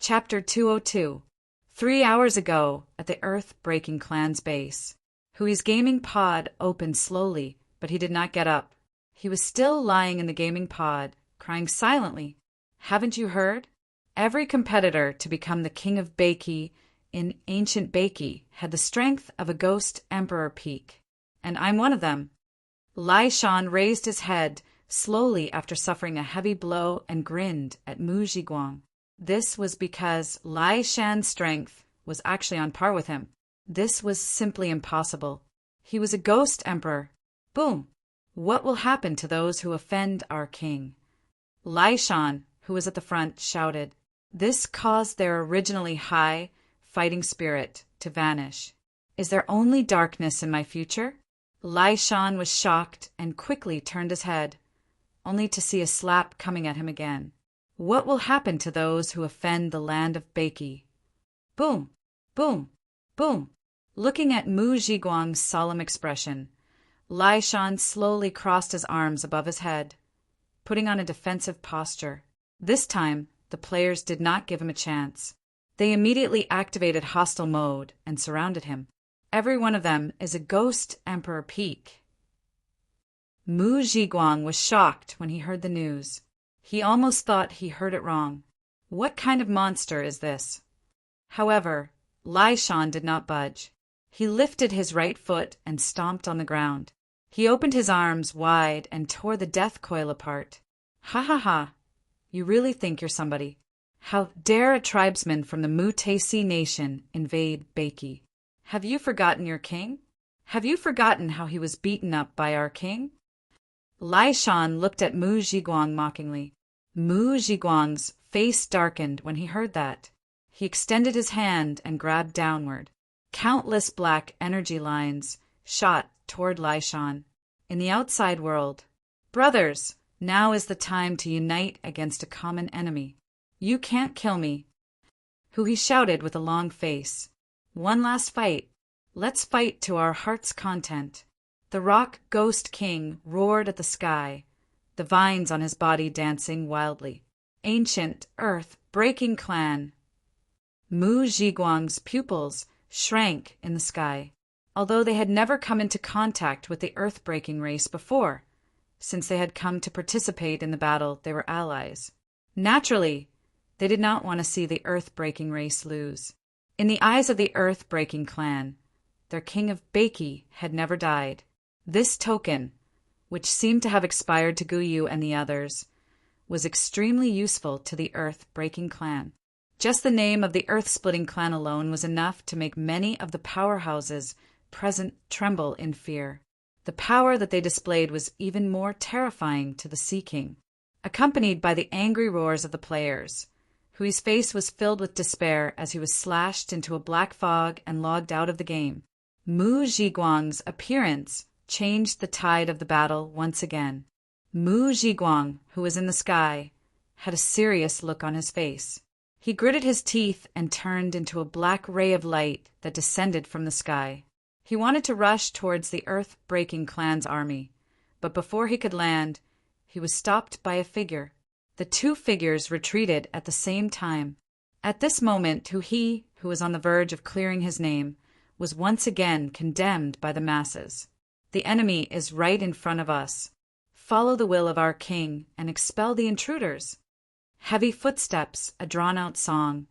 Chapter 202. 3 hours ago, at the Earth-Breaking Clan's base. Hui's gaming pod opened slowly, but he did not get up. He was still lying in the gaming pod, crying silently. Haven't you heard? Every competitor to become the king of Beiki in ancient Beiki had the strength of a ghost emperor peak. And I'm one of them. Lai Shan raised his head slowly after suffering a heavy blow and grinned at Mu Zhiguang. This was because Lai Shan's strength was actually on par with him. This was simply impossible. He was a ghost emperor. Boom! What will happen to those who offend our king? Lai Shan, who was at the front, shouted. This caused their originally high fighting spirit to vanish. Is there only darkness in my future? Lai Shan was shocked and quickly turned his head, only to see a slap coming at him again. What will happen to those who offend the land of Beiki? Boom! Boom! Boom! Looking at Mu Zhiguang's solemn expression, Lai Shan slowly crossed his arms above his head, putting on a defensive posture. This time, the players did not give him a chance. They immediately activated hostile mode and surrounded him. Every one of them is a ghost emperor peak. Mu Zhiguang was shocked when he heard the news. He almost thought he heard it wrong. What kind of monster is this? However, Lai Shan did not budge. He lifted his right foot and stomped on the ground. He opened his arms wide and tore the death coil apart. Ha ha ha! You really think you're somebody. How dare a tribesman from the Mutaisi nation invade Beiki? Have you forgotten your king? Have you forgotten how he was beaten up by our king? Lai Shan looked at Mu Zhiguang mockingly. Mu Zhiguang's face darkened when he heard that. He extended his hand and grabbed downward. Countless black energy lines shot toward Lai Shan. In the outside world, brothers, now is the time to unite against a common enemy. You can't kill me. He shouted with a long face. One last fight. Let's fight to our heart's content. The rock ghost king roared at the sky, the vines on his body dancing wildly. Ancient earth-breaking clan. Mu Zhiguang's pupils shrank in the sky, although they had never come into contact with the earth-breaking race before. Since they had come to participate in the battle, they were allies. Naturally, they did not want to see the earth-breaking race lose. In the eyes of the earth-breaking clan, their king of Beiki had never died. This token, which seemed to have expired to Guyu and the others, was extremely useful to the earth-breaking clan. Just the name of the earth-splitting clan alone was enough to make many of the powerhouses present tremble in fear. The power that they displayed was even more terrifying to the Sea King, accompanied by the angry roars of the players, whose face was filled with despair as he was slashed into a black fog and logged out of the game. Mu Zhiguang's appearance changed the tide of the battle once again. Mu Zhiguang, who was in the sky, had a serious look on his face. He gritted his teeth and turned into a black ray of light that descended from the sky. He wanted to rush towards the earth-breaking clan's army, but before he could land, he was stopped by a figure. The two figures retreated at the same time. At this moment, he, who was on the verge of clearing his name, was once again condemned by the masses. The enemy is right in front of us. Follow the will of our king and expel the intruders. Heavy footsteps, a drawn-out song,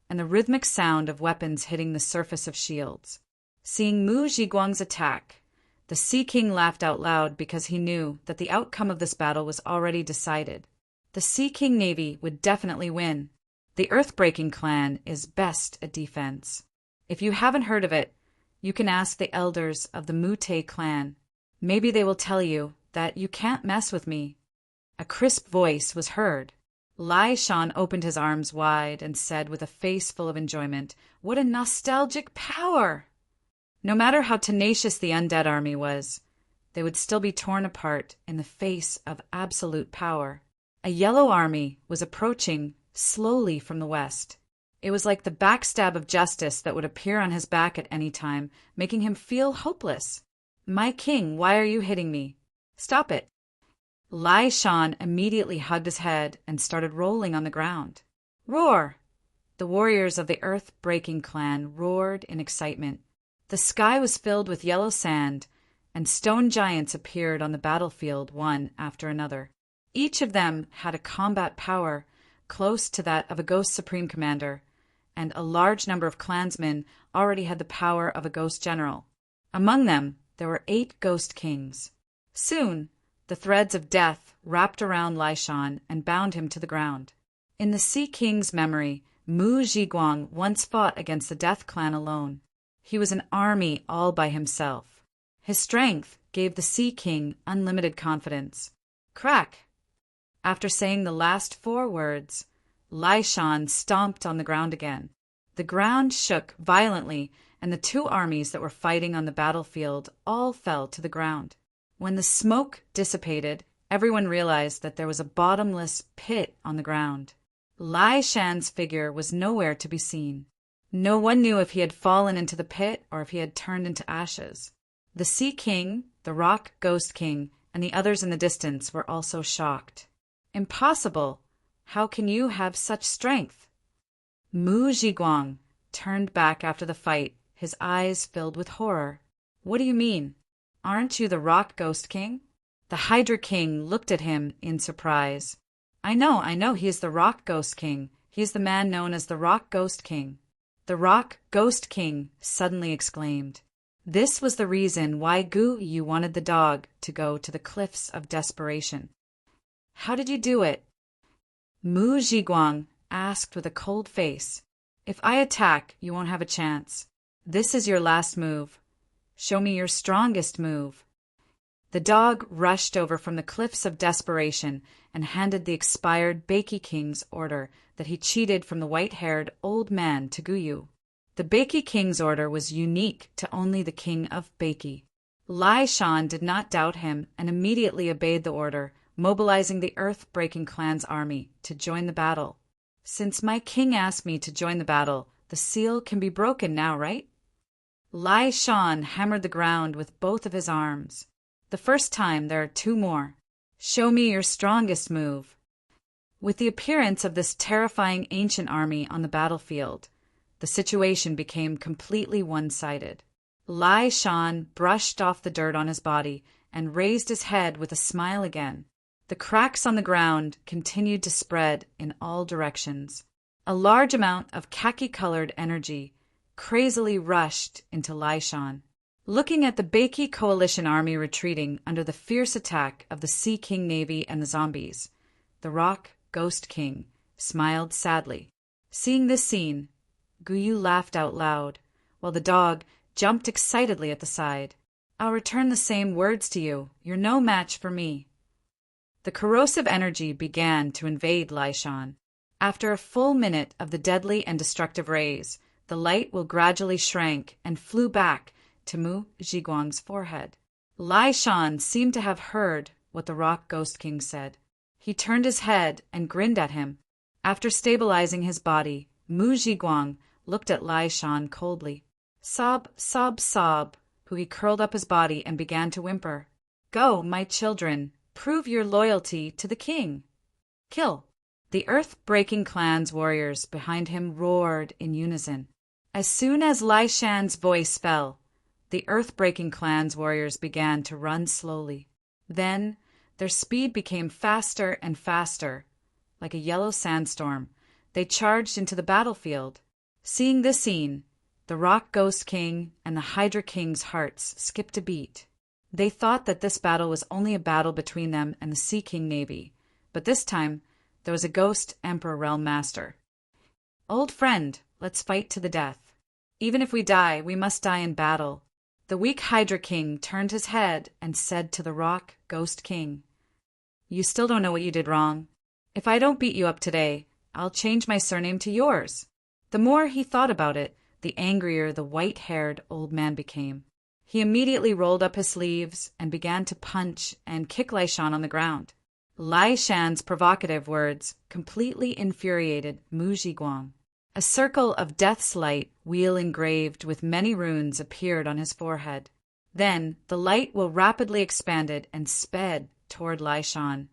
and the rhythmic sound of weapons hitting the surface of shields. Seeing Mu Zhiguang's attack, the Sea King laughed out loud because he knew that the outcome of this battle was already decided. The Sea King Navy would definitely win. The Earth-breaking clan is best at defense. If you haven't heard of it, you can ask the elders of the Mute clan. Maybe they will tell you that you can't mess with me. A crisp voice was heard. Lai Shan opened his arms wide and said with a face full of enjoyment, "What a nostalgic power!" No matter how tenacious the undead army was, they would still be torn apart in the face of absolute power. A yellow army was approaching slowly from the west. It was like the backstab of justice that would appear on his back at any time, making him feel hopeless. "My king, why are you hitting me? Stop it." Lai Shan immediately hugged his head and started rolling on the ground. Roar! The warriors of the Earth-Breaking clan roared in excitement. The sky was filled with yellow sand, and stone giants appeared on the battlefield one after another. Each of them had a combat power close to that of a Ghost Supreme Commander, and a large number of clansmen already had the power of a Ghost General. Among them, there were 8 Ghost Kings. Soon, the threads of death wrapped around Lai Shan and bound him to the ground. In the Sea King's memory, Mu Zhiguang once fought against the Death Clan alone. He was an army all by himself. His strength gave the Sea King unlimited confidence. Crack! After saying the last 4 words, Lai Shan stomped on the ground again. The ground shook violently, and the 2 armies that were fighting on the battlefield all fell to the ground. When the smoke dissipated, everyone realized that there was a bottomless pit on the ground. Lai Shan's figure was nowhere to be seen. No one knew if he had fallen into the pit or if he had turned into ashes. The Sea King, the Rock Ghost King, and the others in the distance were also shocked. Impossible! How can you have such strength? Mu Zhiguang turned back after the fight, his eyes filled with horror. What do you mean? Aren't you the Rock Ghost King? The Hydra King looked at him in surprise. I know, he is the Rock Ghost King. He is the man known as the Rock Ghost King. The Rock Ghost King suddenly exclaimed. This was the reason why Gu Yu wanted the dog to go to the Cliffs of Desperation. How did you do it? Mu Zhiguang asked with a cold face. If I attack, you won't have a chance. This is your last move. Show me your strongest move. The dog rushed over from the Cliffs of Desperation and handed the expired Beiki King's order that he cheated from the white-haired old man to Gu Yu. The Beiki King's order was unique to only the King of Beiki. Lai Shan did not doubt him and immediately obeyed the order, mobilizing the Earth-Breaking clan's army to join the battle. Since my king asked me to join the battle, the seal can be broken now, right? Lai Shan hammered the ground with both of his arms. The first time, there are 2 more. Show me your strongest move. With the appearance of this terrifying ancient army on the battlefield, the situation became completely one-sided. Lai Shan brushed off the dirt on his body and raised his head with a smile again. The cracks on the ground continued to spread in all directions. A large amount of khaki-colored energy crazily rushed into Lai Shan. Looking at the Beiki coalition army retreating under the fierce attack of the Sea King Navy and the zombies, the Rock Ghost King smiled sadly. Seeing this scene, Gu Yu laughed out loud, while the dog jumped excitedly at the side. I'll return the same words to you. You're no match for me. The corrosive energy began to invade Lai Shan. After a full minute of the deadly and destructive rays, the light will gradually shrank and flew back to Mu Zhiguang's forehead. Lai Shan seemed to have heard what the Rock Ghost King said. He turned his head and grinned at him. After stabilizing his body, Mu Zhiguang looked at Lai Shan coldly. Sob, sob, sob, he curled up his body and began to whimper. Go, my children, prove your loyalty to the king. Kill. The Earth-Breaking clan's warriors behind him roared in unison. As soon as Lai Shan's voice fell, the Earth-Breaking clan's warriors began to run slowly. Then their speed became faster and faster. Like a yellow sandstorm, they charged into the battlefield. Seeing this scene, the Rock Ghost King and the Hydra King's hearts skipped a beat. They thought that this battle was only a battle between them and the Sea King Navy, but this time there was a Ghost Emperor Realm Master. Old friend, let's fight to the death. Even if we die, we must die in battle. The weak Hydra King turned his head and said to the Rock Ghost King, You still don't know what you did wrong. If I don't beat you up today, I'll change my surname to yours. The more he thought about it, the angrier the white-haired old man became. He immediately rolled up his sleeves and began to punch and kick Lai Shan on the ground. Lai Shan's provocative words completely infuriated Mu Zhiguang. A circle of death's light, wheel engraved with many runes, appeared on his forehead. Then the light wheel rapidly expanded and sped toward Lai Shan,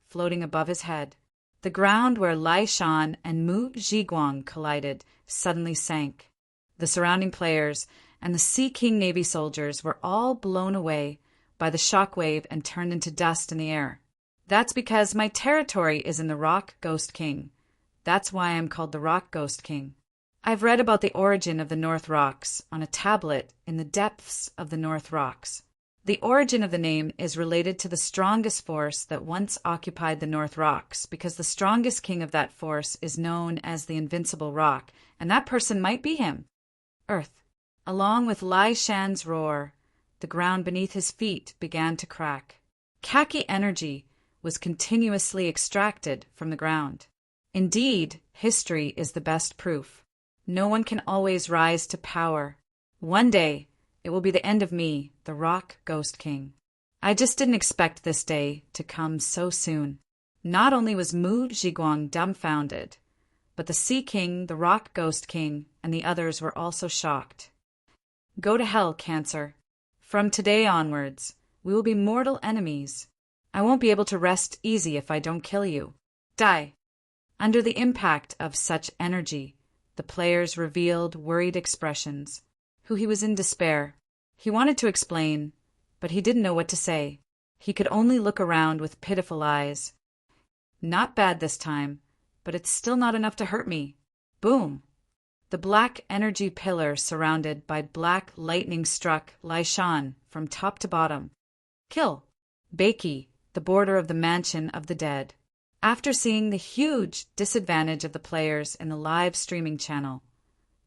floating above his head. The ground where Lai Shan and Mu Zhiguang collided suddenly sank. The surrounding players and the Sea King Navy soldiers were all blown away by the shockwave and turned into dust in the air. That's because my territory is in the Rock Ghost King. That's why I'm called the Rock Ghost King. I've read about the origin of the North Rocks on a tablet in the depths of the North Rocks. The origin of the name is related to the strongest force that once occupied the North Rocks, because the strongest king of that force is known as the Invincible Rock, and that person might be him. Earth. Along with Lai Shan's roar, the ground beneath his feet began to crack. Khaki energy was continuously extracted from the ground. Indeed, history is the best proof. No one can always rise to power. One day, it will be the end of me, the Rock Ghost King. I just didn't expect this day to come so soon. Not only was Mu Zhiguang dumbfounded, but the Sea King, the Rock Ghost King, and the others were also shocked. Go to hell, Cancer. From today onwards, we will be mortal enemies. I won't be able to rest easy if I don't kill you. Die. Under the impact of such energy, the players revealed worried expressions. He was in despair. He wanted to explain, but he didn't know what to say. He could only look around with pitiful eyes. Not bad this time, but it's still not enough to hurt me. Boom! The black energy pillar surrounded by black lightning struck Lai Shan from top to bottom. Kill! Beiki, the border of the mansion of the dead. After seeing the huge disadvantage of the players in the live streaming channel,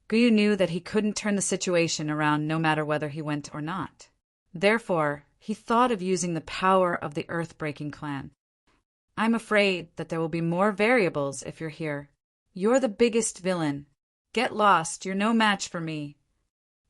Guyu knew that he couldn't turn the situation around no matter whether he went or not. Therefore, he thought of using the power of the Earth-breaking clan. I'm afraid that there will be more variables if you're here. You're the biggest villain. Get lost, you're no match for me.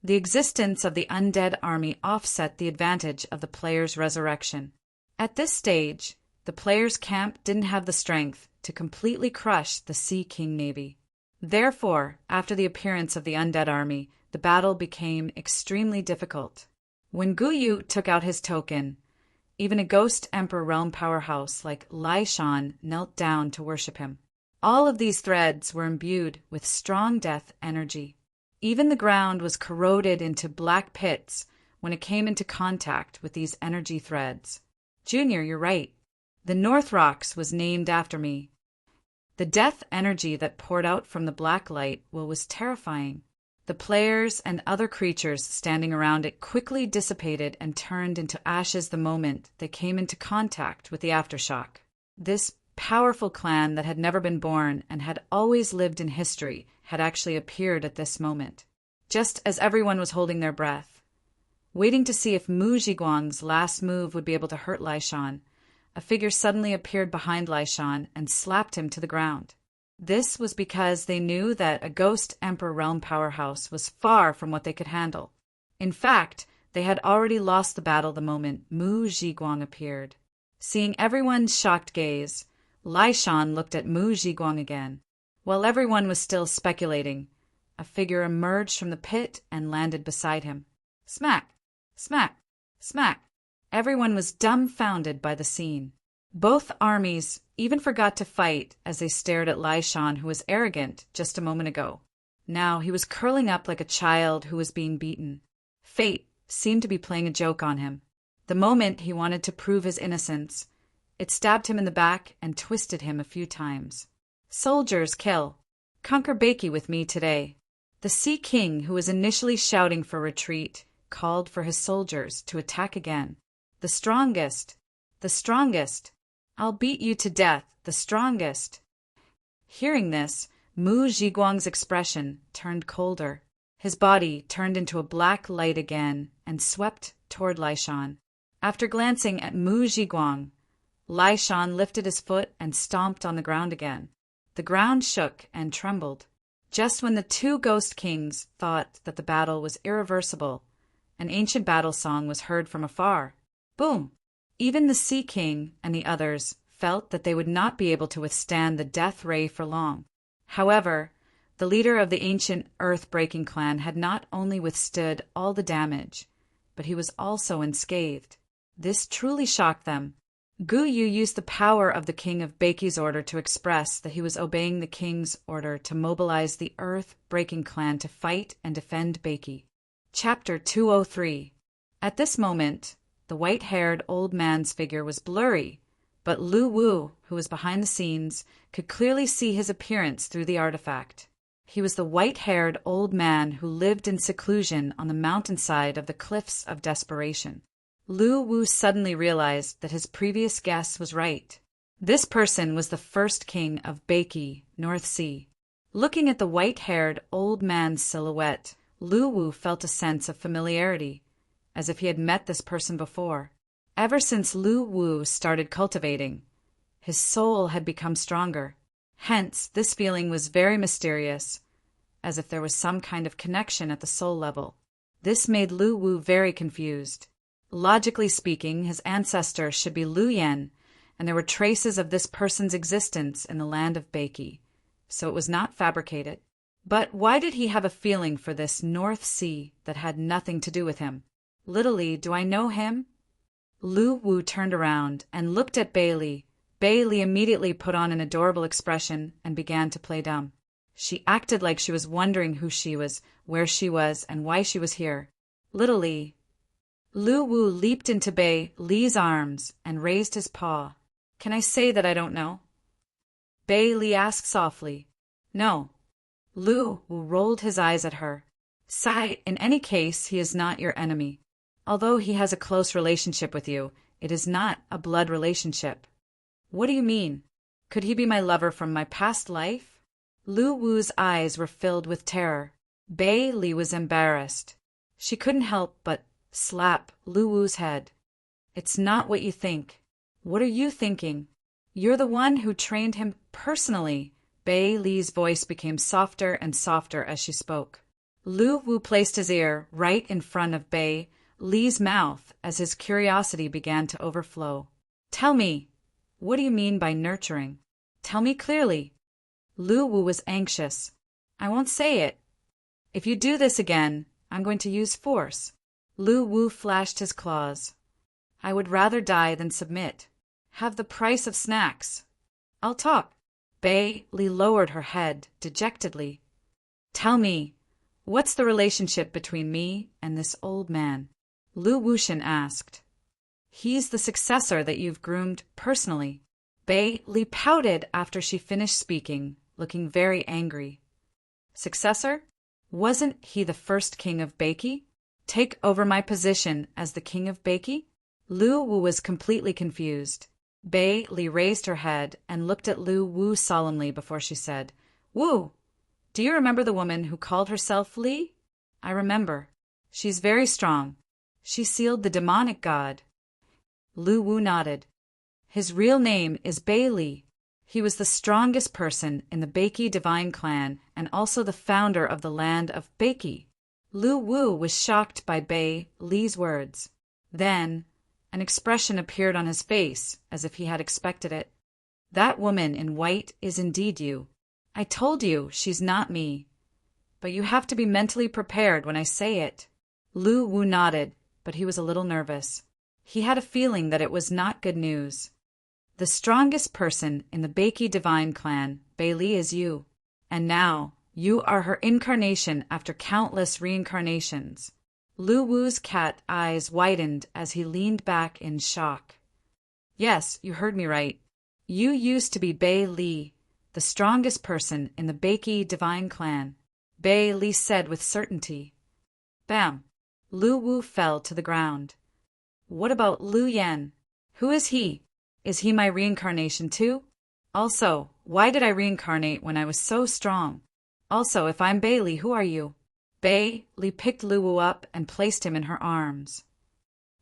The existence of the undead army offset the advantage of the players' resurrection. At this stage, the players' camp didn't have the strength to completely crush the Sea King Navy. Therefore, after the appearance of the undead army, the battle became extremely difficult. When Guyu took out his token, even a Ghost Emperor realm powerhouse like Lai Shan knelt down to worship him. All of these threads were imbued with strong death energy. Even the ground was corroded into black pits when it came into contact with these energy threads. Junior, you're right. The North Rocks was named after me. The death energy that poured out from the black light was terrifying. The players and other creatures standing around it quickly dissipated and turned into ashes the moment they came into contact with the aftershock. This powerful clan that had never been born and had always lived in history had actually appeared at this moment, just as everyone was holding their breath, waiting to see if Mu Zhiguang's last move would be able to hurt Lai Shan. A figure suddenly appeared behind Lai Shan and slapped him to the ground. This was because they knew that a Ghost Emperor realm powerhouse was far from what they could handle. In fact, they had already lost the battle the moment Mu Zhiguang appeared. Seeing everyone's shocked gaze, Lai Shan looked at Mu Zhiguang again. While everyone was still speculating, a figure emerged from the pit and landed beside him. Smack! Smack! Smack! Everyone was dumbfounded by the scene. Both armies even forgot to fight as they stared at Lai Shan, who was arrogant just a moment ago. Now he was curling up like a child who was being beaten. Fate seemed to be playing a joke on him. The moment he wanted to prove his innocence, it stabbed him in the back and twisted him a few times. Soldiers, kill. Conquer Beiki with me today. The Sea King, who was initially shouting for retreat, called for his soldiers to attack again. The strongest. The strongest. I'll beat you to death, the strongest. Hearing this, Mu Zhiguang's expression turned colder. His body turned into a black light again and swept toward Lai Shan. After glancing at Mu Zhiguang, Lai Shan lifted his foot and stomped on the ground again. The ground shook and trembled. Just when the two Ghost Kings thought that the battle was irreversible, an ancient battle song was heard from afar. Boom! Even the Sea King and the others felt that they would not be able to withstand the death ray for long. However, the leader of the ancient earth-breaking clan had not only withstood all the damage, but he was also unscathed. This truly shocked them. Gu Yu used the power of the king of Beiqi's order to express that he was obeying the king's order to mobilize the Earth-Breaking clan to fight and defend Beiqi. Chapter 203. At this moment, the white-haired old man's figure was blurry, but Lu Wu, who was behind the scenes, could clearly see his appearance through the artifact. He was the white-haired old man who lived in seclusion on the mountainside of the Cliffs of Desperation. Lu Wu suddenly realized that his previous guess was right. This person was the first king of Beiqi, North Sea. Looking at the white-haired old man's silhouette, Lu Wu felt a sense of familiarity, as if he had met this person before. Ever since Lu Wu started cultivating, his soul had become stronger. Hence, this feeling was very mysterious, as if there was some kind of connection at the soul level. This made Lu Wu very confused. Logically speaking, his ancestor should be Lu Yan, and there were traces of this person's existence in the land of Beiqi, so it was not fabricated. But why did he have a feeling for this North Sea that had nothing to do with him? Literally, do I know him? Lu Wu turned around and looked at Bailey. Bailey immediately put on an adorable expression and began to play dumb. She acted like she was wondering who she was, where she was, and why she was here. Literally, Lu Wu leaped into Bailey's arms and raised his paw. Can I say that I don't know? Bailey asked softly. No. Lu Wu rolled his eyes at her. Sigh, in any case, he is not your enemy. Although he has a close relationship with you, it is not a blood relationship. What do you mean? Could he be my lover from my past life? Lu Wu's eyes were filled with terror. Bailey was embarrassed. She couldn't help but slap Lu Wu's head. It's not what you think. What are you thinking? You're the one who trained him personally. Bailey's voice became softer and softer as she spoke. Lu Wu placed his ear right in front of Bailey's mouth as his curiosity began to overflow. Tell me, what do you mean by nurturing? Tell me clearly. Lu Wu was anxious. I won't say it. If you do this again, I'm going to use force. Lu Wu flashed his claws. I would rather die than submit. Have the price of snacks. I'll talk. Bailey lowered her head dejectedly. Tell me, what's the relationship between me and this old man? Lu Wuxian asked. He's the successor that you've groomed personally. Bailey pouted after she finished speaking, looking very angry. Successor? Wasn't he the first king of Beiqi? Take over my position as the king of Beiqi? Lu Wu was completely confused. Bailey raised her head and looked at Lu Wu solemnly before she said, Wu, do you remember the woman who called herself Li? I remember. She's very strong. She sealed the demonic god. Lu Wu nodded. His real name is Bailey. He was the strongest person in the Beiqi divine clan and also the founder of the land of Beiqi. Lu Wu was shocked by Bailey's words. Then, an expression appeared on his face, as if he had expected it. That woman in white is indeed you. I told you she's not me. But you have to be mentally prepared when I say it. Lu Wu nodded, but he was a little nervous. He had a feeling that it was not good news. The strongest person in the Beiqi divine clan, Bailey, is you. And now, you are her incarnation after countless reincarnations. Lu Wu's cat eyes widened as he leaned back in shock. Yes, you heard me right. You used to be Bailey, the strongest person in the Beiqi divine clan, Bailey said with certainty. Bam! Lu Wu fell to the ground. What about Lu Yan? Who is he? Is he my reincarnation too? Also, why did I reincarnate when I was so strong? Also, if I'm Bailey, who are you? Bailey picked Lu Wu up and placed him in her arms.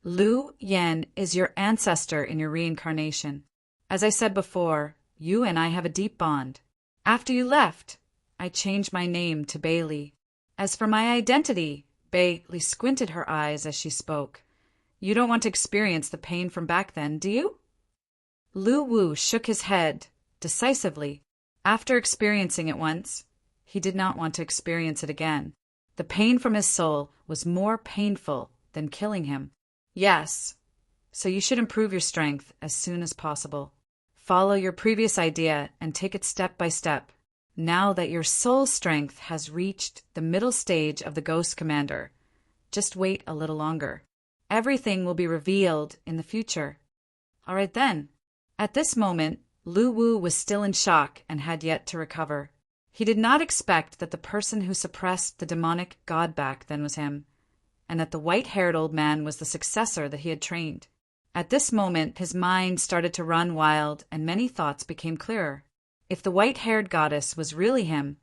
Lu Yan is your ancestor in your reincarnation. As I said before, you and I have a deep bond. After you left, I changed my name to Bailey. As for my identity, Bailey squinted her eyes as she spoke. You don't want to experience the pain from back then, do you? Lu Wu shook his head decisively. After experiencing it once, he did not want to experience it again. The pain from his soul was more painful than killing him. Yes, so you should improve your strength as soon as possible. Follow your previous idea and take it step by step. Now that your soul strength has reached the middle stage of the Ghost Commander, just wait a little longer. Everything will be revealed in the future. All right then. At this moment, Lu Wu was still in shock and had yet to recover. He did not expect that the person who suppressed the demonic god back then was him, and that the white-haired old man was the successor that he had trained. At this moment, his mind started to run wild, and many thoughts became clearer. If the white-haired goddess was really him,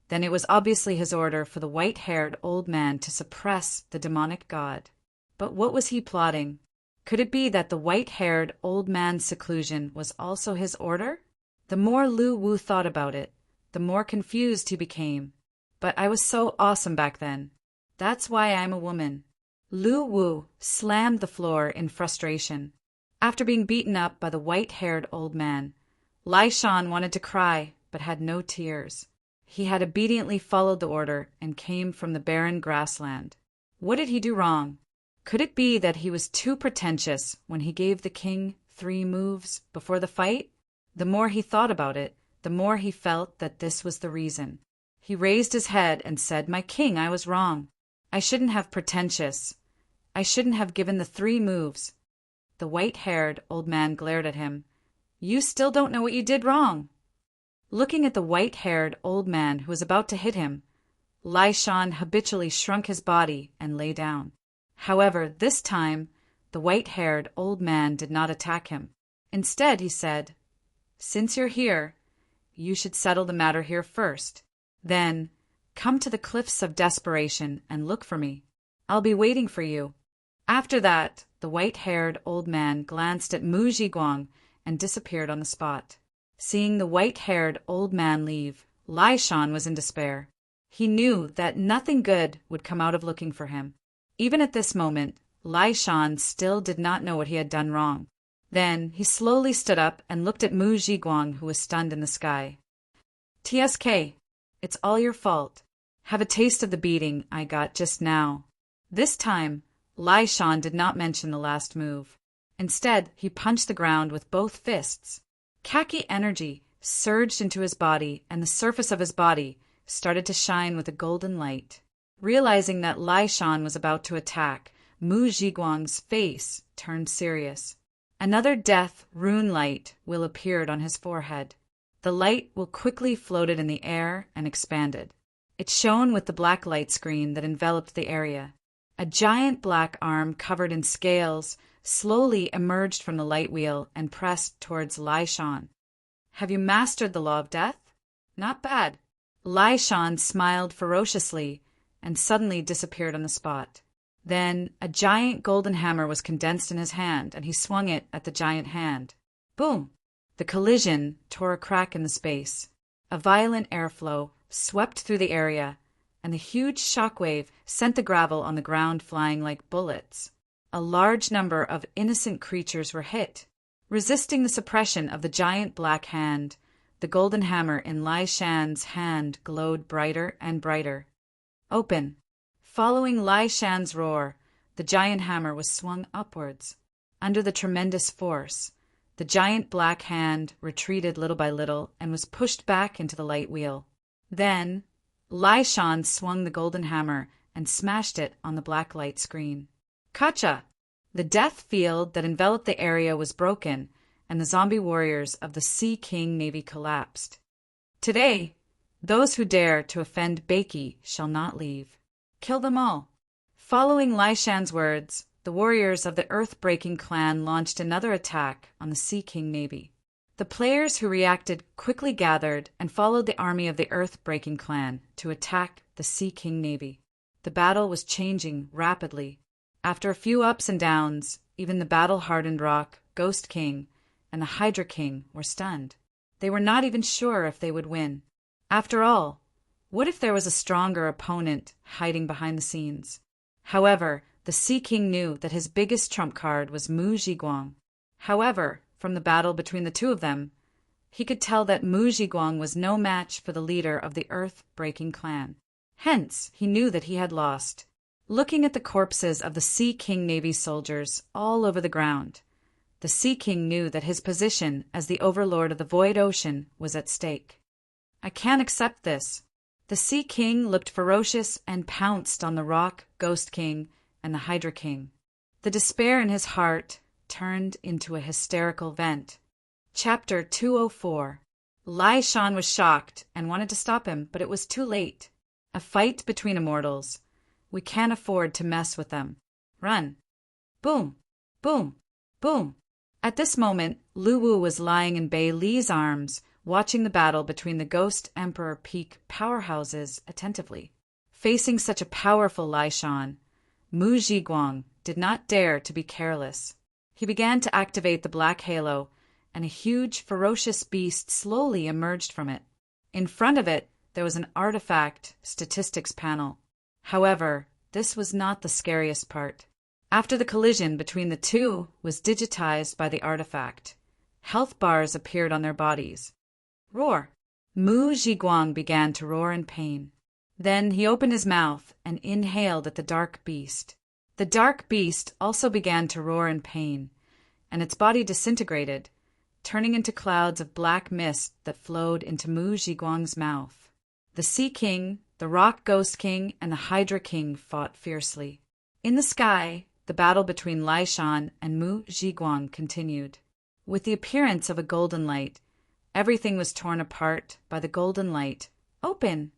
then it was obviously his order for the white-haired old man to suppress the demonic god. But what was he plotting? Could it be that the white-haired old man's seclusion was also his order? The more Lu Wu thought about it, the more confused he became. But I was so awesome back then. That's why I'm a woman. Lu Wu slammed the floor in frustration. After being beaten up by the white-haired old man, Lai Shan wanted to cry, but had no tears. He had obediently followed the order and came from the barren grassland. What did he do wrong? Could it be that he was too pretentious when he gave the king 3 moves before the fight? The more he thought about it, the more he felt that this was the reason. He raised his head and said, "My king, I was wrong. I shouldn't have pretentious. I shouldn't have given the 3 moves." The white-haired old man glared at him. "You still don't know what you did wrong." Looking at the white-haired old man who was about to hit him, Lai Shan habitually shrunk his body and lay down. However, this time, the white-haired old man did not attack him. Instead, he said, "Since you're here, you should settle the matter here first. Then, come to the cliffs of desperation and look for me. I'll be waiting for you." After that, the white-haired old man glanced at Mu Zhiguang and disappeared on the spot. Seeing the white-haired old man leave, Lai Shan was in despair. He knew that nothing good would come out of looking for him. Even at this moment, Lai Shan still did not know what he had done wrong. Then he slowly stood up and looked at Mu Zhiguang, who was stunned in the sky. "TSK, it's all your fault. Have a taste of the beating I got just now." This time, Lai Shan did not mention the last move. Instead, he punched the ground with both fists. Khaki energy surged into his body, and the surface of his body started to shine with a golden light. Realizing that Lai Shan was about to attack, Mu Zhiguang's face turned serious. Another death rune light will appeared on his forehead. The light will quickly floated in the air and expanded. It shone with the black light screen that enveloped the area. A giant black arm covered in scales slowly emerged from the light wheel and pressed towards Lai Shan. "Have you mastered the law of death? Not bad." Lai Shan smiled ferociously and suddenly disappeared on the spot. Then a giant golden hammer was condensed in his hand, and he swung it at the giant hand. Boom! The collision tore a crack in the space. A violent airflow swept through the area, and the huge shockwave sent the gravel on the ground flying like bullets. A large number of innocent creatures were hit. Resisting the suppression of the giant black hand, the golden hammer in Lai Shan's hand glowed brighter and brighter. Open! Following Lai Shan's roar, the giant hammer was swung upwards. Under the tremendous force, the giant black hand retreated little by little and was pushed back into the light wheel. Then, Lai Shan swung the golden hammer and smashed it on the black light screen. Kacha! The death field that enveloped the area was broken, and the zombie warriors of the Sea King Navy collapsed. Today, those who dare to offend Beiki shall not leave. Kill them all. Following Lai Shan's words, the warriors of the Earth-Breaking clan launched another attack on the Sea King Navy. The players who reacted quickly gathered and followed the army of the Earth-Breaking clan to attack the Sea King Navy. The battle was changing rapidly. After a few ups and downs, even the battle-hardened Rock, Ghost King, and the Hydra King were stunned. They were not even sure if they would win. After all, what if there was a stronger opponent hiding behind the scenes? However, the Sea King knew that his biggest trump card was Mu Zhiguang. However, from the battle between the two of them, he could tell that Mu Zhiguang was no match for the leader of the Earth-Breaking clan. Hence, he knew that he had lost. looking at the corpses of the Sea King Navy soldiers all over the ground. The Sea King knew that his position as the overlord of the void ocean was at stake. "I can't accept this." The Sea King looked ferocious and pounced on the Rock, Ghost King, and the Hydra King. The despair in his heart turned into a hysterical vent. Chapter 204. Lai Shan was shocked and wanted to stop him, but it was too late. A fight between immortals. We can't afford to mess with them. Run. Boom, boom, boom. At this moment, Lu Wu was lying in Bei Li's arms, watching the battle between the Ghost Emperor Peak powerhouses attentively. Facing such a powerful Lai Shan, Mu Zhiguang did not dare to be careless. He began to activate the black halo, and a huge, ferocious beast slowly emerged from it. In front of it, there was an artifact statistics panel. However, this was not the scariest part. After the collision between the two was digitized by the artifact, health bars appeared on their bodies. Roar! Mu Zhiguang began to roar in pain. Then he opened his mouth and inhaled at the dark beast. The dark beast also began to roar in pain, and its body disintegrated, turning into clouds of black mist that flowed into Mu Zhiguang's mouth. The Sea King, the Rock Ghost King, and the Hydra King fought fiercely. In the sky, the battle between Lai Shan and Mu Zhiguang continued. With the appearance of a golden light, everything was torn apart by the golden light. Open!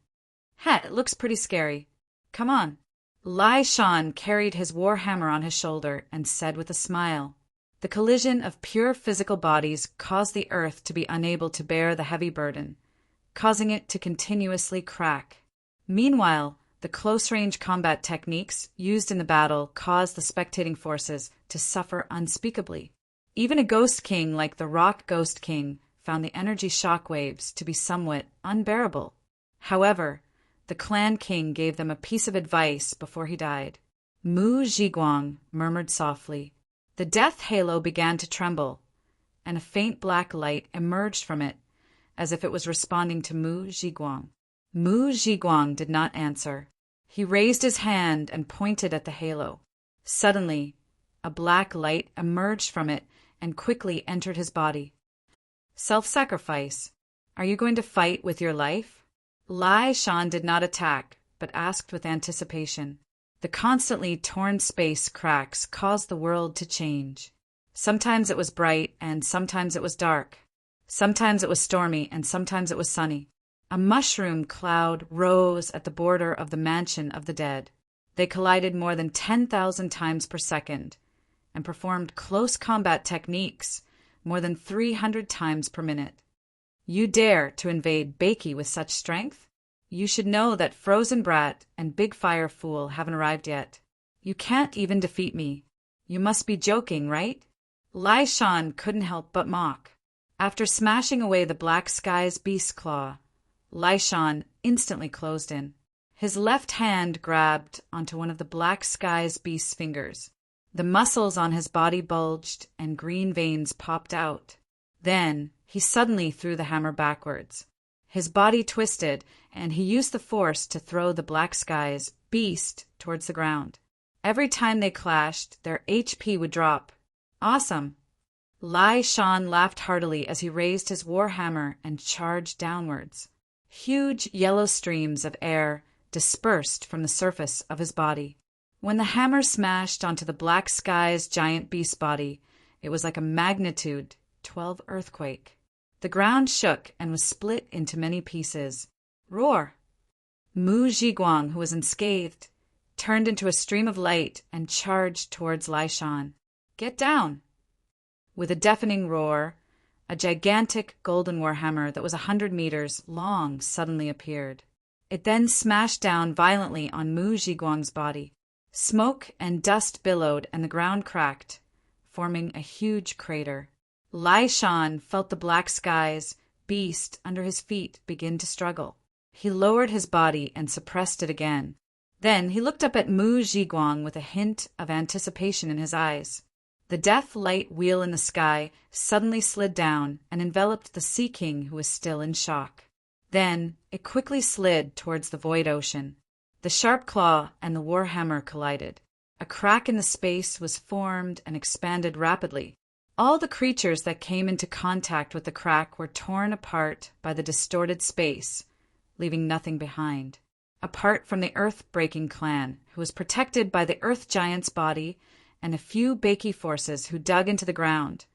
It looks pretty scary. Come on. Lai Shan carried his war hammer on his shoulder and said with a smile, "The collision of pure physical bodies caused the earth to be unable to bear the heavy burden, causing it to continuously crack. Meanwhile, the close-range combat techniques used in the battle caused the spectating forces to suffer unspeakably. Even a Ghost King like the Rock Ghost King found the energy shock waves to be somewhat unbearable. However, the Clan King gave them a piece of advice before he died." Mu Zhiguang murmured softly. The death halo began to tremble, and a faint black light emerged from it, as if it was responding to Mu Zhiguang. Mu Zhiguang did not answer. He raised his hand and pointed at the halo. Suddenly, a black light emerged from it and quickly entered his body. "Self-sacrifice. Are you going to fight with your life?" Lai Shan did not attack, but asked with anticipation. The constantly torn space cracks caused the world to change. Sometimes it was bright and sometimes it was dark. Sometimes it was stormy and sometimes it was sunny. A mushroom cloud rose at the border of the mansion of the dead. They collided more than 10,000 times per second and performed close combat techniques more than 300 times per minute. You dare to invade Bakey with such strength? You should know that Frozen Brat and Big Fire Fool haven't arrived yet. You can't even defeat me. You must be joking, right? Lai Shan couldn't help but mock. After smashing away the Black Sky's beast claw, Lai Shan instantly closed in. His left hand grabbed onto one of the Black Sky's beast's fingers. The muscles on his body bulged and green veins popped out. Then he suddenly threw the hammer backwards. His body twisted, and he used the force to throw the Black Sky's beast towards the ground. Every time they clashed, their HP would drop. Awesome! Lai Shan laughed heartily as he raised his war hammer and charged downwards. Huge yellow streams of air dispersed from the surface of his body. When the hammer smashed onto the Black Sky's giant beast body, it was like a magnitude 12 earthquake. The ground shook and was split into many pieces. Roar! Mu Zhiguang, who was unscathed, turned into a stream of light and charged towards Lai Shan. Get down! With a deafening roar, a gigantic golden warhammer that was 100 meters long suddenly appeared. It then smashed down violently on Mu Zhiguang's body. Smoke and dust billowed and the ground cracked, forming a huge crater. Lai Shan felt the Black Sky's beast under his feet begin to struggle. He lowered his body and suppressed it again. Then he looked up at Mu Zhiguang with a hint of anticipation in his eyes. The death light wheel in the sky suddenly slid down and enveloped the Sea King, who was still in shock. Then it quickly slid towards the void ocean. The sharp claw and the war hammer collided. A crack in the space was formed and expanded rapidly. All the creatures that came into contact with the crack were torn apart by the distorted space, leaving nothing behind. Apart from the Earth-breaking clan, who was protected by the Earth Giant's body and a few Baki forces who dug into the ground,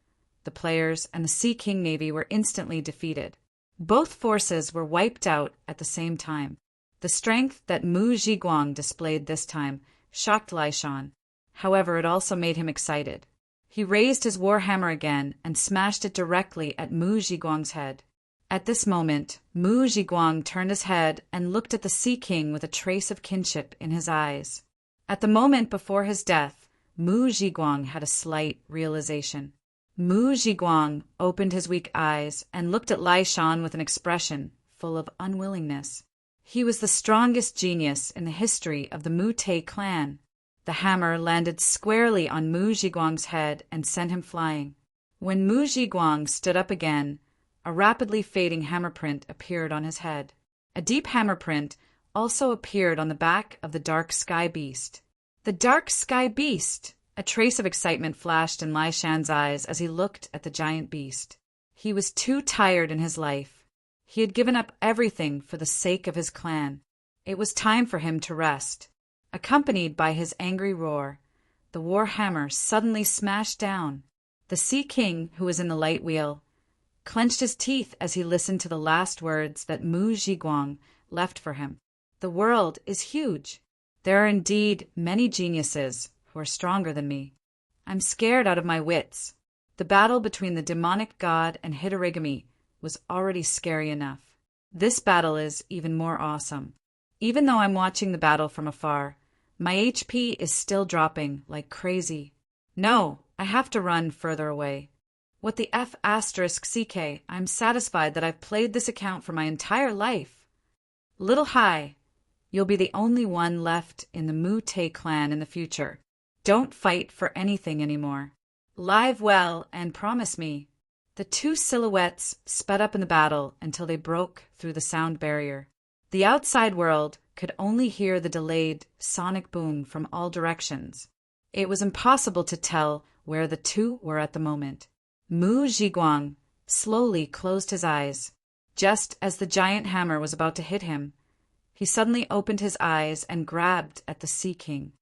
the players and the Sea King Navy were instantly defeated. Both forces were wiped out at the same time. The strength that Mu Zhiguang displayed this time shocked Lai Shan. However, it also made him excited. He raised his warhammer again and smashed it directly at Mu Zhiguang's head. At this moment, Mu Zhiguang turned his head and looked at the Sea King with a trace of kinship in his eyes. At the moment before his death, Mu Zhiguang had a slight realization. Mu Zhiguang opened his weak eyes and looked at Lai Shan with an expression full of unwillingness. He was the strongest genius in the history of the Mu Te clan. The hammer landed squarely on Mu Zhiguang's head and sent him flying. When Mu Zhiguang stood up again, a rapidly fading hammer print appeared on his head. A deep hammer print also appeared on the back of the dark sky beast. The dark sky beast! A trace of excitement flashed in Lai Shan's eyes as he looked at the giant beast. He was too tired in his life. He had given up everything for the sake of his clan. It was time for him to rest. Accompanied by his angry roar, the war hammer suddenly smashed down. The Sea King, who was in the light wheel, clenched his teeth as he listened to the last words that Mu Zhiguang left for him. The world is huge. There are indeed many geniuses who are stronger than me. I'm scared out of my wits. The battle between the demonic god and Hidorigami was already scary enough. This battle is even more awesome. Even though I'm watching the battle from afar, my HP is still dropping like crazy. No, I have to run further away. What the F***CK, I'm satisfied that I've played this account for my entire life. Little Hai, you'll be the only one left in the Mu Te clan in the future. Don't fight for anything anymore. Live well and promise me. The two silhouettes sped up in the battle until they broke through the sound barrier. The outside world could only hear the delayed sonic boom from all directions. It was impossible to tell where the two were at the moment. Mu Zhiguang slowly closed his eyes. Just as the giant hammer was about to hit him, he suddenly opened his eyes and grabbed at the Sea King.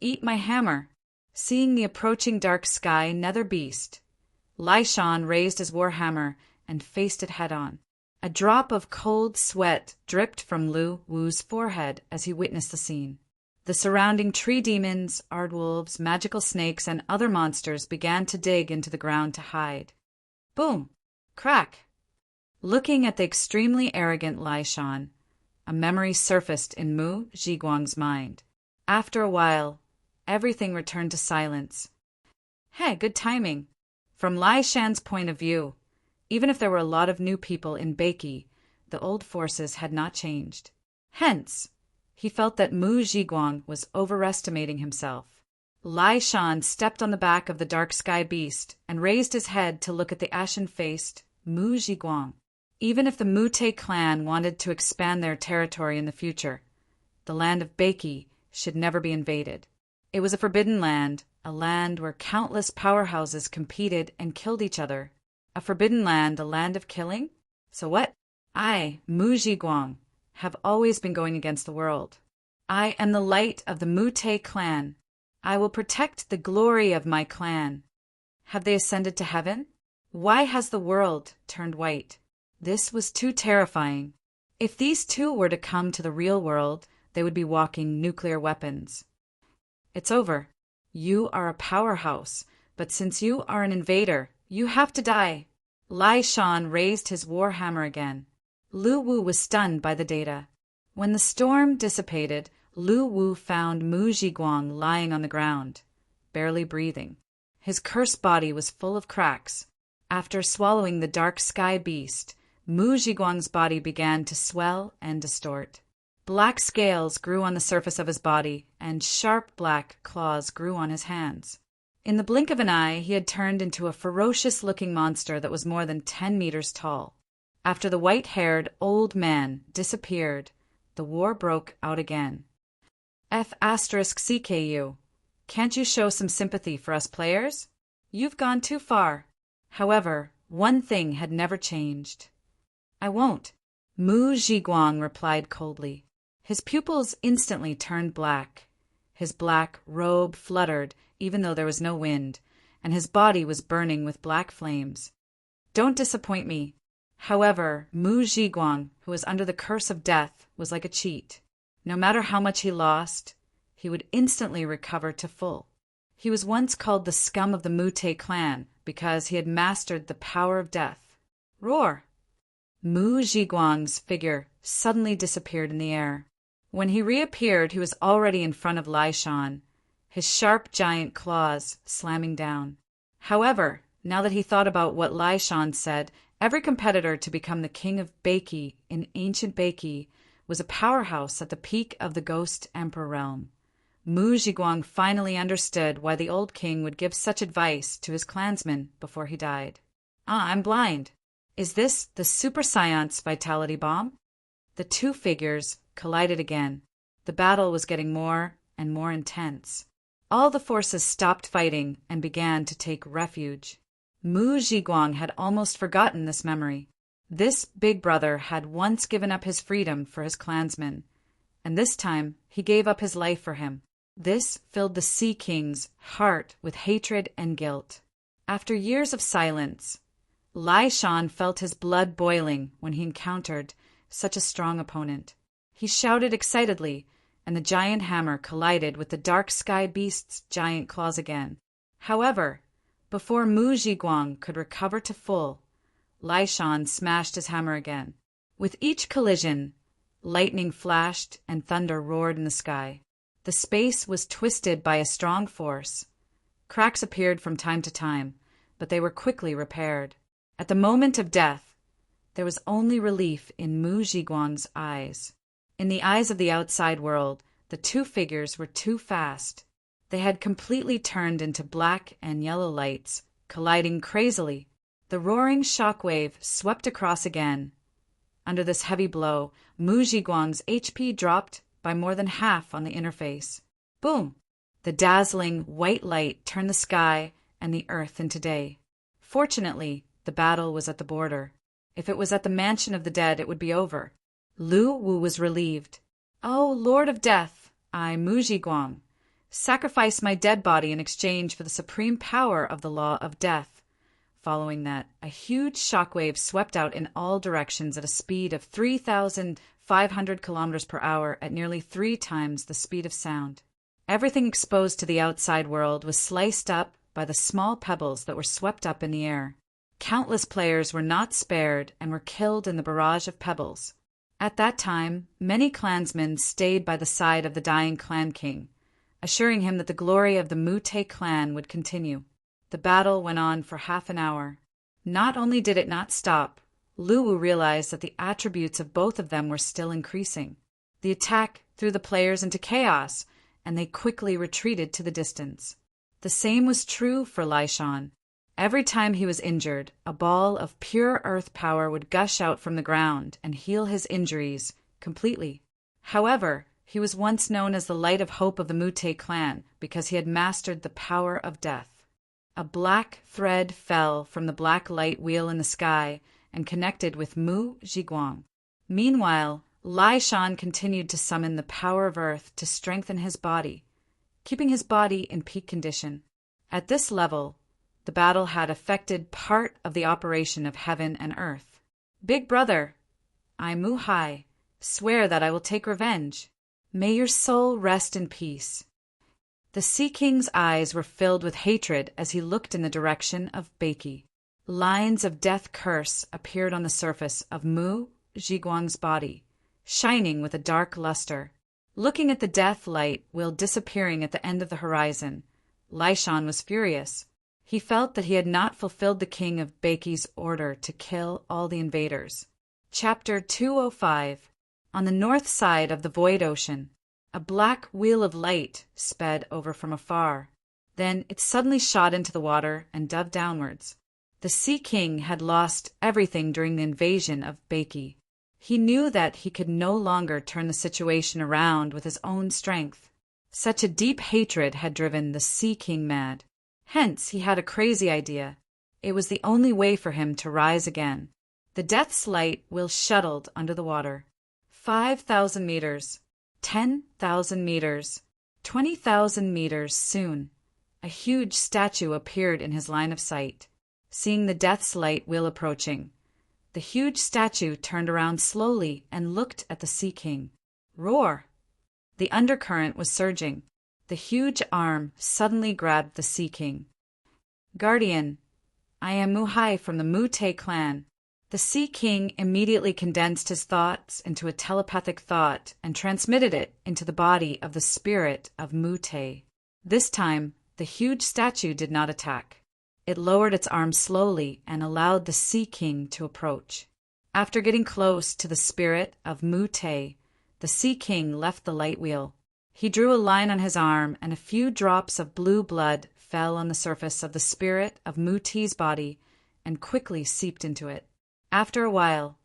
Eat my hammer. Seeing the approaching dark sky nether beast, Lai Shan raised his warhammer and faced it head-on. A drop of cold sweat dripped from Lu Wu's forehead as he witnessed the scene. The surrounding tree demons, aardwolves, magical snakes, and other monsters began to dig into the ground to hide. Boom! Crack! Looking at the extremely arrogant Lai Shan, a memory surfaced in Mu Zhiguang's mind. After a while, everything returned to silence. Hey, good timing. From Lai Shan's point of view, even if there were a lot of new people in Baki, the old forces had not changed. Hence, he felt that Mu Zhiguang was overestimating himself. Lai Shan stepped on the back of the dark sky beast and raised his head to look at the ashen-faced Mu Zhiguang. Even if the Mu Te clan wanted to expand their territory in the future, the land of Baki should never be invaded. It was a forbidden land, a land where countless powerhouses competed and killed each other. A forbidden land, a land of killing? So what? I, Mu Zhiguang, have always been going against the world. I am the light of the Mu Te clan. I will protect the glory of my clan. Have they ascended to heaven? Why has the world turned white? This was too terrifying. If these two were to come to the real world, they would be walking nuclear weapons. It's over. You are a powerhouse, but since you are an invader, you have to die. Lai Shan raised his warhammer again. Lu Wu was stunned by the data. When the storm dissipated, Lu Wu found Mu Zhiguang lying on the ground, barely breathing. His cursed body was full of cracks. After swallowing the dark sky beast, Mu Zhiguang's body began to swell and distort. Black scales grew on the surface of his body, and sharp black claws grew on his hands. In the blink of an eye, he had turned into a ferocious-looking monster that was more than 10 meters tall. After the white-haired old man disappeared, the war broke out again. F*CKU. Can't you show some sympathy for us players? You've gone too far. However, one thing had never changed. I won't, Mu Zhiguang replied coldly. His pupils instantly turned black. His black robe fluttered even though there was no wind, and his body was burning with black flames. Don't disappoint me. However, Mu Zhiguang, who was under the curse of death, was like a cheat. No matter how much he lost, he would instantly recover to full. He was once called the scum of the Mute clan because he had mastered the power of death. Roar! Mu Zhiguang's figure suddenly disappeared in the air. When he reappeared, he was already in front of Lai Shan, his sharp giant claws slamming down. However, now that he thought about what Lai Shan said, every competitor to become the king of Beiki in ancient Beiki was a powerhouse at the peak of the Ghost Emperor realm. Mu Zhiguang finally understood why the old king would give such advice to his clansmen before he died. I'm blind. Is this the Super Science Vitality Bomb? The two figures collided again. The battle was getting more and more intense. All the forces stopped fighting and began to take refuge. Mu Zhiguang had almost forgotten this memory. This big brother had once given up his freedom for his clansmen, and this time he gave up his life for him. This filled the Sea King's heart with hatred and guilt. After years of silence, Lai Shan felt his blood boiling when he encountered such a strong opponent. He shouted excitedly, and the giant hammer collided with the dark sky beast's giant claws again. However, before Mu Zhiguang could recover to full, Lai Shan smashed his hammer again. With each collision, lightning flashed and thunder roared in the sky. The space was twisted by a strong force. Cracks appeared from time to time, but they were quickly repaired. At the moment of death, there was only relief in Mu Zhiguang's eyes. In the eyes of the outside world, the two figures were too fast. They had completely turned into black and yellow lights, colliding crazily. The roaring shockwave swept across again. Under this heavy blow, Mu Zhiguang's HP dropped by more than half on the interface. Boom! The dazzling white light turned the sky and the earth into day. Fortunately, the battle was at the border. If it was at the mansion of the dead, it would be over. Lu Wu was relieved. Oh, Lord of Death, I, Mu Zhiguang, sacrifice my dead body in exchange for the supreme power of the law of death. Following that, a huge shockwave swept out in all directions at a speed of 3,500 kilometers per hour at nearly 3 times the speed of sound. Everything exposed to the outside world was sliced up by the small pebbles that were swept up in the air. Countless players were not spared and were killed in the barrage of pebbles. At that time, many clansmen stayed by the side of the dying clan king, assuring him that the glory of the Mute clan would continue. The battle went on for half an hour. Not only did it not stop, Lu Wu realized that the attributes of both of them were still increasing. The attack threw the players into chaos, and they quickly retreated to the distance. The same was true for Lai Shan. Every time he was injured, a ball of pure earth power would gush out from the ground and heal his injuries completely. However, he was once known as the light of hope of the Mute clan because he had mastered the power of death. A black thread fell from the black light wheel in the sky and connected with Mu Zhiguang. Meanwhile, Lai Shan continued to summon the power of earth to strengthen his body, keeping his body in peak condition. At this level, the battle had affected part of the operation of heaven and earth. Big brother, I, Mu Hai, swear that I will take revenge. May your soul rest in peace. The Sea King's eyes were filled with hatred as he looked in the direction of Beiki. Lines of death curse appeared on the surface of Mu Zhiguang's body, shining with a dark luster. Looking at the death light wheel disappearing at the end of the horizon, Lai Shan was furious. He felt that he had not fulfilled the king of Beiki's order to kill all the invaders. Chapter 205. On the north side of the void ocean, a black wheel of light sped over from afar. Then it suddenly shot into the water and dove downwards. The Sea King had lost everything during the invasion of Beiki. He knew that he could no longer turn the situation around with his own strength. Such a deep hatred had driven the Sea King mad. Hence, he had a crazy idea. It was the only way for him to rise again. The Death's Light wheel shuttled under the water. 5,000 meters, 10,000 meters, 20,000 meters. Soon, a huge statue appeared in his line of sight. Seeing the Death's Light wheel approaching, the huge statue turned around slowly and looked at the Sea King. Roar! The undercurrent was surging. The huge arm suddenly grabbed the Sea King. Guardian, I am Muhai from the Mute clan. The Sea King immediately condensed his thoughts into a telepathic thought and transmitted it into the body of the spirit of Mute. This time, the huge statue did not attack. It lowered its arm slowly and allowed the Sea King to approach. After getting close to the spirit of Mute, the Sea King left the light wheel. He drew a line on his arm, and a few drops of blue blood fell on the surface of the spirit of Mute's body and quickly seeped into it. After a while,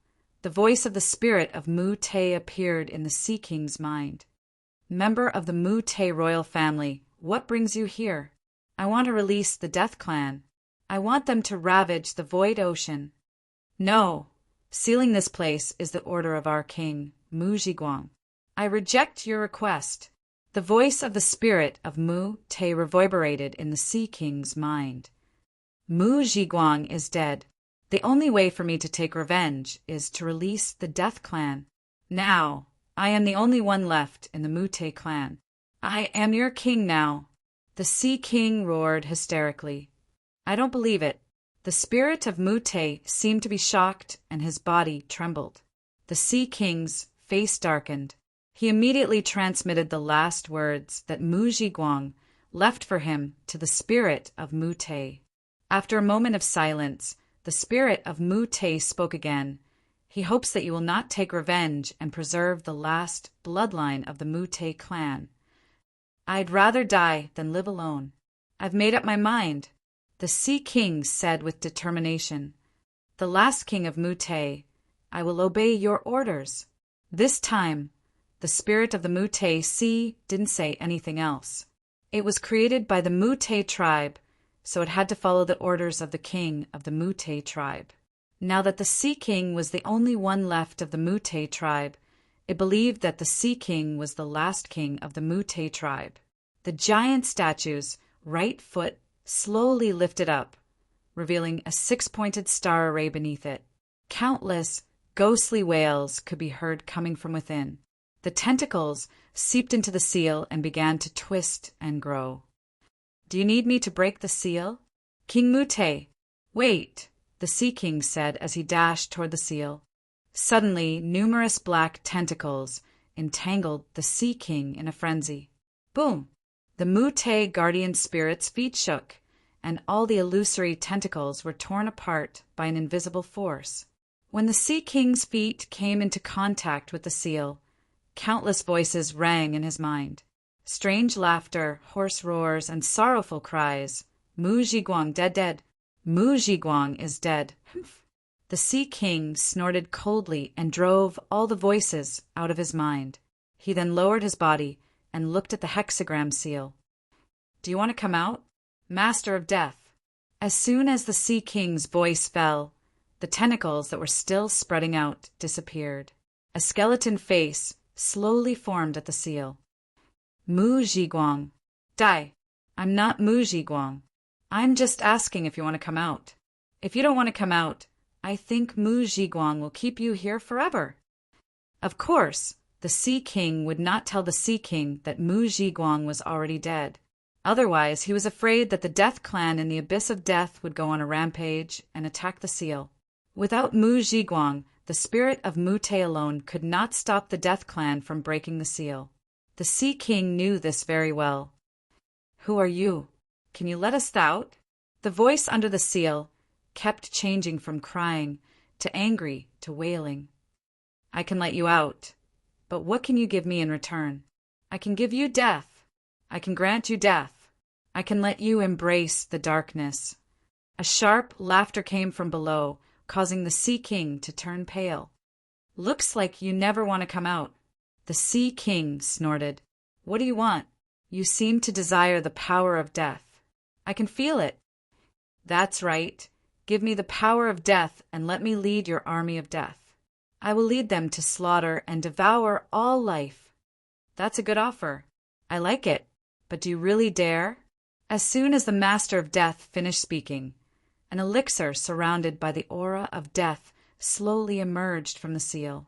the voice of the spirit of Mute appeared in the Sea King's mind. Member of the Mute royal family, what brings you here? I want to release the Death Clan. I want them to ravage the void ocean. No, sealing this place is the order of our king, Mu Zhiguang. I reject your request. The voice of the spirit of Mute reverberated in the Sea King's mind. Mu Zhiguang is dead. The only way for me to take revenge is to release the Death Clan. Now, I am the only one left in the Mute clan. I am your king now. The Sea King roared hysterically. I don't believe it. The spirit of Mute seemed to be shocked and his body trembled. The Sea King's face darkened. He immediately transmitted the last words that Mu Zhiguang left for him to the spirit of Mute. After a moment of silence, the spirit of Mute spoke again. He hopes that you will not take revenge and preserve the last bloodline of the Mute clan. I'd rather die than live alone. I've made up my mind, the Sea King said with determination. The last king of Mute, I will obey your orders. This time, the spirit of the Mute Sea didn't say anything else. It was created by the Mute tribe, so it had to follow the orders of the king of the Mute tribe. Now that the Sea King was the only one left of the Mute tribe, it believed that the Sea King was the last king of the Mute tribe. The giant statue's right foot slowly lifted up, revealing a six-pointed star array beneath it. Countless, ghostly wails could be heard coming from within. The tentacles seeped into the seal and began to twist and grow. Do you need me to break the seal? King Mute, wait, the Sea King said as he dashed toward the seal. Suddenly, numerous black tentacles entangled the Sea King in a frenzy. Boom! The Mute guardian spirit's feet shook, and all the illusory tentacles were torn apart by an invisible force. When the Sea King's feet came into contact with the seal, countless voices rang in his mind. Strange laughter, hoarse roars, and sorrowful cries. Mu Zhiguang dead, dead. Mu Zhiguang is dead. The Sea King snorted coldly and drove all the voices out of his mind. He then lowered his body and looked at the hexagram seal. Do you want to come out? Master of Death. As soon as the Sea King's voice fell, the tentacles that were still spreading out disappeared. A skeleton face slowly formed at the seal. Mu Zhiguang. Die. I'm not Mu Zhiguang. I'm just asking if you want to come out. If you don't want to come out, I think Mu Zhiguang will keep you here forever. Of course, the Sea King would not tell the Sea King that Mu Zhiguang was already dead. Otherwise, he was afraid that the Death Clan in the Abyss of Death would go on a rampage and attack the seal. Without Mu Zhiguang, the spirit of Mute alone could not stop the Death Clan from breaking the seal. The Sea King knew this very well. Who are you? Can you let us out? The voice under the seal kept changing from crying to angry to wailing. I can let you out, but what can you give me in return? I can give you death. I can grant you death. I can let you embrace the darkness. A sharp laughter came from below, causing the Sea King to turn pale. Looks like you never want to come out. The Sea King snorted. What do you want? You seem to desire the power of death. I can feel it. That's right. Give me the power of death and let me lead your army of death. I will lead them to slaughter and devour all life. That's a good offer. I like it. But do you really dare? As soon as the master of death finished speaking, an elixir surrounded by the aura of death slowly emerged from the seal.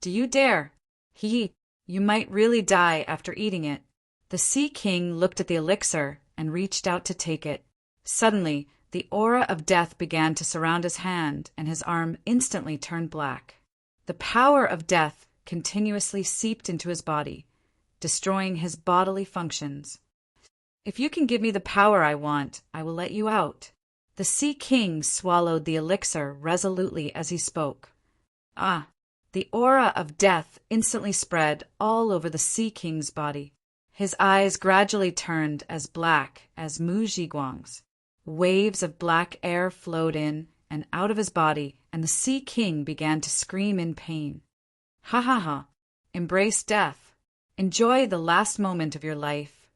Do you dare? You might really die after eating it. The Sea King looked at the elixir and reached out to take it. Suddenly, the aura of death began to surround his hand, and his arm instantly turned black. The power of death continuously seeped into his body, destroying his bodily functions. If you can give me the power I want, I will let you out. The Sea King swallowed the elixir resolutely as he spoke. The aura of death instantly spread all over the Sea King's body. His eyes gradually turned as black as Mu Zhiguang's. Waves of black air flowed in and out of his body, and the Sea King began to scream in pain. Ha ha ha! Embrace death. Enjoy the last moment of your life.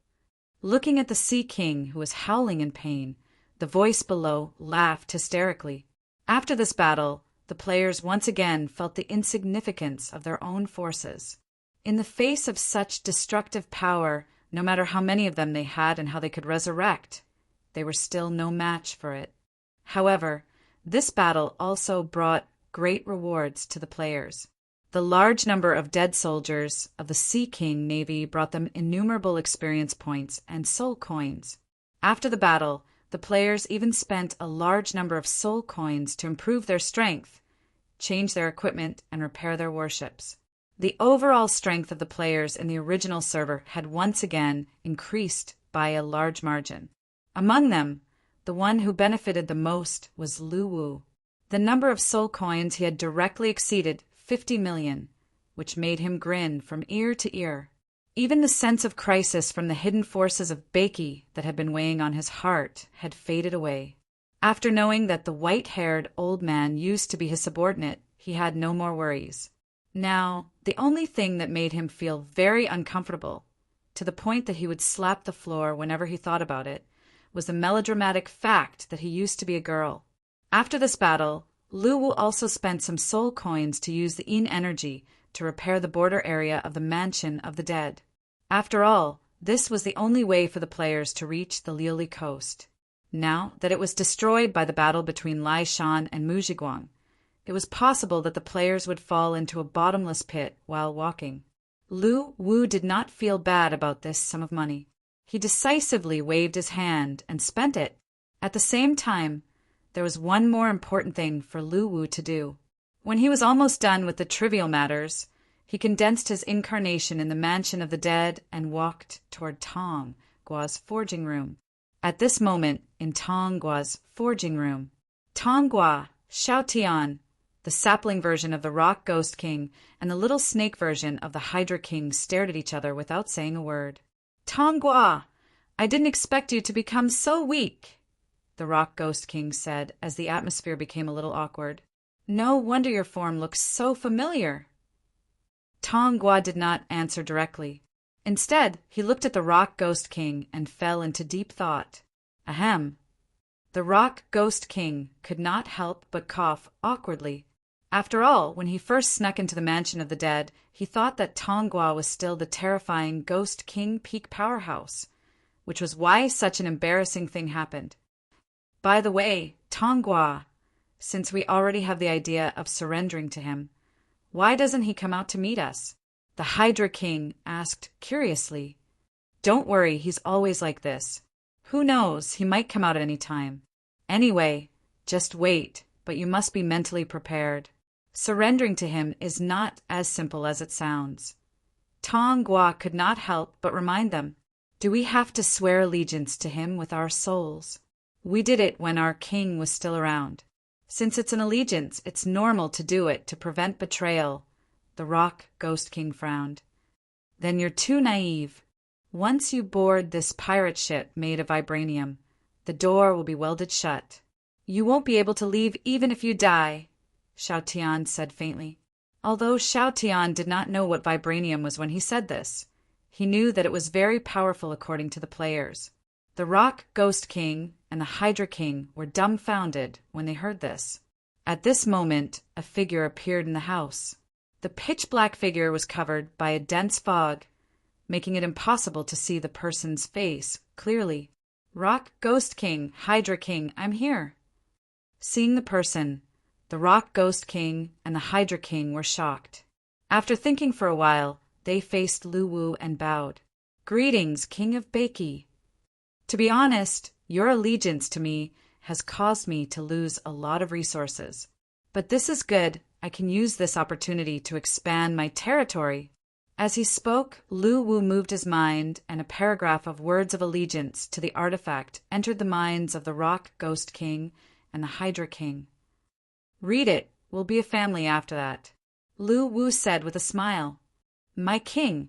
Looking at the Sea King, who was howling in pain, the voice below laughed hysterically. After this battle, the players once again felt the insignificance of their own forces. In the face of such destructive power, no matter how many of them they had and how they could resurrect, they were still no match for it. However, this battle also brought great rewards to the players. The large number of dead soldiers of the Sea King Navy brought them innumerable experience points and soul coins. After the battle, the players even spent a large number of soul coins to improve their strength, change their equipment, and repair their warships. The overall strength of the players in the original server had once again increased by a large margin. Among them, the one who benefited the most was Lu Wu. The number of soul coins he had directly exceeded 50 million, which made him grin from ear to ear. Even the sense of crisis from the hidden forces of Beiki that had been weighing on his heart had faded away. After knowing that the white-haired old man used to be his subordinate, he had no more worries. Now, the only thing that made him feel very uncomfortable, to the point that he would slap the floor whenever he thought about it, was the melodramatic fact that he used to be a girl. After this battle, Lu Wu also spent some soul coins to use the Yin energy to repair the border area of the Mansion of the Dead. After all, this was the only way for the players to reach the Liuli coast. Now that it was destroyed by the battle between Lai Shan and Mu Zhiguang, it was possible that the players would fall into a bottomless pit while walking. Lu Wu did not feel bad about this sum of money. He decisively waved his hand and spent it. At the same time, there was one more important thing for Lu Wu to do. When he was almost done with the trivial matters, he condensed his incarnation in the Mansion of the Dead and walked toward Tong Gua's forging room. At this moment, in Tong Gua's forging room, Tong Gua, Xiao Tian, the sapling version of the Rock Ghost King, and the little snake version of the Hydra King stared at each other without saying a word. Tong Gua, I didn't expect you to become so weak, the Rock Ghost King said as the atmosphere became a little awkward. No wonder your form looks so familiar. Tong Gua did not answer directly. Instead, he looked at the Rock Ghost King and fell into deep thought. Ahem. The Rock Ghost King could not help but cough awkwardly. After all, when he first snuck into the Mansion of the Dead, he thought that Tong Gua was still the terrifying Ghost King Peak powerhouse, which was why such an embarrassing thing happened. By the way, Tong Gua, since we already have the idea of surrendering to him, why doesn't he come out to meet us? The Hydra King asked curiously. Don't worry, he's always like this. Who knows, he might come out at any time. Anyway, just wait, but you must be mentally prepared. Surrendering to him is not as simple as it sounds. Tong Gua could not help but remind them. Do we have to swear allegiance to him with our souls? We did it when our king was still around. Since it's an allegiance, it's normal to do it to prevent betrayal. The Rock Ghost King frowned. Then you're too naive. Once you board this pirate ship made of vibranium, the door will be welded shut. You won't be able to leave even if you die, Xiao Tian said faintly. Although Xiao Tian did not know what vibranium was when he said this, He knew that it was very powerful according to the players. The Rock Ghost King and the Hydra King were dumbfounded when they heard this. At this moment, a figure appeared in the house. The pitch-black figure was covered by a dense fog, making it impossible to see the person's face clearly. Rock Ghost King, Hydra King, I'm here. Seeing the person, the Rock Ghost King and the Hydra King were shocked. After thinking for a while, they faced Lu Wu and bowed. Greetings, King of Beiki. To be honest, your allegiance to me has caused me to lose a lot of resources. But this is good. I can use this opportunity to expand my territory. As he spoke, Lu Wu moved his mind, and a paragraph of words of allegiance to the artifact entered the minds of the Rock Ghost King and the Hydra King. Read it. We'll be a family after that. Lu Wu said with a smile. My king,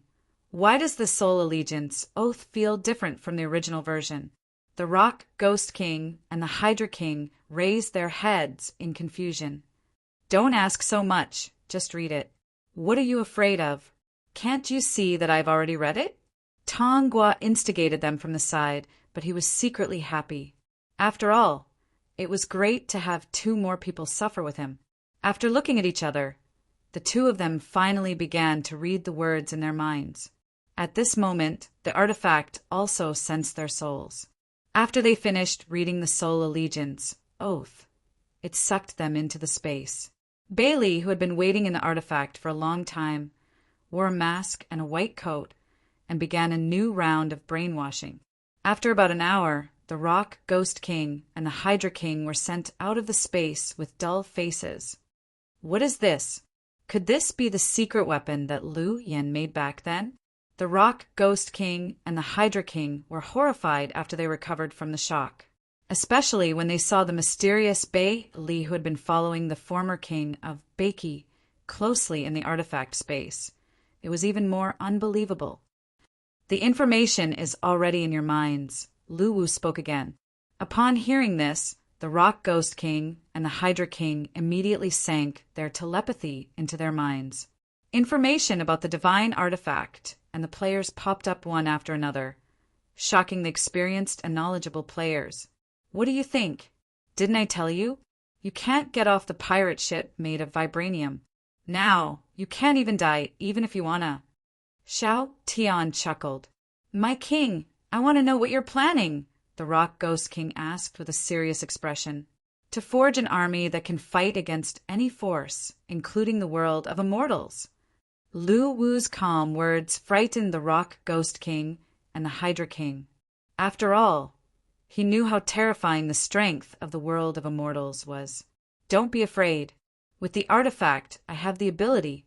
why does the soul allegiance oath feel different from the original version? The Rock Ghost King and the Hydra King raised their heads in confusion. Don't ask so much. Just read it. What are you afraid of? Can't you see that I've already read it? Tong Gua instigated them from the side, but he was secretly happy. After all, it was great to have 2 more people suffer with him. After looking at each other, the 2 of them finally began to read the words in their minds. At this moment, the artifact also sensed their souls. After they finished reading the soul allegiance oath, it sucked them into the space. Bailey, who had been waiting in the artifact for a long time, wore a mask and a white coat and began a new round of brainwashing. After about an hour, the Rock Ghost King and the Hydra King were sent out of the space with dull faces. What is this? Could this be the secret weapon that Lu Yin made back then? The Rock Ghost King and the Hydra King were horrified after they recovered from the shock, especially when they saw the mysterious Bei Li who had been following the former king of Beiki closely in the artifact space. It was even more unbelievable. The information is already in your minds. Lu Wu spoke again. Upon hearing this, the Rock Ghost King and the Hydra King immediately sank their telepathy into their minds. Information about the divine artifact and the players popped up one after another, shocking the experienced and knowledgeable players. What do you think? Didn't I tell you? You can't get off the pirate ship made of vibranium. Now, you can't even die, even if you wanna. Xiao Tian chuckled. My king, I want to know what you're planning, the Rock Ghost King asked with a serious expression. To forge an army that can fight against any force, including the world of immortals. Lu Wu's calm words frightened the Rock Ghost King and the Hydra King. After all, he knew how terrifying the strength of the world of immortals was. Don't be afraid. With the artifact, I have the ability.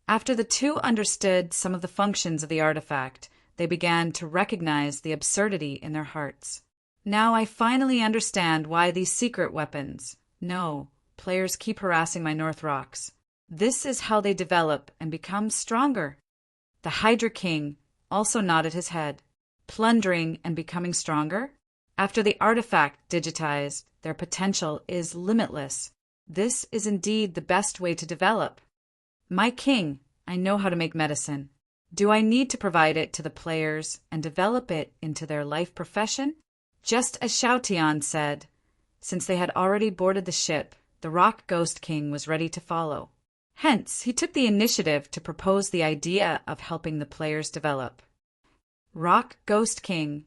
After the 2 understood some of the functions of the artifact, they began to recognize the absurdity in their hearts. Now I finally understand why these secret weapons. No, players keep harassing my North Rocks. This is how they develop and become stronger. The Hydra King also nodded his head. Plundering and becoming stronger? After the artifact digitized, their potential is limitless. This is indeed the best way to develop. My king, I know how to make medicine. Do I need to provide it to the players and develop it into their life profession? Just as Xiaotian said, since they had already boarded the ship, the Rock Ghost King was ready to follow. Hence, he took the initiative to propose the idea of helping the players develop. Rock Ghost King,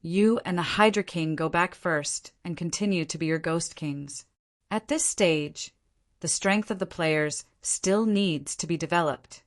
you and the Hydra King go back first and continue to be your Ghost Kings. At this stage, the strength of the players still needs to be developed.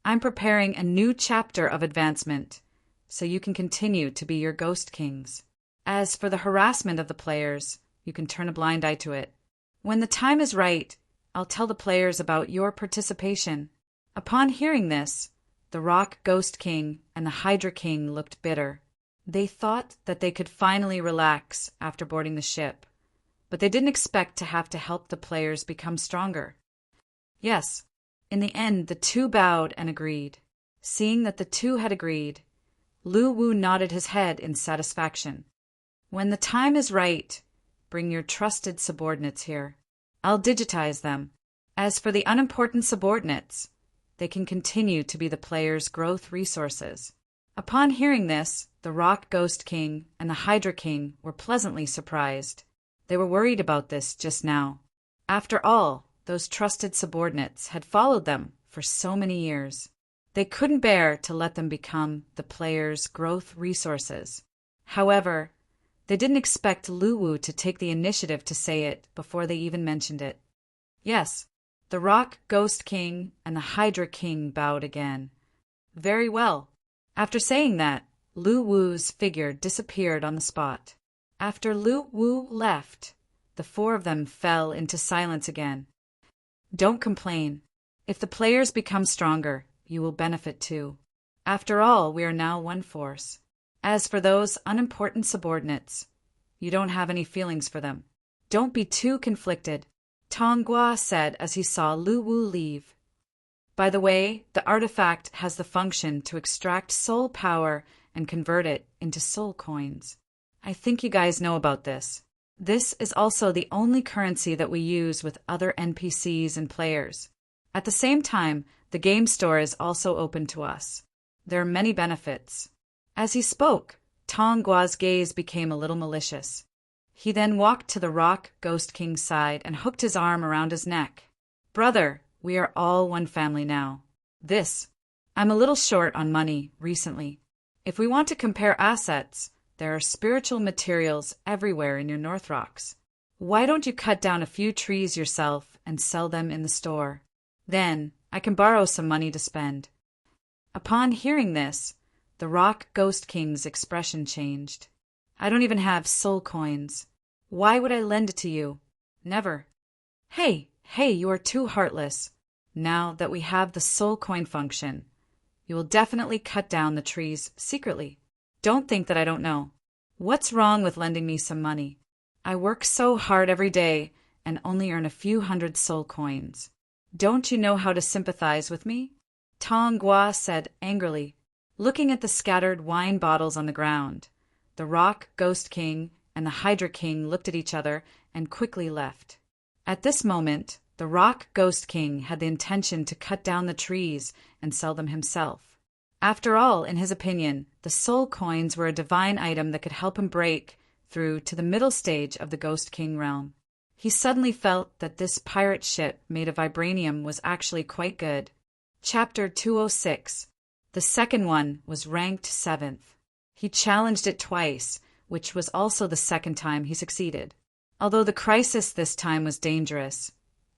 I'm preparing a new chapter of advancement, so you can continue to be your Ghost Kings. As for the harassment of the players, you can turn a blind eye to it. When the time is right, I'll tell the players about your participation. Upon hearing this, the Rock Ghost King and the Hydra King looked bitter. They thought that they could finally relax after boarding the ship, but they didn't expect to have to help the players become stronger. Yes, in the end, the 2 bowed and agreed. Seeing that the 2 had agreed, Lu Wu nodded his head in satisfaction. When the time is right, bring your trusted subordinates here. I'll digitize them. As for the unimportant subordinates, they can continue to be the players' growth resources. Upon hearing this, the Rock Ghost King and the Hydra King were pleasantly surprised. They were worried about this just now. After all, those trusted subordinates had followed them for so many years. They couldn't bear to let them become the players' growth resources. However, they didn't expect Luwu to take the initiative to say it before they even mentioned it. Yes, the Rock Ghost King and the Hydra King bowed again. Very well. After saying that, Lu Wu's figure disappeared on the spot. After Lu Wu left, the four of them fell into silence again. Don't complain. If the players become stronger, you will benefit too. After all, we are now one force. As for those unimportant subordinates, you don't have any feelings for them. Don't be too conflicted, Tong Gua said as he saw Lu Wu leave. By the way, the artifact has the function to extract soul power and convert it into soul coins. I think you guys know about this. This is also the only currency that we use with other NPCs and players. At the same time, the game store is also open to us. There are many benefits. As he spoke, Tong Gua's gaze became a little malicious. He then walked to the Rock Ghost King's side and hooked his arm around his neck. Brother, we are all one family now. I'm a little short on money recently. If we want to compare assets, there are spiritual materials everywhere in your North Rocks. Why don't you cut down a few trees yourself and sell them in the store? Then I can borrow some money to spend. Upon hearing this, the Rock Ghost King's expression changed. I don't even have soul coins. Why would I lend it to you? Never. Hey, you are too heartless. Now that we have the soul coin function, you will definitely cut down the trees secretly. Don't think that I don't know. What's wrong with lending me some money? I work so hard every day and only earn a few hundred soul coins. Don't you know how to sympathize with me? Tong Gua said angrily, looking at the scattered wine bottles on the ground. The Rock Ghost King and the Hydra King looked at each other and quickly left. At this moment, the Rock Ghost King had the intention to cut down the trees and sell them himself. After all, in his opinion, the soul coins were a divine item that could help him break through to the middle stage of the Ghost King realm. He suddenly felt that this pirate ship made of vibranium was actually quite good. Chapter 206. The second one was ranked 7th. He challenged it twice, which was also the second time he succeeded. Although the crisis this time was dangerous,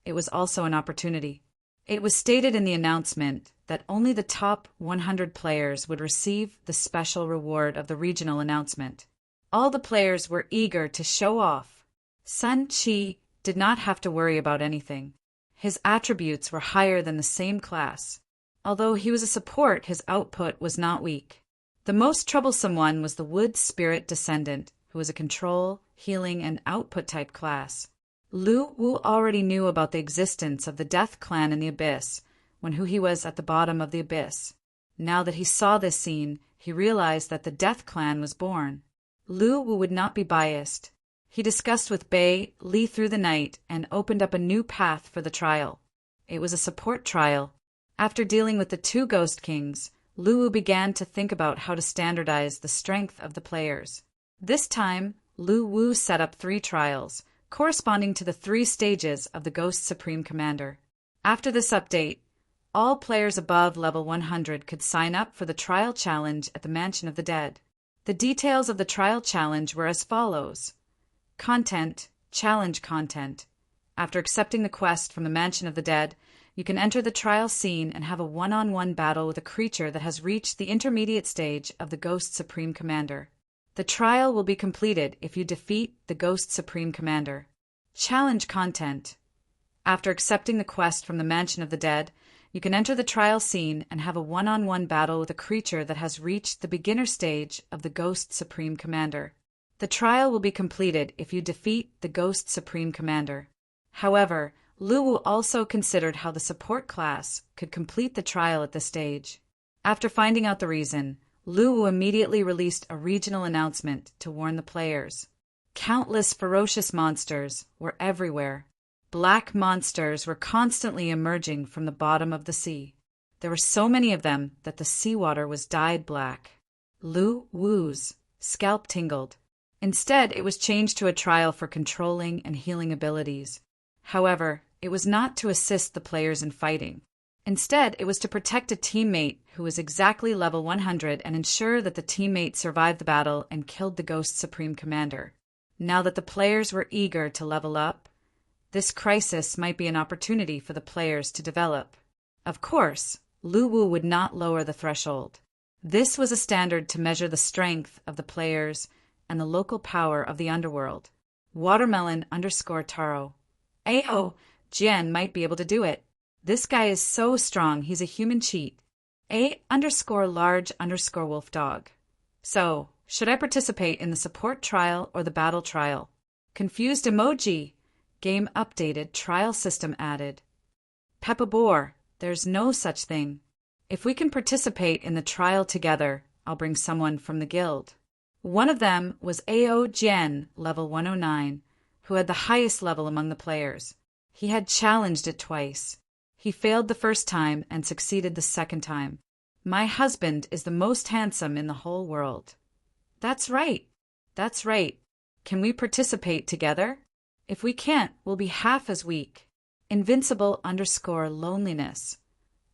it was also an opportunity. It was stated in the announcement that only the top 100 players would receive the special reward of the regional announcement. All the players were eager to show off. Sun Qi did not have to worry about anything. His attributes were higher than the same class. Although he was a support, his output was not weak. The most troublesome one was the Wood Spirit Descendant, who was a control, healing, and output type class. Lu Wu already knew about the existence of the Death Clan in the Abyss, when he was at the bottom of the Abyss. Now that he saw this scene, he realized that the Death Clan was born. Lu Wu would not be biased. He discussed with Bei Li through the night and opened up a new path for the trial. It was a support trial. After dealing with the two Ghost Kings, Lu Wu began to think about how to standardize the strength of the players. This time, Lu Wu set up 3 trials, corresponding to the 3 stages of the Ghost Supreme Commander. After this update, all players above level 100 could sign up for the trial challenge at the Mansion of the Dead. The details of the trial challenge were as follows. Content, challenge content. After accepting the quest from the Mansion of the Dead, you can enter the trial scene and have a one-on-one battle with a creature that has reached the intermediate stage of the Ghost Supreme Commander. The trial will be completed if you defeat the Ghost Supreme Commander. Challenge content. After accepting the quest from the Mansion of the Dead, you can enter the trial scene and have a one-on-one battle with a creature that has reached the beginner stage of the Ghost Supreme Commander. The trial will be completed if you defeat the Ghost Supreme Commander. However, Lu Wu also considered how the support class could complete the trial at this stage. After finding out the reason, Lu Wu immediately released a regional announcement to warn the players. Countless ferocious monsters were everywhere. Black monsters were constantly emerging from the bottom of the sea. There were so many of them that the seawater was dyed black. Lu Wu's scalp tingled. Instead, it was changed to a trial for controlling and healing abilities. However, it was not to assist the players in fighting. Instead, it was to protect a teammate who was exactly level 100 and ensure that the teammate survived the battle and killed the Ghost Supreme Commander. Now that the players were eager to level up, this crisis might be an opportunity for the players to develop. Of course, Lu Wu would not lower the threshold. This was a standard to measure the strength of the players and the local power of the underworld. Watermelon_Taro. Ao, Jian might be able to do it. This guy is so strong, he's a human cheat. A_large_wolf_dog. So, should I participate in the support trial or the battle trial? Confused emoji. Game updated, trial system added. Peppa Boar, there's no such thing. If we can participate in the trial together, I'll bring someone from the guild. One of them was Ao Jian, level 109, who had the highest level among the players. He had challenged it twice. He failed the first time and succeeded the second time. My husband is the most handsome in the whole world. That's right. That's right. Can we participate together? If we can't, we'll be half as weak. Invincible_loneliness.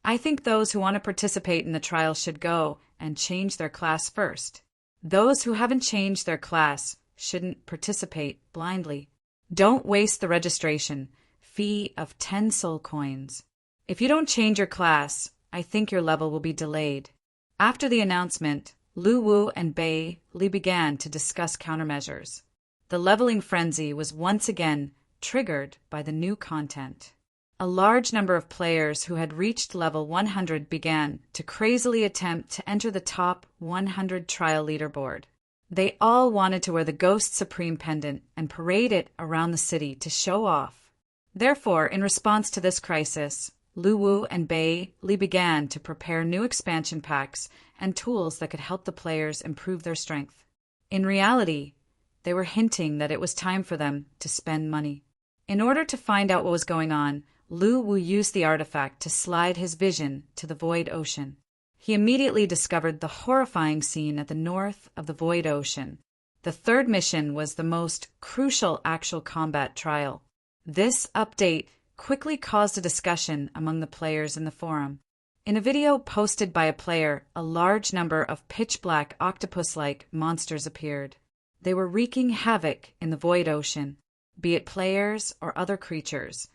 I think those who want to participate in the trial should go and change their class first. Those who haven't changed their class shouldn't participate blindly. Don't waste the registration fee of 10 soul coins. If you don't change your class, I think your level will be delayed. After the announcement, Lu Wu and Bei Li began to discuss countermeasures. The leveling frenzy was once again triggered by the new content. A large number of players who had reached level 100 began to crazily attempt to enter the top 100 trial leaderboard. They all wanted to wear the Ghost Supreme pendant and parade it around the city to show off. Therefore, in response to this crisis, Lu Wu and Bei Li began to prepare new expansion packs and tools that could help the players improve their strength. In reality, they were hinting that it was time for them to spend money. In order to find out what was going on, Lu Wu used the artifact to slide his vision to the Void Ocean. He immediately discovered the horrifying scene at the north of the Void Ocean. The third mission was the most crucial actual combat trial. This update quickly caused a discussion among the players in the forum. In a video posted by a player, a large number of pitch-black octopus-like monsters appeared. They were wreaking havoc in the Void Ocean, be it players or other creatures.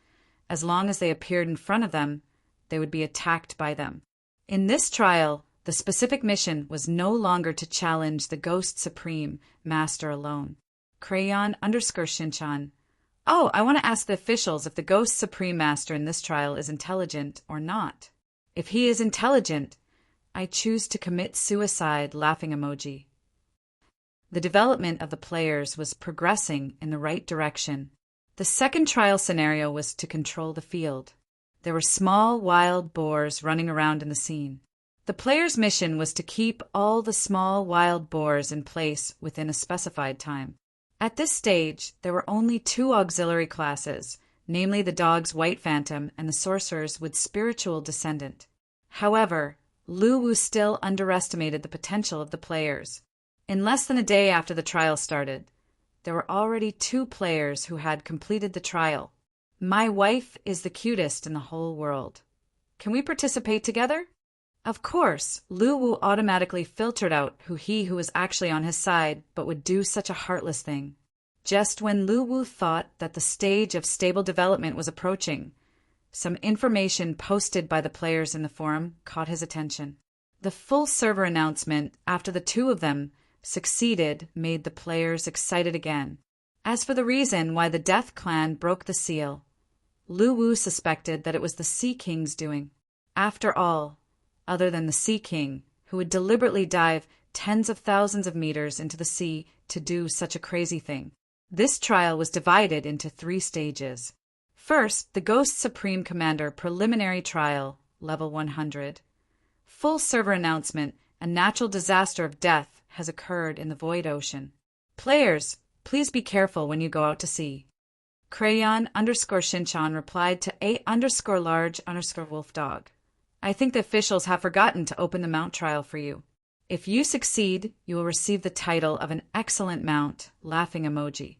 As long as they appeared in front of them, they would be attacked by them. In this trial, the specific mission was no longer to challenge the Ghost Supreme Master alone. Crayon_Shinchan. Oh, I want to ask the officials if the Ghost Supreme Master in this trial is intelligent or not. If he is intelligent, I choose to commit suicide, laughing emoji. The development of the players was progressing in the right direction. The second trial scenario was to control the field. There were small wild boars running around in the scene. The players' mission was to keep all the small wild boars in place within a specified time. At this stage, there were only 2 auxiliary classes, namely the dog's White Phantom and the sorcerer's with Spiritual Descendant. However, Lu Wu still underestimated the potential of the players. In less than a day after the trial started, there were already 2 players who had completed the trial. My wife is the cutest in the whole world. Can we participate together? Of course, Lu Wu automatically filtered out who was actually on his side but would do such a heartless thing. Just when Lu Wu thought that the stage of stable development was approaching, some information posted by the players in the forum caught his attention. The full server announcement after the 2 of them succeeded made the players excited again. As for the reason why the Death Clan broke the seal, Lu Wu suspected that it was the Sea King's doing. After all, other than the Sea King, who would deliberately dive tens of thousands of meters into the sea to do such a crazy thing. This trial was divided into 3 stages. First, the Ghost Supreme Commander Preliminary Trial, level 100. Full server announcement, a natural disaster of death has occurred in the Void Ocean. Players, please be careful when you go out to sea. Crayon_Shinchan replied to A_large_wolf dog. I think the officials have forgotten to open the mount trial for you. If you succeed, you will receive the title of an excellent mount, laughing emoji.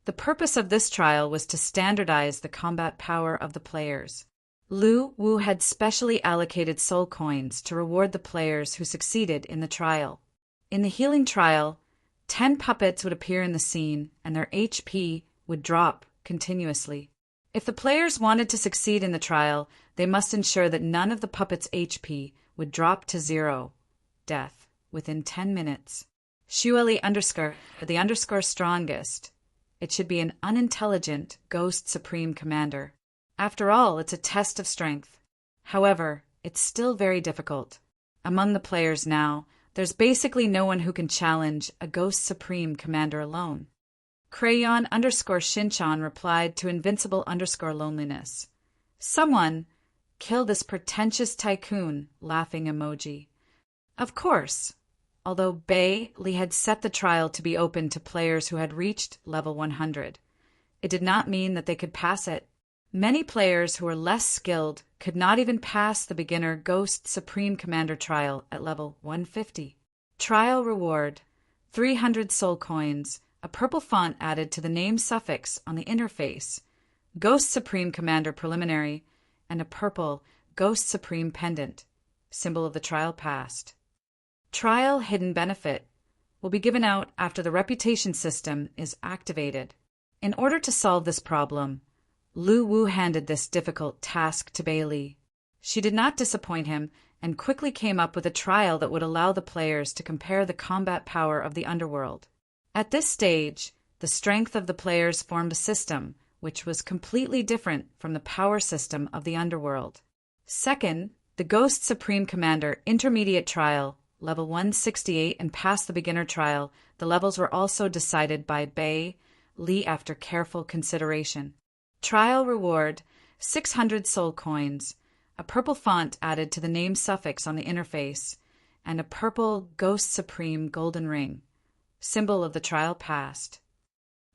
The purpose of this trial was to standardize the combat power of the players. Lu Wu had specially allocated soul coins to reward the players who succeeded in the trial. In the healing trial, 10 puppets would appear in the scene and their HP would drop continuously. If the players wanted to succeed in the trial, they must ensure that none of the puppets' HP would drop to 0, death, within 10 minutes. Shueli the underscore strongest. It should be an unintelligent Ghost Supreme Commander. After all, it's a test of strength. However, it's still very difficult. Among the players now, there's basically no one who can challenge a Ghost Supreme Commander alone. Crayon underscore Shinchan replied to Invincible underscore Loneliness. Someone, kill this pretentious tycoon, laughing emoji. Of course. Although Bei Li had set the trial to be open to players who had reached level 100, it did not mean that they could pass it. Many players who were less skilled could not even pass the beginner Ghost Supreme Commander trial at level 150. Trial reward: 300 soul coins, a purple font added to the name suffix on the interface, Ghost Supreme Commander preliminary, and a purple Ghost Supreme pendant, symbol of the trial passed. Trial hidden benefit will be given out after the reputation system is activated. In order to solve this problem, Lu Wu handed this difficult task to Bei Li. She did not disappoint him and quickly came up with a trial that would allow the players to compare the combat power of the underworld. At this stage, the strength of the players formed a system which was completely different from the power system of the underworld. Second, the Ghost Supreme Commander Intermediate Trial, level 168, and past the beginner trial, the levels were also decided by Bei Li after careful consideration. Trial reward: 600 soul coins, a purple font added to the name suffix on the interface, and a purple Ghost Supreme golden ring, symbol of the trial passed.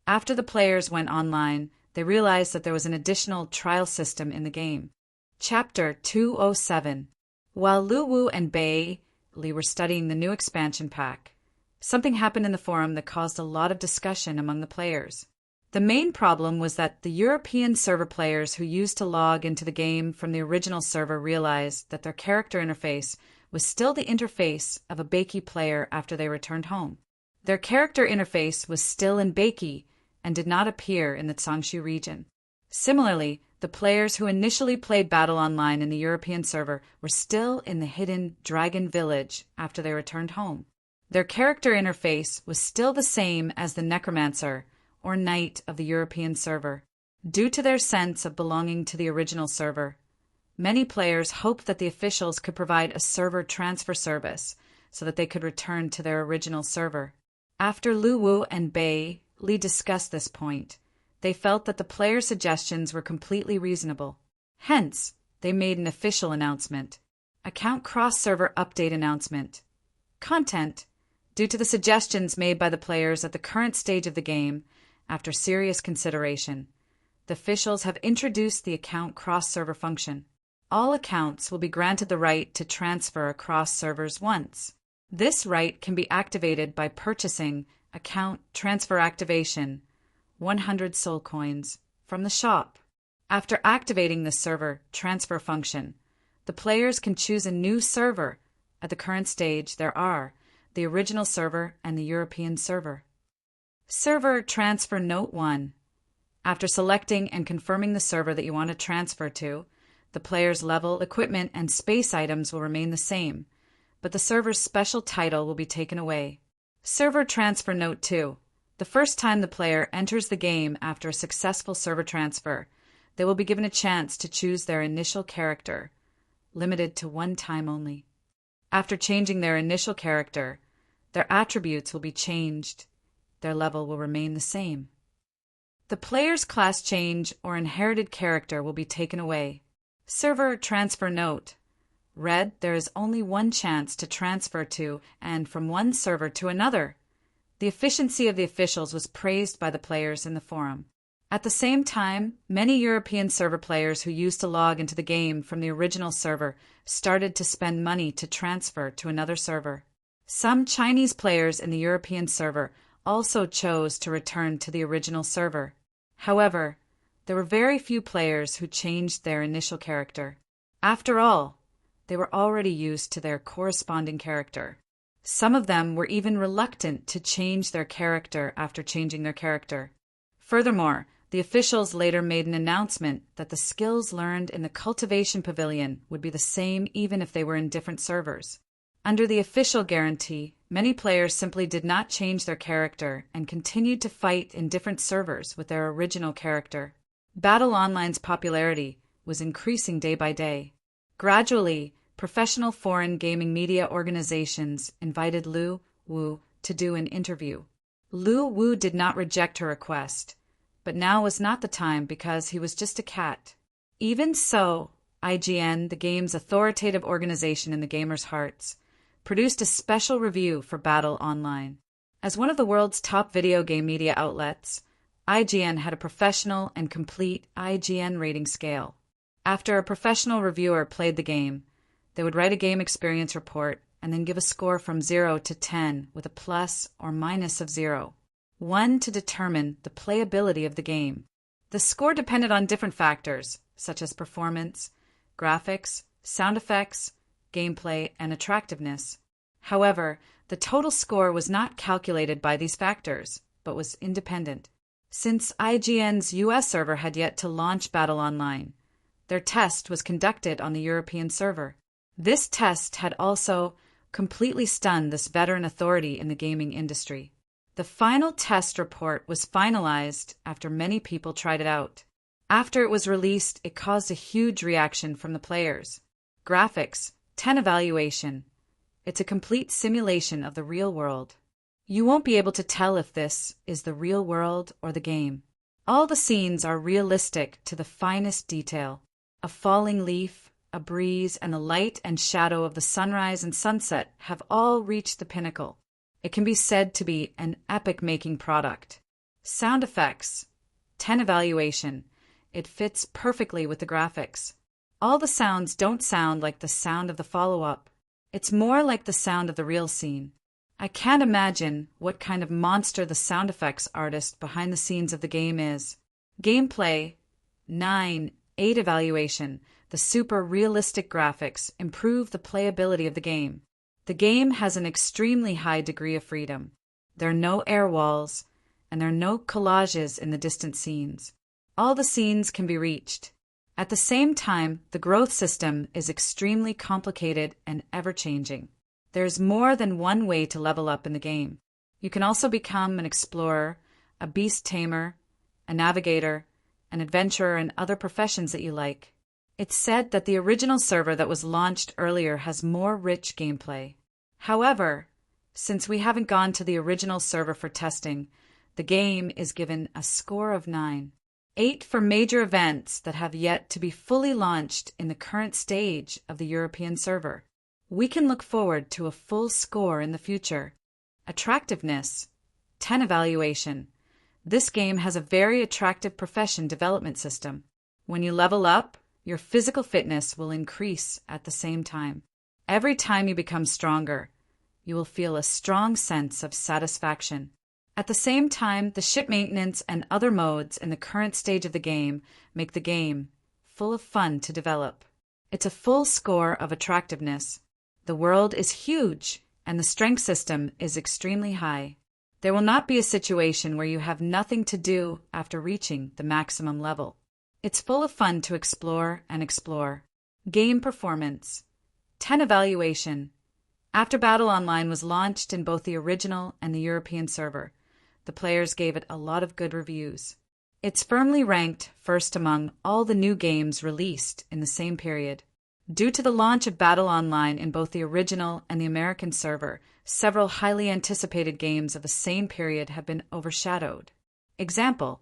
After the players went online, they realized that there was an additional trial system in the game. Chapter 207. While Lu Wu and Bei Li were studying the new expansion pack, something happened in the forum that caused a lot of discussion among the players. The main problem was that the European server players who used to log into the game from the original server realized that their character interface was still the interface of a Beiki player after they returned home. Their character interface was still in Beiki and did not appear in the Tsangshu region. Similarly, the players who initially played Battle Online in the European server were still in the hidden Dragon Village after they returned home. Their character interface was still the same as the Necromancer or Knight of the European server. Due to their sense of belonging to the original server, many players hoped that the officials could provide a server transfer service so that they could return to their original server. After Lu Wu and Bei Li discussed this point, they felt that the players' suggestions were completely reasonable. Hence, they made an official announcement. Account cross-server update announcement. Content: due to the suggestions made by the players at the current stage of the game, after serious consideration, the officials have introduced the account cross-server function. All accounts will be granted the right to transfer across servers once. This right can be activated by purchasing Account Transfer Activation, 100 soul coins, from the shop. After activating the server transfer function, the players can choose a new server. At the current stage, there are the original server and the European server. Server Transfer Note 1. After selecting and confirming the server that you want to transfer to, the player's level, equipment, and space items will remain the same, but the server's special title will be taken away. Server Transfer Note 2. The first time the player enters the game after a successful server transfer, they will be given a chance to choose their initial character, limited to one time only. After changing their initial character, their attributes will be changed. Their level will remain the same. The player's class change or inherited character will be taken away. Server Transfer Note. Read: there is only one chance to transfer to and from one server to another. The efficiency of the officials was praised by the players in the forum. At the same time, many European server players who used to log into the game from the original server started to spend money to transfer to another server. Some Chinese players in the European server also chose to return to the original server. However, there were very few players who changed their initial character. After all, they were already used to their corresponding character. Some of them were even reluctant to change their character after changing their character. Furthermore, the officials later made an announcement that the skills learned in the Cultivation Pavilion would be the same even if they were in different servers. Under the official guarantee, many players simply did not change their character and continued to fight in different servers with their original character. Battle Online's popularity was increasing day by day. Gradually, professional foreign gaming media organizations invited Lu Wu to do an interview. Lu Wu did not reject her request, but now was not the time because he was just a cat. Even so, IGN, the game's authoritative organization in the gamers' hearts, produced a special review for Battle Online. As one of the world's top video game media outlets, IGN had a professional and complete IGN rating scale. After a professional reviewer played the game, they would write a game experience report and then give a score from 0 to 10 with a plus or minus of 0, 1 to determine the playability of the game. The score depended on different factors, such as performance, graphics, sound effects, gameplay, and attractiveness. However, the total score was not calculated by these factors, but was independent. Since IGN's US server had yet to launch Battle Online, their test was conducted on the European server. This test had also completely stunned this veteran authority in the gaming industry. The final test report was finalized after many people tried it out. After it was released, it caused a huge reaction from the players. Graphics, 10 evaluation. It's a complete simulation of the real world. You won't be able to tell if this is the real world or the game. All the scenes are realistic to the finest detail. A falling leaf, a breeze, and the light and shadow of the sunrise and sunset have all reached the pinnacle. It can be said to be an epic-making product. Sound effects, 10 evaluation. It fits perfectly with the graphics. All the sounds don't sound like the sound of the follow-up. It's more like the sound of the real scene. I can't imagine what kind of monster the sound effects artist behind the scenes of the game is. Gameplay, 9, 8 evaluation. The super realistic graphics improve the playability of the game. The game has an extremely high degree of freedom. There are no air walls, and there are no collages in the distant scenes. All the scenes can be reached. At the same time, the growth system is extremely complicated and ever-changing. There's more than one way to level up in the game. You can also become an explorer, a beast tamer, a navigator, an adventurer, and other professions that you like. It's said that the original server that was launched earlier has more rich gameplay. However, since we haven't gone to the original server for testing, the game is given a score of 9. 8 for major events that have yet to be fully launched in the current stage of the European server. We can look forward to a full score in the future. Attractiveness, 10 evaluation. This game has a very attractive profession development system. When you level up, your physical fitness will increase at the same time. Every time you become stronger, you will feel a strong sense of satisfaction. At the same time, the ship maintenance and other modes in the current stage of the game make the game full of fun to develop. It's a full score of attractiveness. The world is huge, and the strength system is extremely high. There will not be a situation where you have nothing to do after reaching the maximum level. It's full of fun to explore and explore. Game performance, 10 evaluation. After Battle Online was launched in both the original and the European server, the players gave it a lot of good reviews. It's firmly ranked first among all the new games released in the same period. Due to the launch of Battle Online in both the original and the American server, several highly anticipated games of the same period have been overshadowed. Example,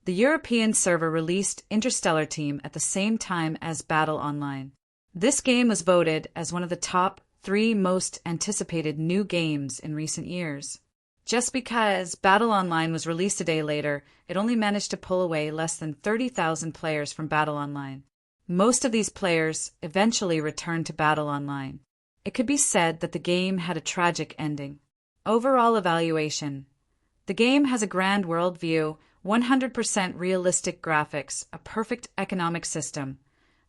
the European server released Interstellar Team at the same time as Battle Online. This game was voted as one of the top 3 most anticipated new games in recent years. Just because Battle Online was released a day later, it only managed to pull away less than 30,000 players from Battle Online. Most of these players eventually returned to Battle Online. It could be said that the game had a tragic ending. Overall evaluation. The game has a grand world view, 100% realistic graphics, a perfect economic system,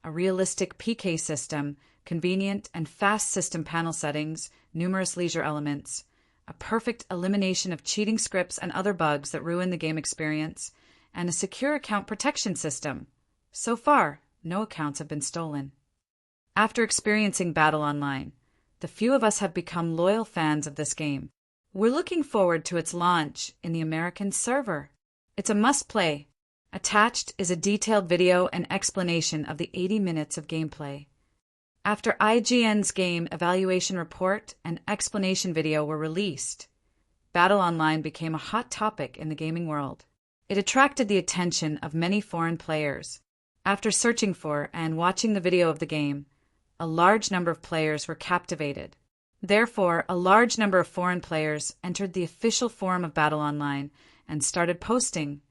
a realistic PK system, convenient and fast system panel settings, numerous leisure elements, a perfect elimination of cheating scripts and other bugs that ruin the game experience, and a secure account protection system. So far, no accounts have been stolen. After experiencing Battle Online, the few of us have become loyal fans of this game. We're looking forward to its launch in the American server. It's a must-play. Attached is a detailed video and explanation of the 80 minutes of gameplay. After IGN's game evaluation report and explanation video were released, Battle Online became a hot topic in the gaming world. It attracted the attention of many foreign players. After searching for and watching the video of the game, a large number of players were captivated. Therefore, a large number of foreign players entered the official forum of Battle Online and started posting,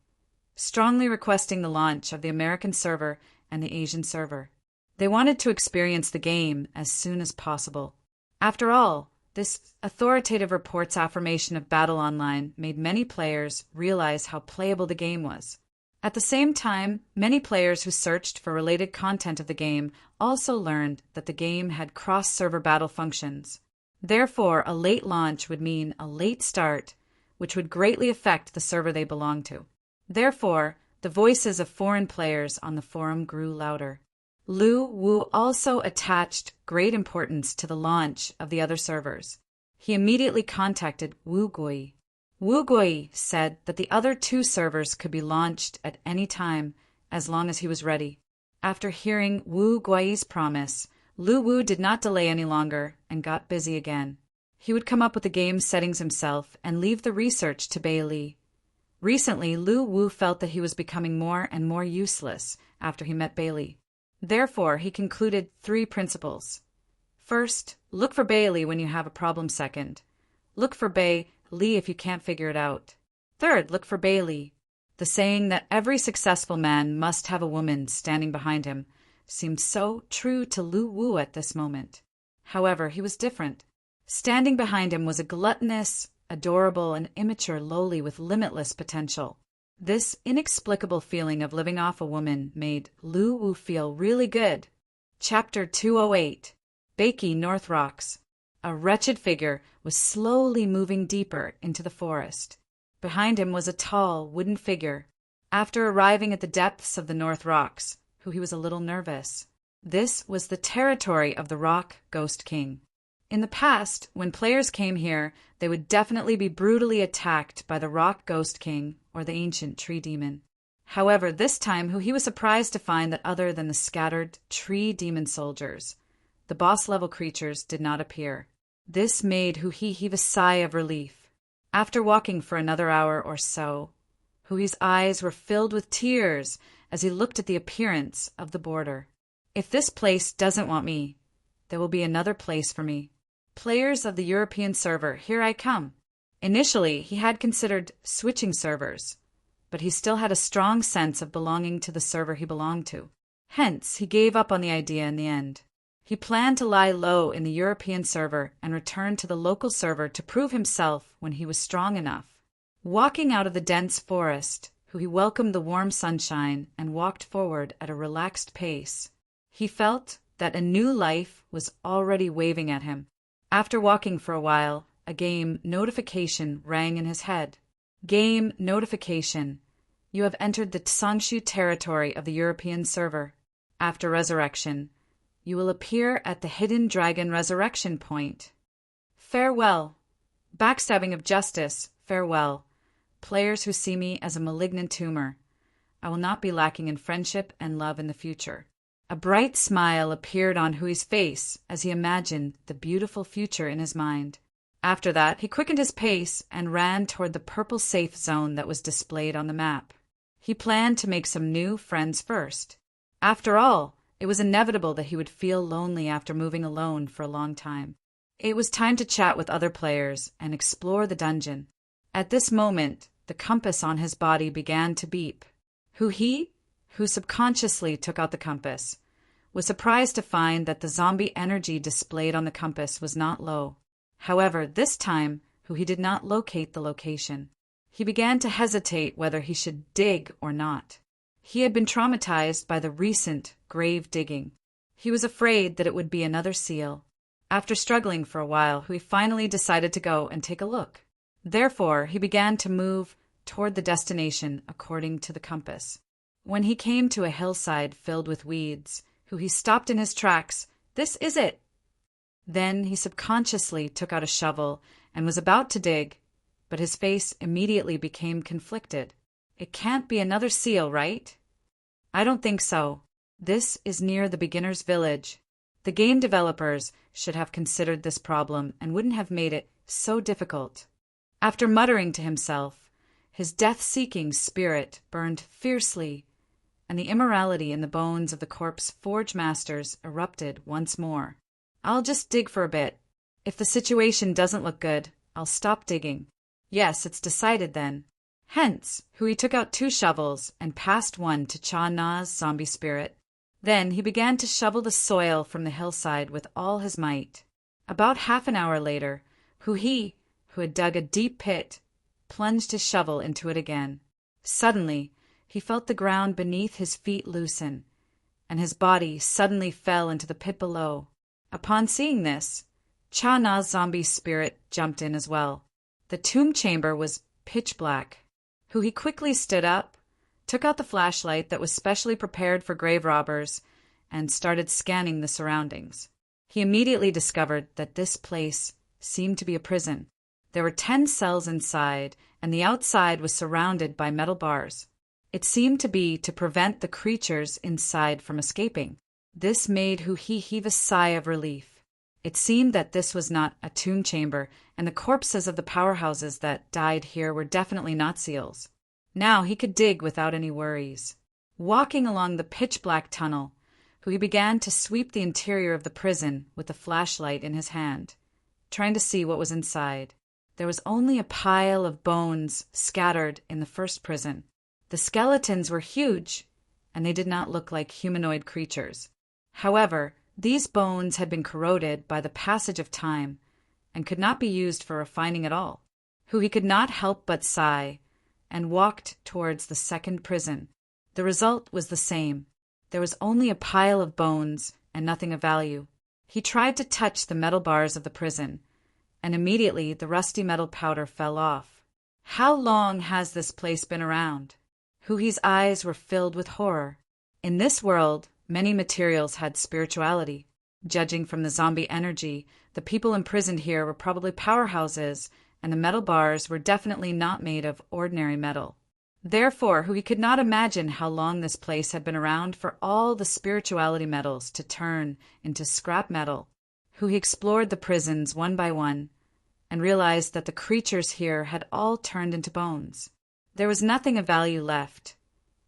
strongly requesting the launch of the American server and the Asian server. They wanted to experience the game as soon as possible. After all, this authoritative report's affirmation of Battle Online made many players realize how playable the game was. At the same time, many players who searched for related content of the game also learned that the game had cross-server battle functions. Therefore, a late launch would mean a late start, which would greatly affect the server they belong to. Therefore, the voices of foreign players on the forum grew louder. Lu Wu also attached great importance to the launch of the other servers. He immediately contacted Wu Gui. Wu Gui said that the other two servers could be launched at any time as long as he was ready. After hearing Wu Gui's promise, Lu Wu did not delay any longer and got busy again. He would come up with the game settings himself and leave the research to Bailey. Recently, Lu Wu felt that he was becoming more and more useless after he met Bailey. Therefore, he concluded 3 principles. First, look for Bailey when you have a problem. Second, look for Bailey if you can't figure it out. Third, look for Bailey. The saying that every successful man must have a woman standing behind him seemed so true to Lu Wu at this moment. However, he was different. Standing behind him was a gluttonous, adorable, and immature lowly with limitless potential. This inexplicable feeling of living off a woman made Lu Wu feel really good. Chapter 208. Bakey North Rocks. A wretched figure was slowly moving deeper into the forest. Behind him was a tall, wooden figure. After arriving at the depths of the North Rocks, he was a little nervous. This was the territory of the Rock Ghost King. In the past, when players came here, they would definitely be brutally attacked by the Rock Ghost King or the ancient tree demon. However, this time he was surprised to find that other than the scattered tree demon soldiers, the boss-level creatures did not appear. This made he heave a sigh of relief. After walking for another hour or so, Hui's eyes were filled with tears as he looked at the appearance of the border. If this place doesn't want me, there will be another place for me. Players of the European server, here I come. Initially, he had considered switching servers, but he still had a strong sense of belonging to the server he belonged to. Hence, he gave up on the idea in the end. He planned to lie low in the European server and return to the local server to prove himself when he was strong enough. Walking out of the dense forest, he welcomed the warm sunshine and walked forward at a relaxed pace. He felt that a new life was already waving at him. After walking for a while, a game notification rang in his head. Game notification. You have entered the Tsangshu territory of the European server. After resurrection, you will appear at the Hidden Dragon Resurrection Point. Farewell. Backstabbing of justice, farewell. Players who see me as a malignant tumor. I will not be lacking in friendship and love in the future. A bright smile appeared on Hui's face as he imagined the beautiful future in his mind. After that, he quickened his pace and ran toward the purple safe zone that was displayed on the map. He planned to make some new friends first. After all, it was inevitable that he would feel lonely after moving alone for a long time. It was time to chat with other players and explore the dungeon. At this moment, the compass on his body began to beep. Who subconsciously took out the compass. was surprised to find that the zombie energy displayed on the compass was not low. However, this time, he did not locate the location. He began to hesitate whether he should dig or not. He had been traumatized by the recent grave digging. He was afraid that it would be another seal. After struggling for a while, he finally decided to go and take a look. Therefore, he began to move toward the destination according to the compass. When he came to a hillside filled with weeds, he stopped in his tracks. "This is it!" Then he subconsciously took out a shovel and was about to dig, but his face immediately became conflicted. "It can't be another seal, right?" "I don't think so. This is near the beginner's village." The game developers should have considered this problem and wouldn't have made it so difficult. After muttering to himself, his death-seeking spirit burned fiercely, and the immorality in the bones of the corpse forge masters erupted once more. "I'll just dig for a bit. If the situation doesn't look good, I'll stop digging." Yes, it's decided then. Hence, he took out 2 shovels and passed one to Cha Na's zombie spirit. Then he began to shovel the soil from the hillside with all his might. About half an hour later, who had dug a deep pit, plunged his shovel into it again. Suddenly, he felt the ground beneath his feet loosen, and his body suddenly fell into the pit below. Upon seeing this, Cha Na's zombie spirit jumped in as well. The tomb chamber was pitch black. He quickly stood up, took out the flashlight that was specially prepared for grave robbers, and started scanning the surroundings. He immediately discovered that this place seemed to be a prison. There were 10 cells inside, and the outside was surrounded by metal bars. It seemed to be to prevent the creatures inside from escaping. This made he heave a sigh of relief. It seemed that this was not a tomb chamber, and the corpses of the powerhouses that died here were definitely not seals. Now he could dig without any worries. Walking along the pitch-black tunnel, he began to sweep the interior of the prison with the flashlight in his hand, trying to see what was inside. There was only a pile of bones scattered in the first prison. The skeletons were huge, and they did not look like humanoid creatures. However, these bones had been corroded by the passage of time and could not be used for refining at all. He could not help but sigh and walked towards the second prison. The result was the same. There was only a pile of bones and nothing of value. He tried to touch the metal bars of the prison, and immediately the rusty metal powder fell off. How long has this place been around? Huhi's eyes were filled with horror. In this world, many materials had spirituality. Judging from the zombie energy, the people imprisoned here were probably powerhouses, and the metal bars were definitely not made of ordinary metal. Therefore, he could not imagine how long this place had been around for all the spirituality metals to turn into scrap metal. He explored the prisons one by one, and realized that the creatures here had all turned into bones. There was nothing of value left,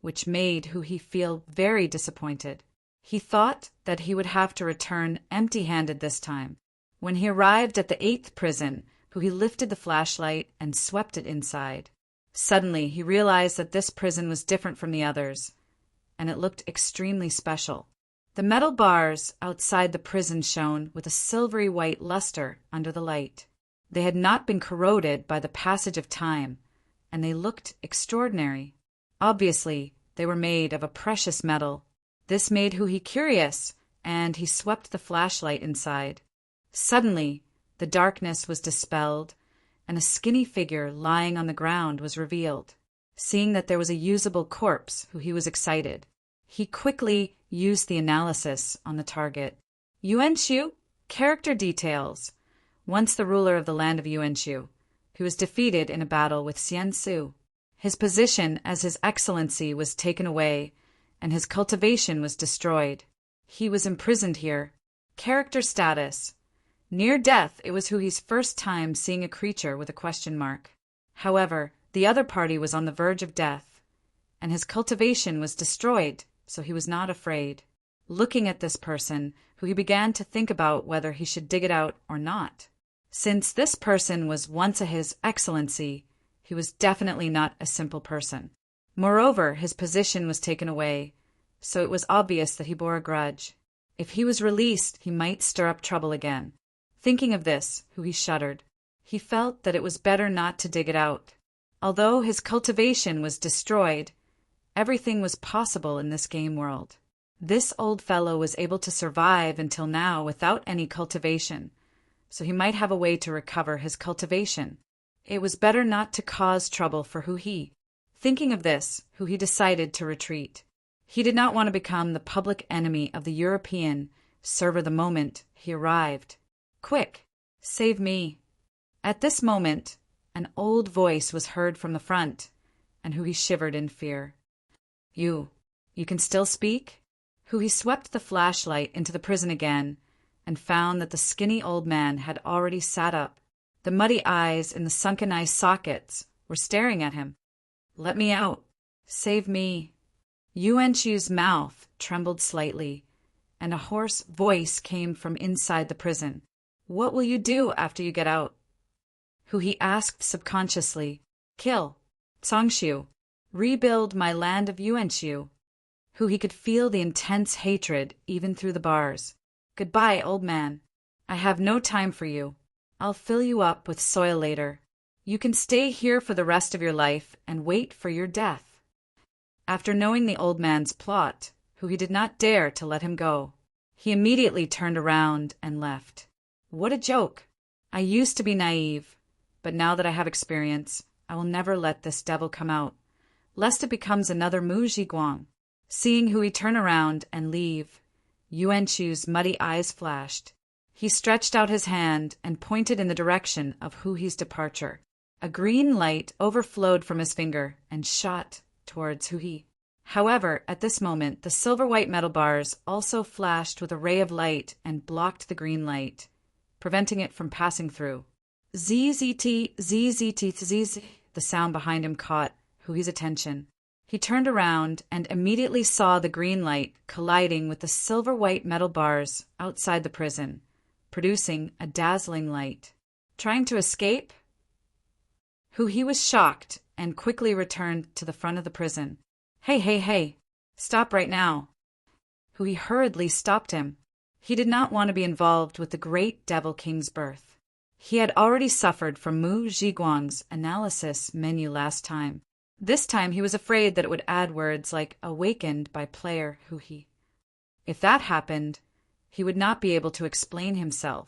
which made he feel very disappointed. He thought that he would have to return empty-handed this time. When he arrived at the 8th prison, he lifted the flashlight and swept it inside. Suddenly, he realized that this prison was different from the others, and it looked extremely special. The metal bars outside the prison shone with a silvery white luster under the light. They had not been corroded by the passage of time, and they looked extraordinary. Obviously, they were made of a precious metal. This made Huhi curious, and he swept the flashlight inside. Suddenly, the darkness was dispelled, and a skinny figure lying on the ground was revealed. Seeing that there was a usable corpse, Huhi was excited. He quickly used the analysis on the target. Yuanshu, character details. Once the ruler of the land of Yuanshu, he was defeated in a battle with Xian Su. His position as His Excellency was taken away, and his cultivation was destroyed. He was imprisoned here. Character status. Near death, it was Huhi's first time seeing a creature with a question mark. However, the other party was on the verge of death, and his cultivation was destroyed, so he was not afraid. Looking at this person, Huhi began to think about whether he should dig it out or not. Since this person was once a His Excellency, he was definitely not a simple person. Moreover, his position was taken away, so it was obvious that he bore a grudge. If he was released, he might stir up trouble again. Thinking of this, Hui shuddered. He felt that it was better not to dig it out. Although his cultivation was destroyed, everything was possible in this game world. This old fellow was able to survive until now without any cultivation, so he might have a way to recover his cultivation. It was better not to cause trouble for Hui. Thinking of this, Hui decided to retreat. He did not want to become the public enemy of the European server the moment he arrived. Quick, save me. At this moment, an old voice was heard from the front, and Hui shivered in fear. You can still speak? Hui swept the flashlight into the prison again and found that the skinny old man had already sat up. The muddy eyes in the sunken eye sockets were staring at him. Let me out. Save me. Yuanchu's mouth trembled slightly, and a hoarse voice came from inside the prison. What will you do after you get out? Hui asked subconsciously. Kill Songshu. Rebuild my land of Yuanchu. Hui could feel the intense hatred even through the bars. Goodbye, old man. I have no time for you. I'll fill you up with soil later. You can stay here for the rest of your life and wait for your death. After knowing the old man's plot, Hui did not dare to let him go. He immediately turned around and left. What a joke! I used to be naive, but now that I have experience, I will never let this devil come out, lest it becomes another Mu Zhiguang. Seeing Hui turn around and leave, Yuanchu's muddy eyes flashed. He stretched out his hand and pointed in the direction of Hui's departure. A green light overflowed from his finger and shot towards Hui. However, at this moment, the silver-white metal bars also flashed with a ray of light and blocked the green light, preventing it from passing through. ZZT, ZZT, ZZ. The sound behind him caught Hui's attention. He turned around and immediately saw the green light colliding with the silver-white metal bars outside the prison, producing a dazzling light. Trying to escape? Hui was shocked and quickly returned to the front of the prison. Hey, stop right now. Hui hurriedly stopped him. He did not want to be involved with the great Devil King's birth. He had already suffered from Mu Zhiguang's analysis menu last time. This time he was afraid that it would add words like awakened by player Hui. If that happened, he would not be able to explain himself.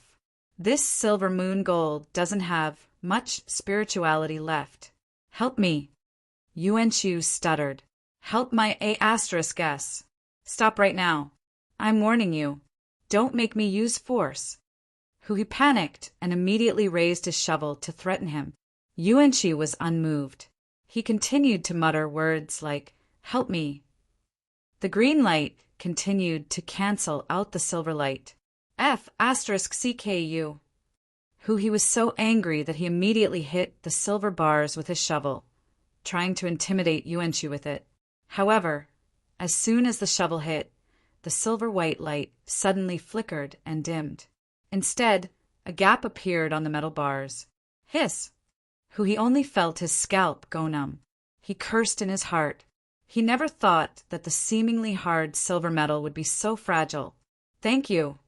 This silver moon gold doesn't have much spirituality left. Help me. Yuanchu stuttered. Help my A***S. Stop right now. I'm warning you. Don't make me use force. Hui panicked and immediately raised his shovel to threaten him. Yuanchu was unmoved. He continued to mutter words like, help me. The green light continued to cancel out the silver light. F***CKU. Hui was so angry that he immediately hit the silver bars with his shovel, trying to intimidate Yuanchu with it. However, as soon as the shovel hit, the silver-white light suddenly flickered and dimmed. Instead, a gap appeared on the metal bars. Hiss! Hui only felt his scalp go numb. He cursed in his heart. He never thought that the seemingly hard silver metal would be so fragile. Thank you.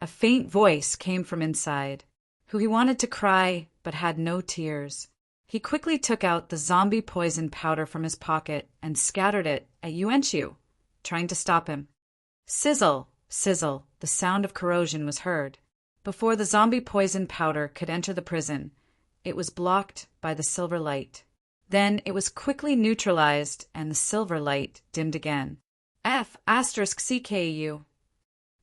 A faint voice came from inside. Hui wanted to cry, but had no tears. He quickly took out the zombie poison powder from his pocket and scattered it at Yuanchu, trying to stop him. Sizzle, sizzle, the sound of corrosion was heard. Before the zombie poison powder could enter the prison, it was blocked by the silver light. Then it was quickly neutralized and the silver light dimmed again. F***CKU.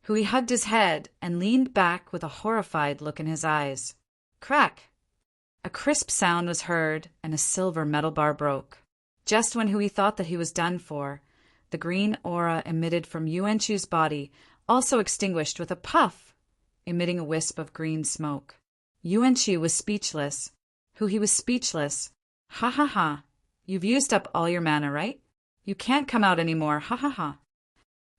Hui hugged his head and leaned back with a horrified look in his eyes. Crack! A crisp sound was heard and a silver metal bar broke. Just when Hui thought that he was done for, the green aura emitted from Yuanchu's body also extinguished with a puff, emitting a wisp of green smoke. Yuanchu was speechless. Hui was speechless. Ha ha ha. You've used up all your mana, right? You can't come out anymore, ha ha ha.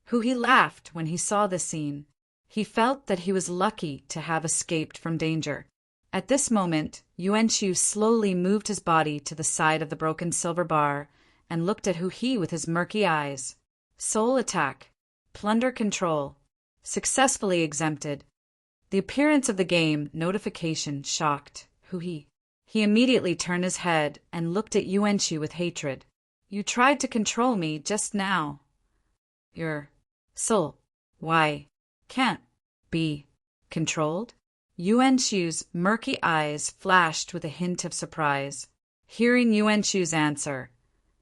Hui laughed when he saw this scene. He felt that he was lucky to have escaped from danger. At this moment, Yuanchu slowly moved his body to the side of the broken silver bar and looked at Hui with his murky eyes. Soul attack. Plunder control. Successfully exempted. The appearance of the game notification shocked Hu-hee. He immediately turned his head and looked at Yuan-Shu with hatred. You tried to control me just now. Your soul. Why? Can't be controlled? Yuan-Shu's murky eyes flashed with a hint of surprise. Hearing Yuan-Shu's answer,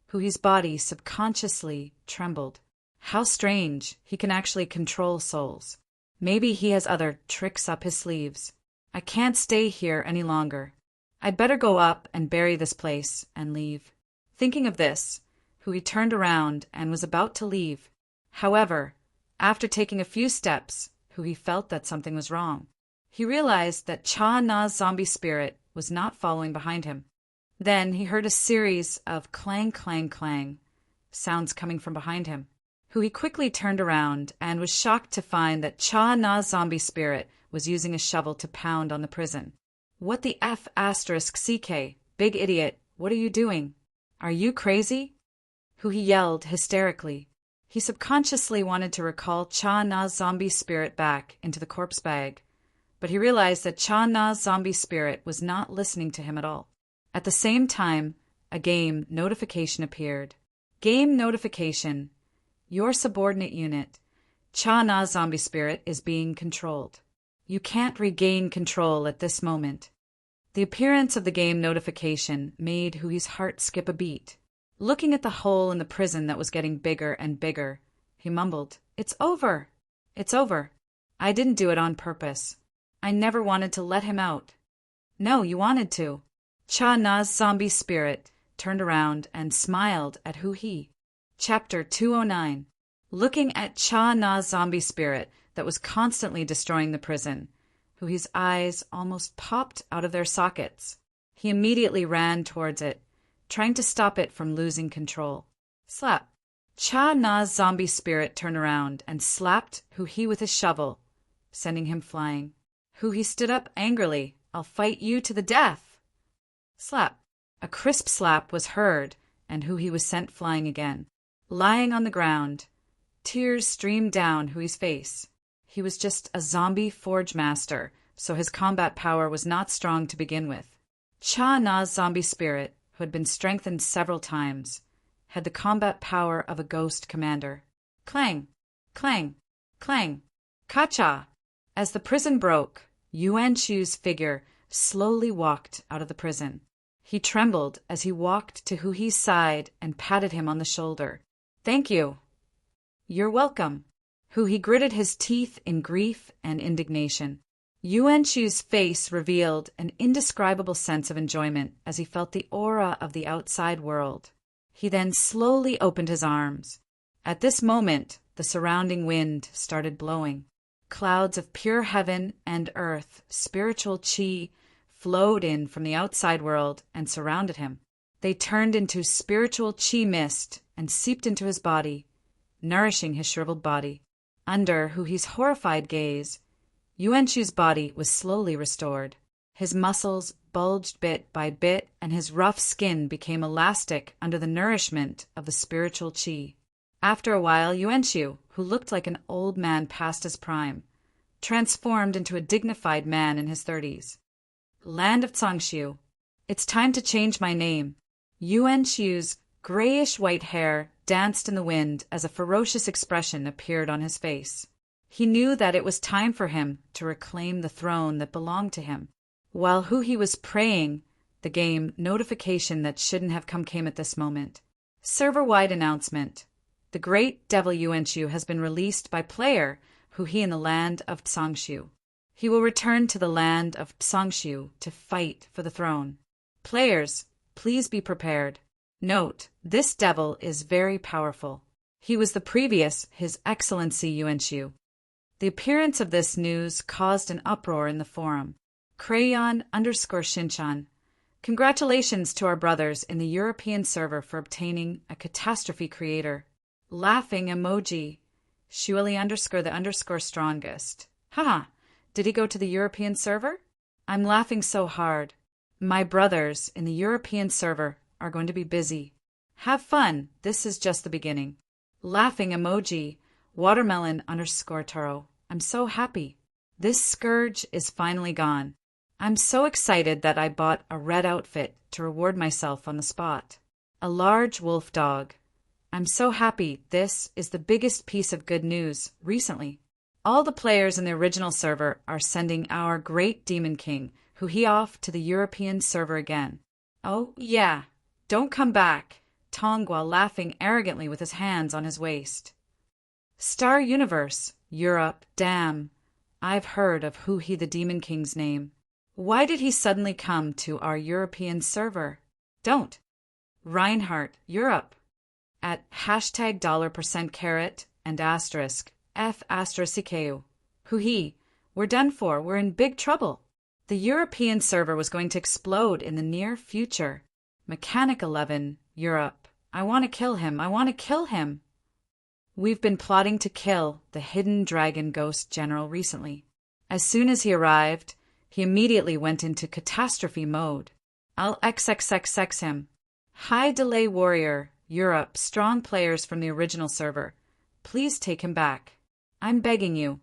Hu-hee's body subconsciously trembled. How strange, he can actually control souls. Maybe he has other tricks up his sleeves. I can't stay here any longer. I'd better go up and bury this place and leave. Thinking of this, Hu-hee turned around and was about to leave. However, after taking a few steps, Hu-hee felt that something was wrong. He realized that Cha-Na's zombie spirit was not following behind him. Then he heard a series of clang, clang, clang sounds coming from behind him. Hu-hee quickly turned around and was shocked to find that Cha-Na's zombie spirit was using a shovel to pound on the prison. What the F***, CK, big idiot, what are you doing? Are you crazy? Hu-hee yelled hysterically. He subconsciously wanted to recall Cha-Na's zombie spirit back into the corpse bag, but he realized that Cha-Na's zombie spirit was not listening to him at all. At the same time, a game notification appeared. Game notification. Your subordinate unit, Cha-Na's zombie spirit, is being controlled. You can't regain control at this moment. The appearance of the game notification made Hu-hee's heart skip a beat. Looking at the hole in the prison that was getting bigger and bigger, he mumbled, It's over. It's over. I didn't do it on purpose. I never wanted to let him out. No, you wanted to. Cha-Na's zombie spirit turned around and smiled at Hu-hee. Chapter 209. Looking at Cha-Na's zombie spirit that was constantly destroying the prison, Hu-hee's eyes almost popped out of their sockets. He immediately ran towards it, trying to stop it from losing control. Slap. Cha-Na's zombie spirit turned around and slapped Hu-hee with his shovel, sending him flying. Hu-hee stood up angrily. I'll fight you to the death. Slap. A crisp slap was heard, and Hu-hee was sent flying again. Lying on the ground, tears streamed down Hu-hee's face. He was just a zombie forge master, so his combat power was not strong to begin with. Cha-Na's zombie spirit, who had been strengthened several times, had the combat power of a ghost commander. Clang, clang, clang, ka-cha! As the prison broke, Yuan-Shu's figure slowly walked out of the prison. He trembled as he walked to Hu-hee's side and patted him on the shoulder. Thank you. You're welcome. Hu-hee gritted his teeth in grief and indignation. Yuan-Shu's face revealed an indescribable sense of enjoyment as he felt the aura of the outside world. He then slowly opened his arms. At this moment, the surrounding wind started blowing. Clouds of pure heaven and earth, spiritual chi, flowed in from the outside world and surrounded him. They turned into spiritual chi mist and seeped into his body, nourishing his shriveled body. Under Hu-hee's horrified gaze, Yuan-Shu's body was slowly restored. His muscles bulged bit by bit, and his rough skin became elastic under the nourishment of the spiritual chi. After a while, Yuan-Shu, who looked like an old man past his prime, transformed into a dignified man in his 30s. Land of Tsangshu, it's time to change my name. Yuan-Shu's grayish-white hair danced in the wind as a ferocious expression appeared on his face. He knew that it was time for him to reclaim the throne that belonged to him. While Hu-hee was praying, the game notification that shouldn't have come came at this moment. Server-wide announcement. The great devil Yuan-Shu has been released by player Hu-hee in the land of Tsangshu. He will return to the land of Tsangshu to fight for the throne. Players, please be prepared. Note, this devil is very powerful. He was the previous His Excellency Yuan-Shu. The appearance of this news caused an uproar in the forum. Crayon_Shinchan. Congratulations to our brothers in the European server for obtaining a catastrophe creator. Laughing emoji. Shuali_the_strongest. Haha, did he go to the European server? I'm laughing so hard. My brothers in the European server are going to be busy. Have fun, this is just the beginning. Laughing emoji. Watermelon_Taro. I'm so happy. This scourge is finally gone. I'm so excited that I bought a red outfit to reward myself on the spot. A large wolf dog. I'm so happy. This is the biggest piece of good news recently. All the players in the original server are sending our great Demon King, who he off to the European server again. Oh, yeah. Don't come back, Tongwa laughing arrogantly with his hands on his waist. Star Universe, Europe, damn. I've heard of who he the Demon King's name. Why did he suddenly come to our European server? Don't. Reinhardt, Europe. At hashtag $% and asterisk F asterisk CKU. Who he? We're done for. We're in big trouble. The European server was going to explode in the near future. Mechanic 11, Europe. I want to kill him. I want to kill him. We've been plotting to kill the hidden dragon ghost general recently. As soon as he arrived, he immediately went into catastrophe mode. I'll XXXX him. High delay warrior, Europe, strong players from the original server. Please take him back. I'm begging you.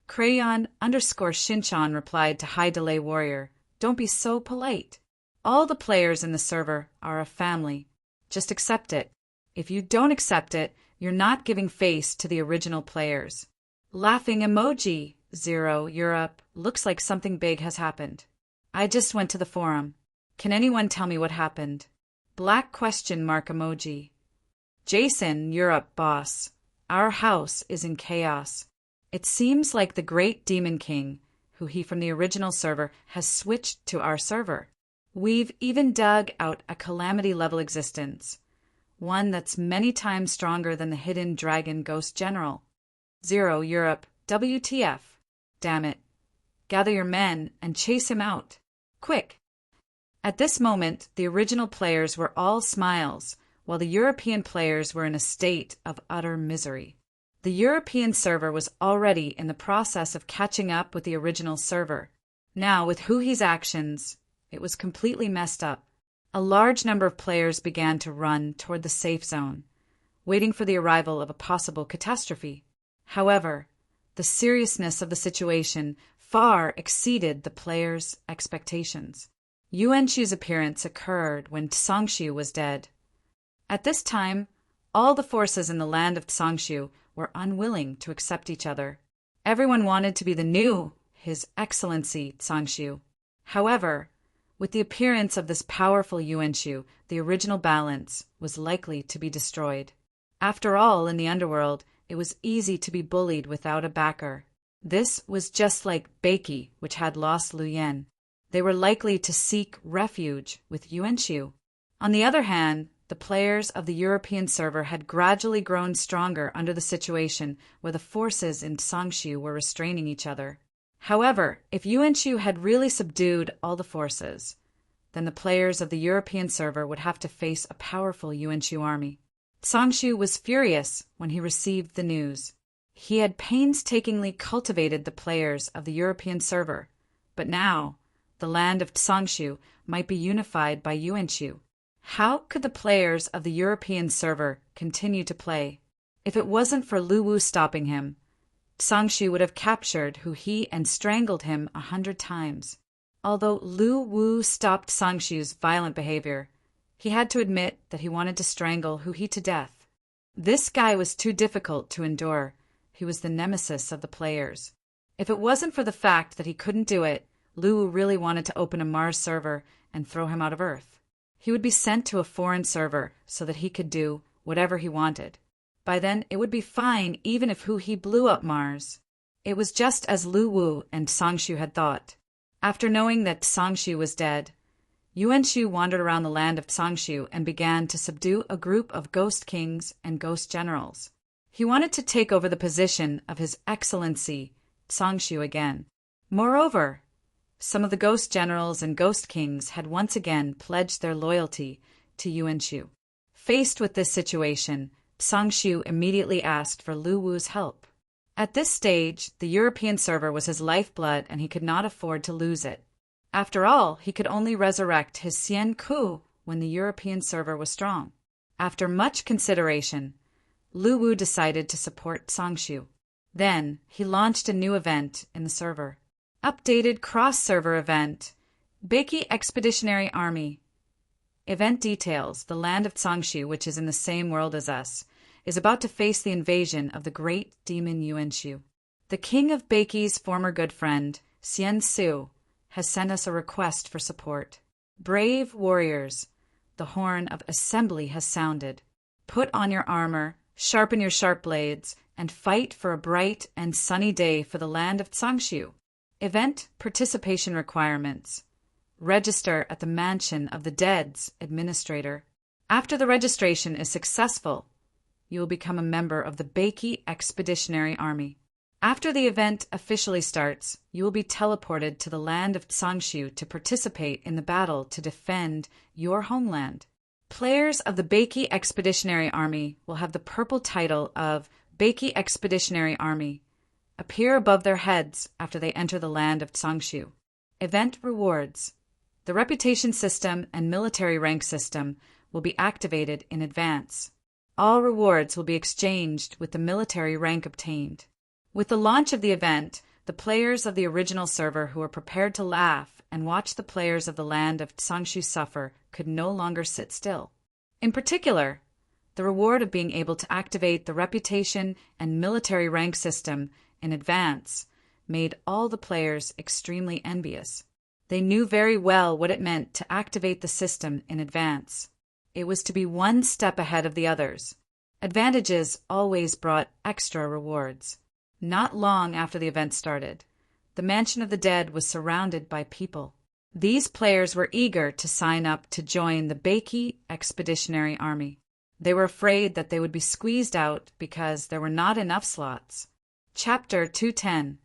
Crayon_Shinchan replied to High Delay Warrior, don't be so polite. All the players in the server are a family. Just accept it. If you don't accept it, you're not giving face to the original players. Laughing emoji, 0, Europe, looks like something big has happened. I just went to the forum. Can anyone tell me what happened? Black question mark emoji. Jason, Europe, boss. Our house is in chaos. It seems like the great Demon King, who he from the original server, has switched to our server. We've even dug out a calamity-level existence, one that's many times stronger than the hidden dragon ghost general. 0, Europe, WTF. Damn it. Gather your men and chase him out. Quick. At this moment, the original players were all smiles, while the European players were in a state of utter misery. The European server was already in the process of catching up with the original server. Now, with Huhi's actions, it was completely messed up. A large number of players began to run toward the safe zone, waiting for the arrival of a possible catastrophe. However, the seriousness of the situation far exceeded the players' expectations. Yuanqiu's appearance occurred when Tsongshu was dead. At this time, all the forces in the land of Tsongshu were unwilling to accept each other. Everyone wanted to be the new His Excellency Tsongshu. However, with the appearance of this powerful Yuanqiu, the original balance was likely to be destroyed. After all, in the underworld, it was easy to be bullied without a backer. This was just like Beiki, which had lost Lu Yan. They were likely to seek refuge with Yuanqiu. On the other hand, the players of the European server had gradually grown stronger under the situation where the forces in Tsongshu were restraining each other. However, if Yuanqiu had really subdued all the forces, then the players of the European server would have to face a powerful Yuanqiu army. Tsongshu was furious when he received the news. He had painstakingly cultivated the players of the European server, but now the land of Tsongshu might be unified by Yuanqiu. How could the players of the European server continue to play? If it wasn't for Lu Wu stopping him, Tsongshu would have captured Hu He and strangled him 100 times. Although Lu Wu stopped Tsongshu's violent behavior, he had to admit that he wanted to strangle Hu He to death. This guy was too difficult to endure. He was the nemesis of the players. If it wasn't for the fact that he couldn't do it, Lu Wu really wanted to open a Mars server and throw him out of Earth. He would be sent to a foreign server so that he could do whatever he wanted. By then, it would be fine even if Hu He blew up Mars. It was just as Lu Wu and Tsongshu had thought. After knowing that Tsongshu was dead, Yuanqiu wandered around the land of Tsongshu and began to subdue a group of ghost kings and ghost generals. He wanted to take over the position of His Excellency Tsongshu again. Moreover, some of the ghost generals and ghost kings had once again pledged their loyalty to Yuanqiu. Faced with this situation, Tsongshu immediately asked for Lu Wu's help. At this stage, the European server was his lifeblood and he could not afford to lose it. After all, he could only resurrect his Xian Ku when the European server was strong. After much consideration, Lu Wu decided to support Tsongshu. Then, he launched a new event in the server. Updated cross-server event. Beiki Expeditionary Army. Event details: the land of Tsangshu, which is in the same world as us, is about to face the invasion of the great demon Yuanshu. The king of Beiki's former good friend, Xian Su, has sent us a request for support. Brave warriors, the horn of assembly has sounded. Put on your armor, sharpen your sharp blades, and fight for a bright and sunny day for the land of Tsangshu. Event participation requirements. Register at the Mansion of the Dead's administrator. After the registration is successful, you will become a member of the Beiki Expeditionary Army. After the event officially starts, you will be teleported to the land of Tsangshu to participate in the battle to defend your homeland. Players of the Beiki Expeditionary Army will have the purple title of Beiki Expeditionary Army appear above their heads after they enter the land of Tsangshu. Event rewards. The reputation system and military rank system will be activated in advance. All rewards will be exchanged with the military rank obtained. With the launch of the event, the players of the original server who were prepared to laugh and watch the players of the land of Tsangshu suffer could no longer sit still. In particular, the reward of being able to activate the reputation and military rank system in advance made all the players extremely envious. They knew very well what it meant to activate the system in advance. It was to be one step ahead of the others. Advantages always brought extra rewards. Not long after the event started, the Mansion of the Dead was surrounded by people. These players were eager to sign up to join the Beiki Expeditionary Army. They were afraid that they would be squeezed out because there were not enough slots. Chapter 210.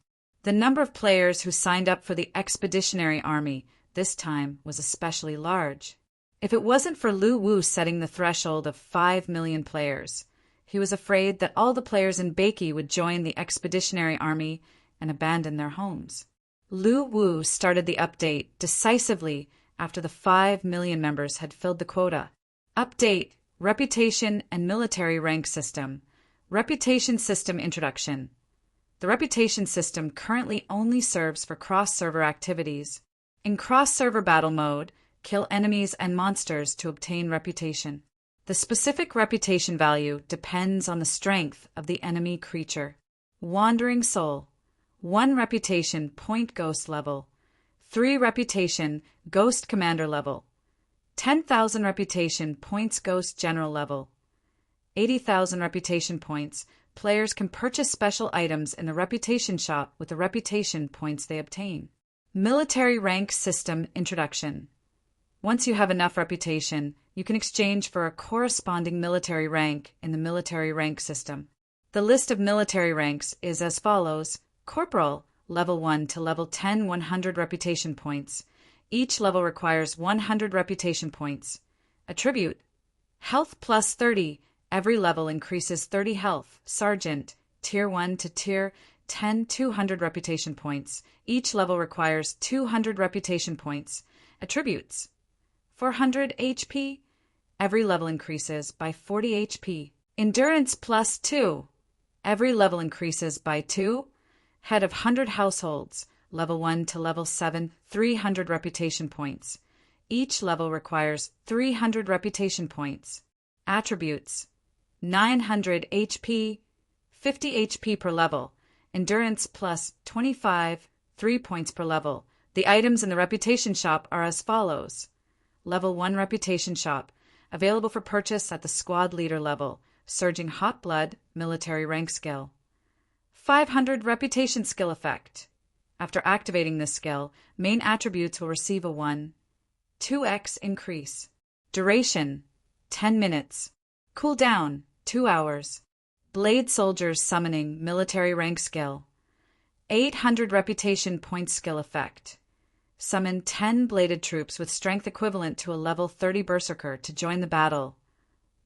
The number of players who signed up for the Expeditionary Army this time was especially large. If it wasn't for Lu Wu setting the threshold of 5 million players, he was afraid that all the players in Beiki would join the Expeditionary Army and abandon their homes. Lu Wu started the update decisively after the 5 million members had filled the quota. Update: Reputation and Military Rank System. Reputation System Introduction. The reputation system currently only serves for cross-server activities. In cross-server battle mode, kill enemies and monsters to obtain reputation. The specific reputation value depends on the strength of the enemy creature. Wandering Soul. 1 reputation point ghost level. 3 reputation ghost commander level. 10,000 reputation points ghost general level. 80,000 reputation points. Players can purchase special items in the reputation shop with the reputation points they obtain. Military Rank System Introduction. Once you have enough reputation, you can exchange for a corresponding military rank in the military rank system. The list of military ranks is as follows: Corporal, level 1 to level 10, 100 reputation points. Each level requires 100 reputation points. Attribute: Health plus 30. Every level increases 30 health. Sergeant, Tier 1 to Tier 10, 200 reputation points. Each level requires 200 reputation points. Attributes: 400 HP. Every level increases by 40 HP. Endurance plus 2. Every level increases by 2. Head of 100 households. Level 1 to level 7, 300 reputation points. Each level requires 300 reputation points. Attributes: 900 HP, 50 HP per level. Endurance plus 25, 3 points per level. The items in the reputation shop are as follows. Level 1 reputation shop, available for purchase at the squad leader level. Surging Hot Blood, military rank skill. 500 reputation skill effect. After activating this skill, main attributes will receive a 2x increase. Duration: 10 minutes. Cooldown: 2 hours. Blade Soldiers Summoning military rank skill. 800 reputation point skill effect. Summon 10 bladed troops with strength equivalent to a level 30 berserker to join the battle.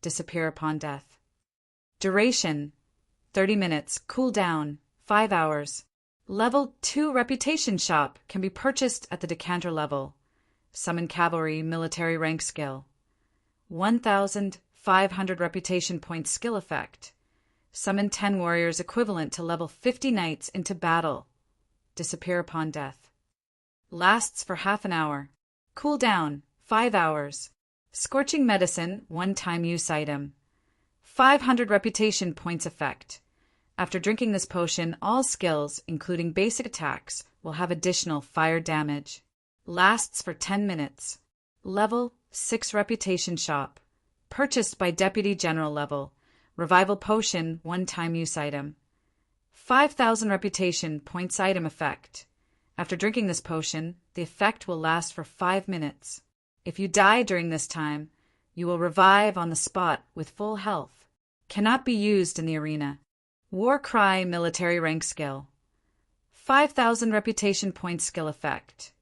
Disappear upon death. Duration: 30 minutes. Cooldown: 5 hours. Level 2 reputation shop can be purchased at the decanter level. Summon cavalry military rank skill. 1,500 reputation point skill effect. Summon 10 warriors equivalent to level 50 knights into battle. Disappear upon death. Lasts for half an hour. Cooldown, 5 hours. Scorching medicine, one-time use item. 500 reputation points effect. After drinking this potion, all skills, including basic attacks, will have additional fire damage. Lasts for 10 minutes. Level 6 reputation shop. Purchased by Deputy General level. Revival potion, one-time use item. 5,000 reputation points item effect. After drinking this potion, the effect will last for 5 minutes. If you die during this time, you will revive on the spot with full health. Cannot be used in the arena. War Cry military rank skill. 5,000 reputation points skill effect.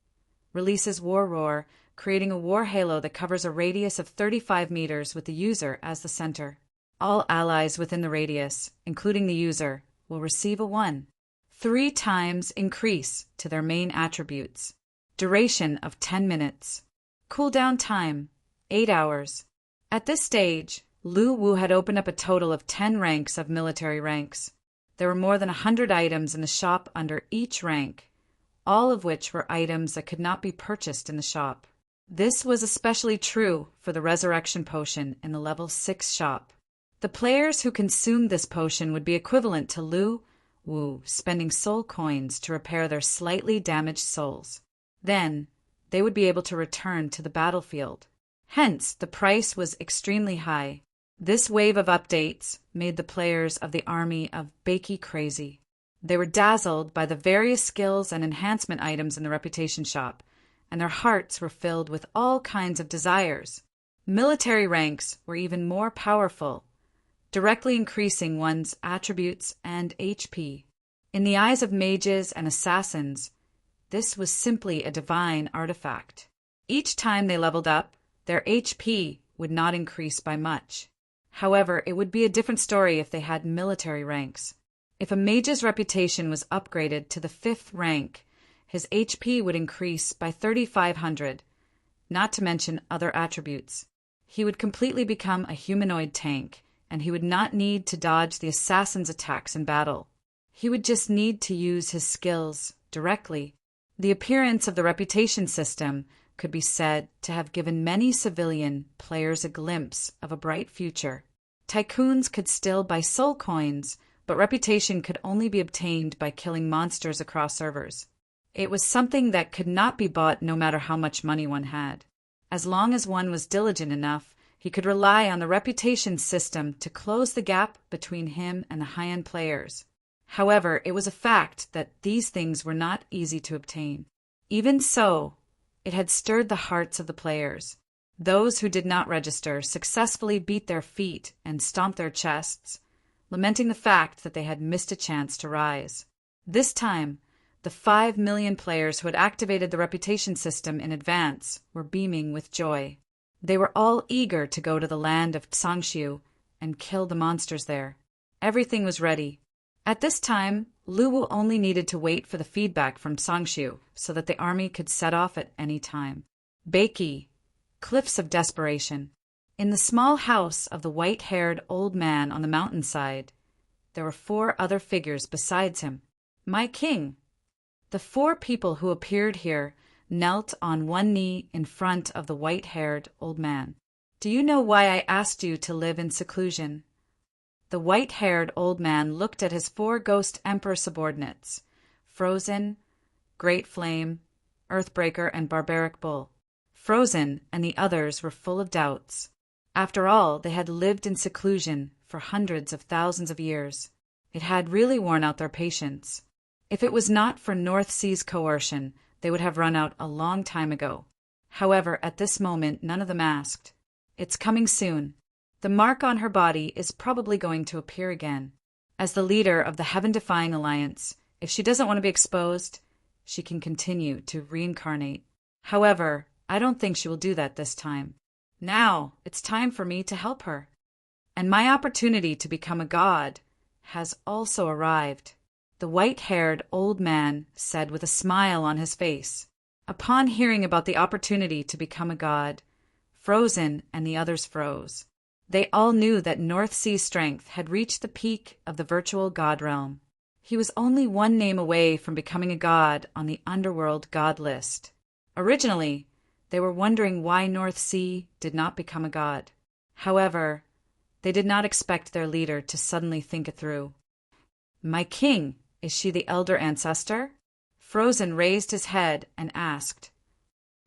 Releases War Roar, creating a war halo that covers a radius of 35 meters with the user as the center. All allies within the radius, including the user, will receive a 1.3 times increase to their main attributes. Duration of 10 minutes. Cooldown time, 8 hours. At this stage, Lu Wu had opened up a total of 10 ranks of military ranks. There were more than 100 items in the shop under each rank, all of which were items that could not be purchased in the shop. This was especially true for the Resurrection Potion in the level 6 shop. The players who consumed this potion would be equivalent to Lu Wu spending soul coins to repair their slightly damaged souls. Then, they would be able to return to the battlefield. Hence, the price was extremely high. This wave of updates made the players of the army of Bakey crazy. They were dazzled by the various skills and enhancement items in the reputation shop, and their hearts were filled with all kinds of desires. Military ranks were even more powerful, directly increasing one's attributes and HP. In the eyes of mages and assassins, this was simply a divine artifact. Each time they leveled up, their HP would not increase by much. However, it would be a different story if they had military ranks. If a mage's reputation was upgraded to the 5th rank, his HP would increase by 3,500, not to mention other attributes. He would completely become a humanoid tank, and he would not need to dodge the assassin's attacks in battle. He would just need to use his skills directly. The appearance of the reputation system could be said to have given many civilian players a glimpse of a bright future. Tycoons could still buy soul coins, but reputation could only be obtained by killing monsters across servers. It was something that could not be bought no matter how much money one had. As long as one was diligent enough, he could rely on the reputation system to close the gap between him and the high-end players. However, it was a fact that these things were not easy to obtain. Even so, it had stirred the hearts of the players. Those who did not register successfully beat their feet and stomped their chests, lamenting the fact that they had missed a chance to rise. This time, the 5 million players who had activated the reputation system in advance were beaming with joy. They were all eager to go to the land of Tsangshu and kill the monsters there. Everything was ready. At this time, Lu Wu only needed to wait for the feedback from Tsangshu so that the army could set off at any time. Bakey, Cliffs of Desperation. In the small house of the white-haired old man on the mountainside, there were 4 other figures besides him. My king! The 4 people who appeared here knelt on one knee in front of the white-haired old man. Do you know why I asked you to live in seclusion? The white-haired old man looked at his 4 ghost emperor subordinates, Frozen, Great Flame, Earthbreaker, and Barbaric Bull. Frozen and the others were full of doubts. After all, they had lived in seclusion for hundreds of thousands of years. It had really worn out their patience. If it was not for North Sea's coercion, they would have run out a long time ago. However, at this moment, none of them asked. It's coming soon. The mark on her body is probably going to appear again. As the leader of the Heaven-Defying Alliance, if she doesn't want to be exposed, she can continue to reincarnate. However, I don't think she will do that this time. Now, it's time for me to help her. And my opportunity to become a god has also arrived. The white-haired old man said with a smile on his face. Upon hearing about the opportunity to become a god, Frozen and the others froze. They all knew that North Sea strength had reached the peak of the virtual god realm. He was only one name away from becoming a god on the underworld god list. Originally, they were wondering why North Sea did not become a god. However, they did not expect their leader to suddenly think it through. "My king, is she the elder ancestor?" Frozen raised his head and asked.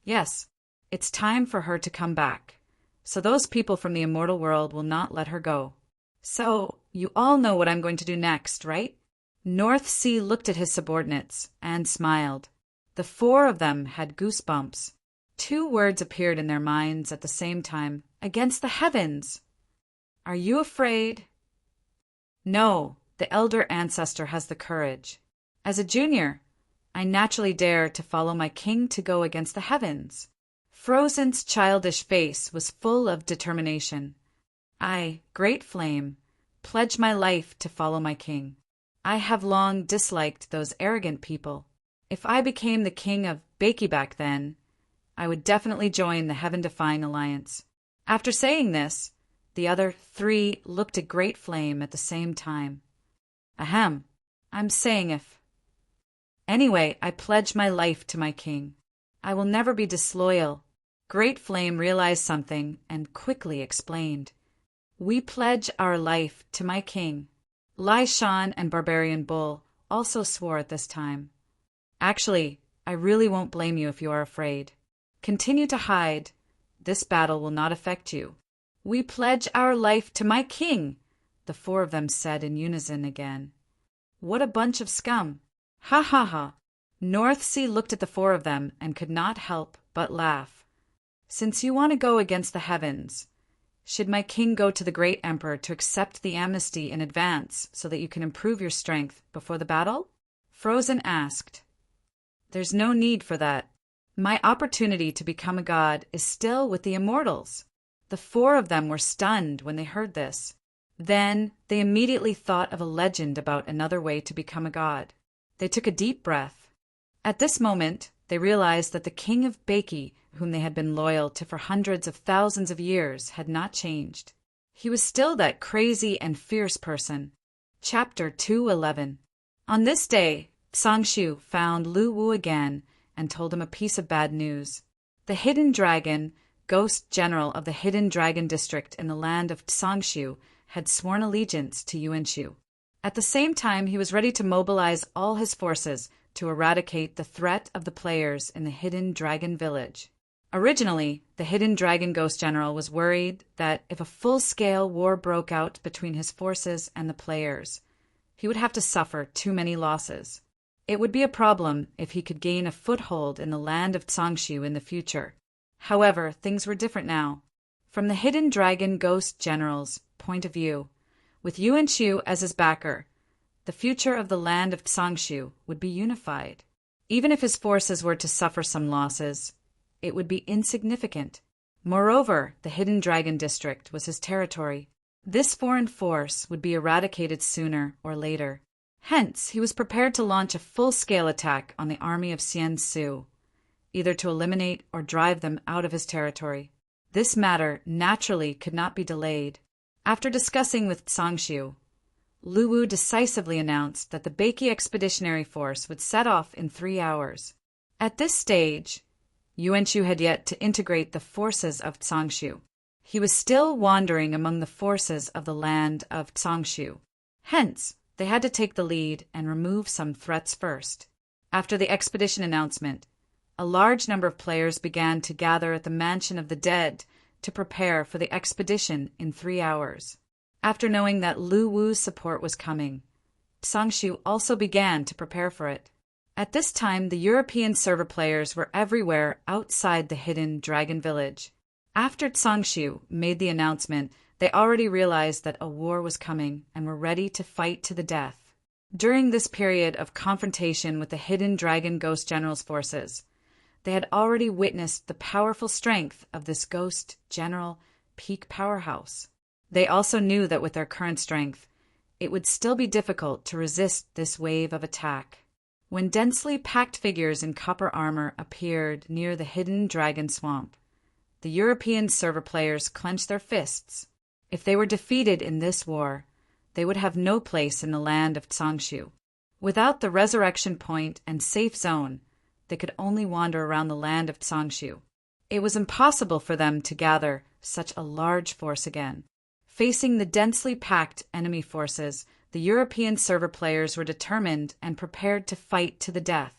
"Yes, it's time for her to come back. So those people from the immortal world will not let her go. So, you all know what I'm going to do next, right?" North Sea looked at his subordinates and smiled. The four of them had goosebumps. Two words appeared in their minds at the same time. Against the heavens! "Are you afraid?" "No, the elder ancestor has the courage. As a junior, I naturally dare to follow my king to go against the heavens." Frozen's childish face was full of determination. "I, Great Flame, pledge my life to follow my king. I have long disliked those arrogant people. If I became the king of Bakey back then, I would definitely join the Heaven-Defying Alliance." After saying this, the other three looked at Great Flame at the same time. "Ahem, I'm saying if. Anyway, I pledge my life to my king. I will never be disloyal." Great Flame realized something and quickly explained. "We pledge our life to my king." Lai Shan and Barbarian Bull also swore at this time. "Actually, I really won't blame you if you are afraid. Continue to hide. This battle will not affect you." "We pledge our life to my king," the four of them said in unison again. "What a bunch of scum." "Ha ha ha." North Sea looked at the four of them and could not help but laugh. "Since you want to go against the heavens, should my king go to the great emperor to accept the amnesty in advance so that you can improve your strength before the battle?" Frozen asked. "There's no need for that. My opportunity to become a god is still with the immortals." The four of them were stunned when they heard this. Then they immediately thought of a legend about another way to become a god. They took a deep breath. At this moment, they realized that the king of Bakey, whom they had been loyal to for hundreds of thousands of years, had not changed. He was still that crazy and fierce person. Chapter 211. On this day, Sangshu found Lu Wu again and told him a piece of bad news. The hidden dragon, ghost general of the hidden dragon district in the land of Sangshu, had sworn allegiance to Yuanshu. At the same time, he was ready to mobilize all his forces to eradicate the threat of the players in the hidden dragon village. Originally, the hidden dragon ghost general was worried that if a full-scale war broke out between his forces and the players, he would have to suffer too many losses. It would be a problem if he could gain a foothold in the land of Sangshu in the future. However, things were different now. From the hidden dragon ghost general's point of view, with Yuanshu as his backer, the future of the land of Sangshu would be unified. Even if his forces were to suffer some losses, it would be insignificant. Moreover, the hidden dragon district was his territory. This foreign force would be eradicated sooner or later. Hence, he was prepared to launch a full-scale attack on the army of Xian Su, either to eliminate or drive them out of his territory. This matter naturally could not be delayed. After discussing with Sangshu, Lu Wu decisively announced that the Bakey Expeditionary Force would set off in 3 hours. At this stage, Yuanshu had yet to integrate the forces of Sangshu. He was still wandering among the forces of the land of Sangshu. Hence, they had to take the lead and remove some threats first. After the expedition announcement, a large number of players began to gather at the Mansion of the Dead to prepare for the expedition in 3 hours. After knowing that Lu Wu's support was coming, Sangshu also began to prepare for it. At this time, the European server players were everywhere outside the hidden dragon village. After Sangshu made the announcement, they already realized that a war was coming and were ready to fight to the death. During this period of confrontation with the hidden dragon ghost general's forces, they had already witnessed the powerful strength of this ghost general peak powerhouse. They also knew that with their current strength, it would still be difficult to resist this wave of attack. When densely packed figures in copper armor appeared near the hidden dragon swamp, the European server players clenched their fists. If they were defeated in this war, they would have no place in the land of Tsangshu. Without the resurrection point and safe zone, they could only wander around the land of Tsangshu. It was impossible for them to gather such a large force again. Facing the densely packed enemy forces, the European server players were determined and prepared to fight to the death.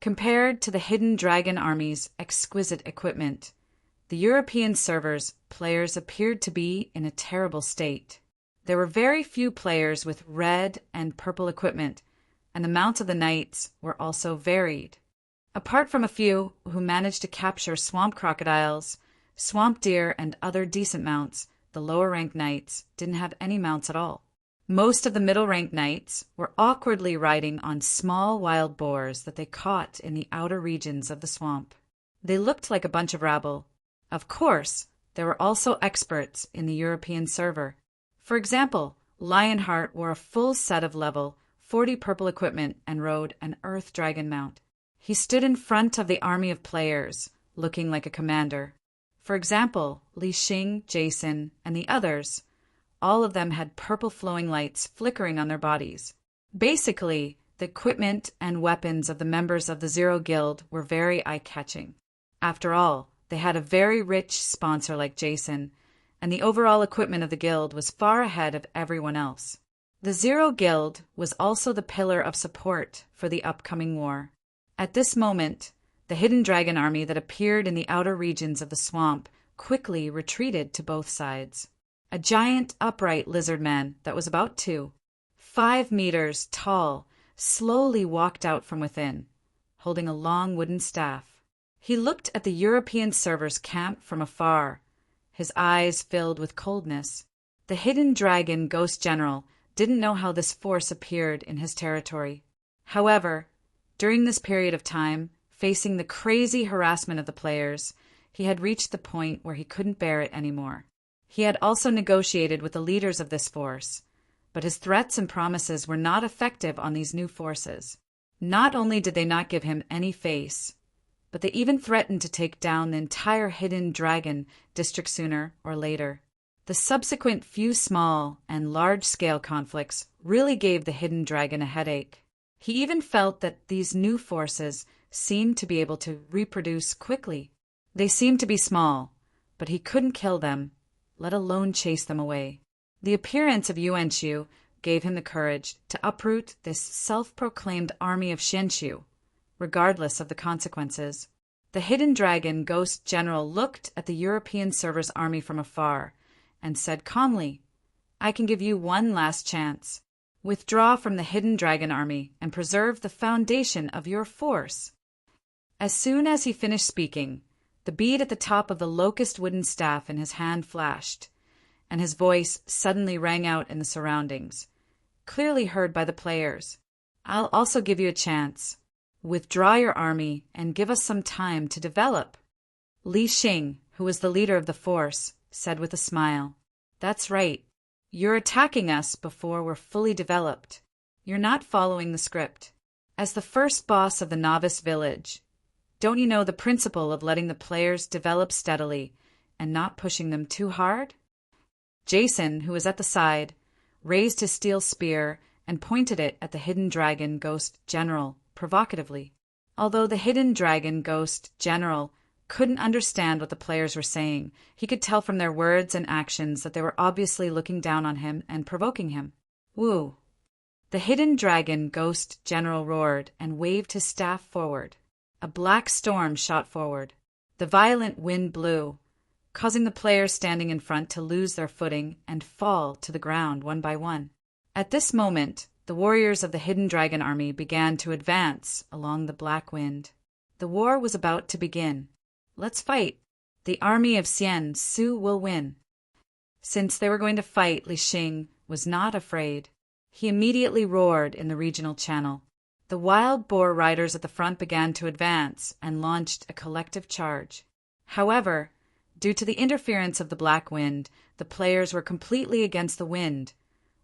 Compared to the Hidden Dragon Army's exquisite equipment, the European servers' players appeared to be in a terrible state. There were very few players with red and purple equipment, and the mounts of the knights were also varied. Apart from a few who managed to capture swamp crocodiles, swamp deer, and other decent mounts, the lower-ranked knights didn't have any mounts at all. Most of the middle-ranked knights were awkwardly riding on small wild boars that they caught in the outer regions of the swamp. They looked like a bunch of rabble. Of course, there were also experts in the European server. For example, Lionheart wore a full set of level 40 purple equipment and rode an Earth Dragon mount. He stood in front of the army of players, looking like a commander. For example, Li Xing, Jason, and the others, all of them had purple flowing lights flickering on their bodies. Basically, the equipment and weapons of the members of the Zero Guild were very eye-catching. After all, they had a very rich sponsor like Jason, and the overall equipment of the guild was far ahead of everyone else. The Zero Guild was also the pillar of support for the upcoming war. At this moment, the Hidden Dragon Army that appeared in the outer regions of the swamp quickly retreated to both sides. A giant upright lizard man that was about 5 meters tall slowly walked out from within, holding a long wooden staff. He looked at the European servers' camp from afar, his eyes filled with coldness. The Hidden Dragon Ghost General didn't know how this force appeared in his territory. However, during this period of time, facing the crazy harassment of the players, he had reached the point where he couldn't bear it anymore. He had also negotiated with the leaders of this force, but his threats and promises were not effective on these new forces. Not only did they not give him any face, but they even threatened to take down the entire Hidden Dragon district sooner or later. The subsequent few small and large-scale conflicts really gave the Hidden Dragon a headache. He even felt that these new forces seemed to be able to reproduce quickly. They seemed to be small, but he couldn't kill them, let alone chase them away. The appearance of Yuanshu gave him the courage to uproot this self-proclaimed army of Xianshu, regardless of the consequences. The Hidden Dragon Ghost General looked at the European server's army from afar and said calmly, "I can give you one last chance. Withdraw from the Hidden Dragon Army and preserve the foundation of your force." As soon as he finished speaking, the bead at the top of the locust wooden staff in his hand flashed, and his voice suddenly rang out in the surroundings, clearly heard by the players. "I'll also give you a chance. Withdraw your army and give us some time to develop." Li Xing, who was the leader of the force, said with a smile, "That's right. You're attacking us before we're fully developed. You're not following the script. As the first boss of the novice village, don't you know the principle of letting the players develop steadily and not pushing them too hard?" Jason, who was at the side, raised his steel spear and pointed it at the Hidden Dragon Ghost General provocatively. Although the Hidden Dragon Ghost General couldn't understand what the players were saying, he could tell from their words and actions that they were obviously looking down on him and provoking him. "Woo!" The Hidden Dragon Ghost General roared and waved his staff forward. A black storm shot forward. The violent wind blew, causing the players standing in front to lose their footing and fall to the ground one by one. At this moment, the warriors of the Hidden Dragon Army began to advance along the black wind. The war was about to begin. Let's fight. The army of Xian Su will win. Since they were going to fight, Li Xing was not afraid. He immediately roared in the regional channel. The wild boar riders at the front began to advance and launched a collective charge. However, due to the interference of the black wind, the players were completely against the wind,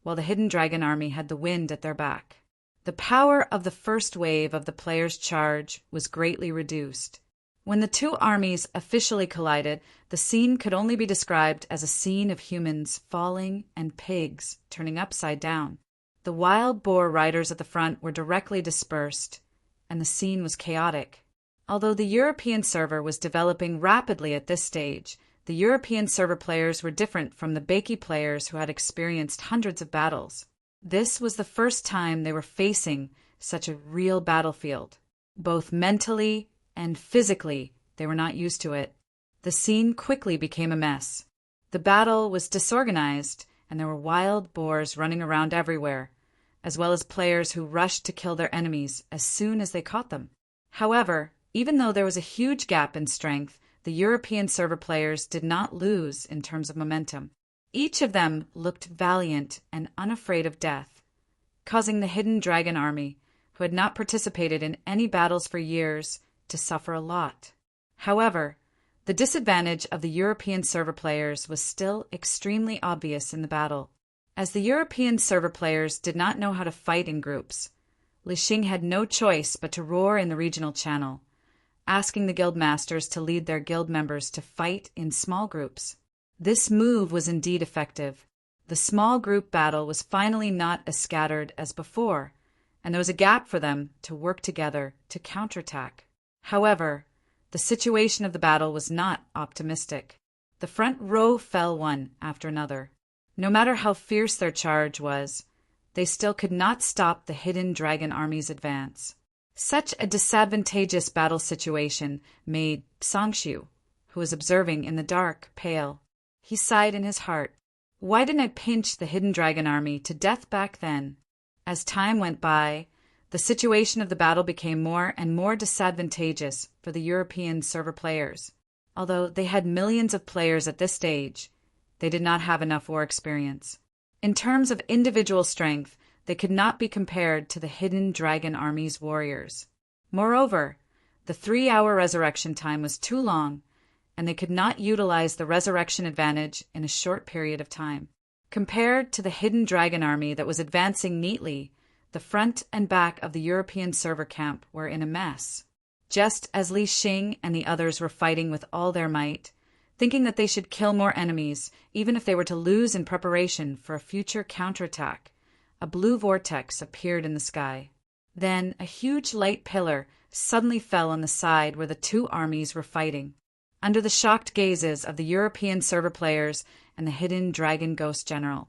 while the Hidden Dragon Army had the wind at their back. The power of the first wave of the players' charge was greatly reduced. When the two armies officially collided, the scene could only be described as a scene of humans falling and pigs turning upside down. The wild boar riders at the front were directly dispersed, and the scene was chaotic. Although the European server was developing rapidly at this stage, the European server players were different from the Baiki players who had experienced hundreds of battles. This was the first time they were facing such a real battlefield. Both mentally and physically, they were not used to it. The scene quickly became a mess. The battle was disorganized, and there were wild boars running around everywhere, as well as players who rushed to kill their enemies as soon as they caught them. However, even though there was a huge gap in strength, the European server players did not lose in terms of momentum. Each of them looked valiant and unafraid of death, causing the Hidden Dragon army, who had not participated in any battles for years, to suffer a lot. However, the disadvantage of the European server players was still extremely obvious in the battle. As the European server players did not know how to fight in groups, Li Xing had no choice but to roar in the regional channel, asking the guild masters to lead their guild members to fight in small groups. This move was indeed effective. The small group battle was finally not as scattered as before, and there was a gap for them to work together to counterattack. However, the situation of the battle was not optimistic. The front row fell one after another. No matter how fierce their charge was, they still could not stop the Hidden Dragon army's advance. Such a disadvantageous battle situation made Sangshu, who was observing in the dark, pale. He sighed in his heart. Why didn't I pinch the Hidden Dragon army to death back then? As time went by, the situation of the battle became more and more disadvantageous for the European server players. Although they had millions of players at this stage, they did not have enough war experience. In terms of individual strength, they could not be compared to the Hidden Dragon army's warriors. Moreover, the 3-hour resurrection time was too long, and they could not utilize the resurrection advantage in a short period of time. Compared to the Hidden Dragon army that was advancing neatly, the front and back of the European server camp were in a mess. Just as Li Xing and the others were fighting with all their might, thinking that they should kill more enemies, even if they were to lose in preparation for a future counterattack, a blue vortex appeared in the sky. Then a huge light pillar suddenly fell on the side where the two armies were fighting. Under the shocked gazes of the European server players and the Hidden Dragon Ghost General,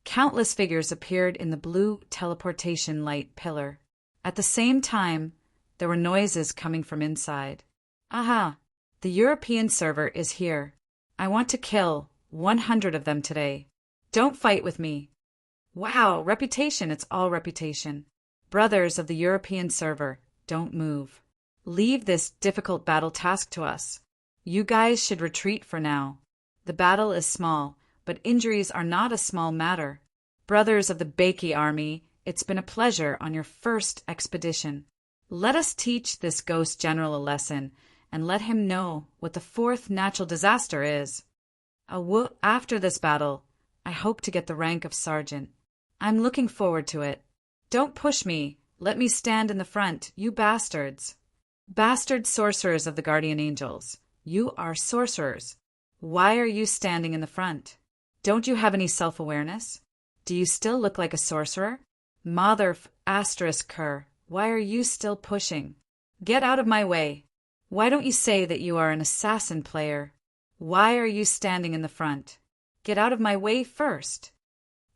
countless figures appeared in the blue teleportation light pillar. At the same time, there were noises coming from inside. Aha! The European server is here. I want to kill 100 of them today. Don't fight with me. Wow, reputation, it's all reputation. Brothers of the European server, don't move. Leave this difficult battle task to us. You guys should retreat for now. The battle is small, but injuries are not a small matter. Brothers of the Baiki army, it's been a pleasure on your first expedition. Let us teach this ghost general a lesson, and let him know what the fourth natural disaster is. After this battle, I hope to get the rank of sergeant. I'm looking forward to it. Don't push me. Let me stand in the front, you bastards. Bastard sorcerers of the guardian angels. You are sorcerers. Why are you standing in the front? Don't you have any self-awareness? Do you still look like a sorcerer? Mother ***, why are you still pushing? Get out of my way. Why don't you say that you are an assassin player? Why are you standing in the front? Get out of my way first.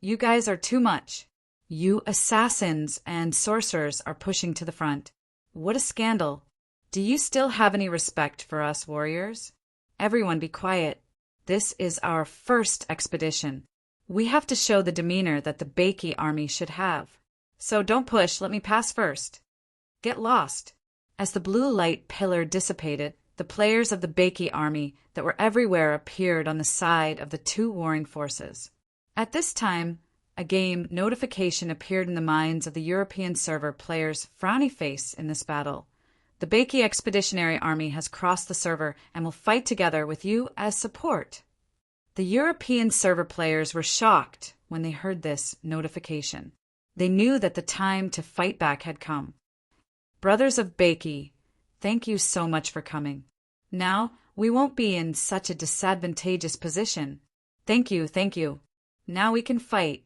You guys are too much. You assassins and sorcerers are pushing to the front. What a scandal. Do you still have any respect for us warriors? Everyone be quiet. This is our first expedition. We have to show the demeanor that the Baiki army should have. So don't push, let me pass first. Get lost. As the blue light pillar dissipated, the players of the Baiki army that were everywhere appeared on the side of the two warring forces. At this time, a game notification appeared in the minds of the European server players' frowny face in this battle. The Baiki Expeditionary Army has crossed the server and will fight together with you as support. The European server players were shocked when they heard this notification. They knew that the time to fight back had come. Brothers of Baiki, Thank you so much for coming. Now, we won't be in such a disadvantageous position. Thank you, thank you. Now we can fight.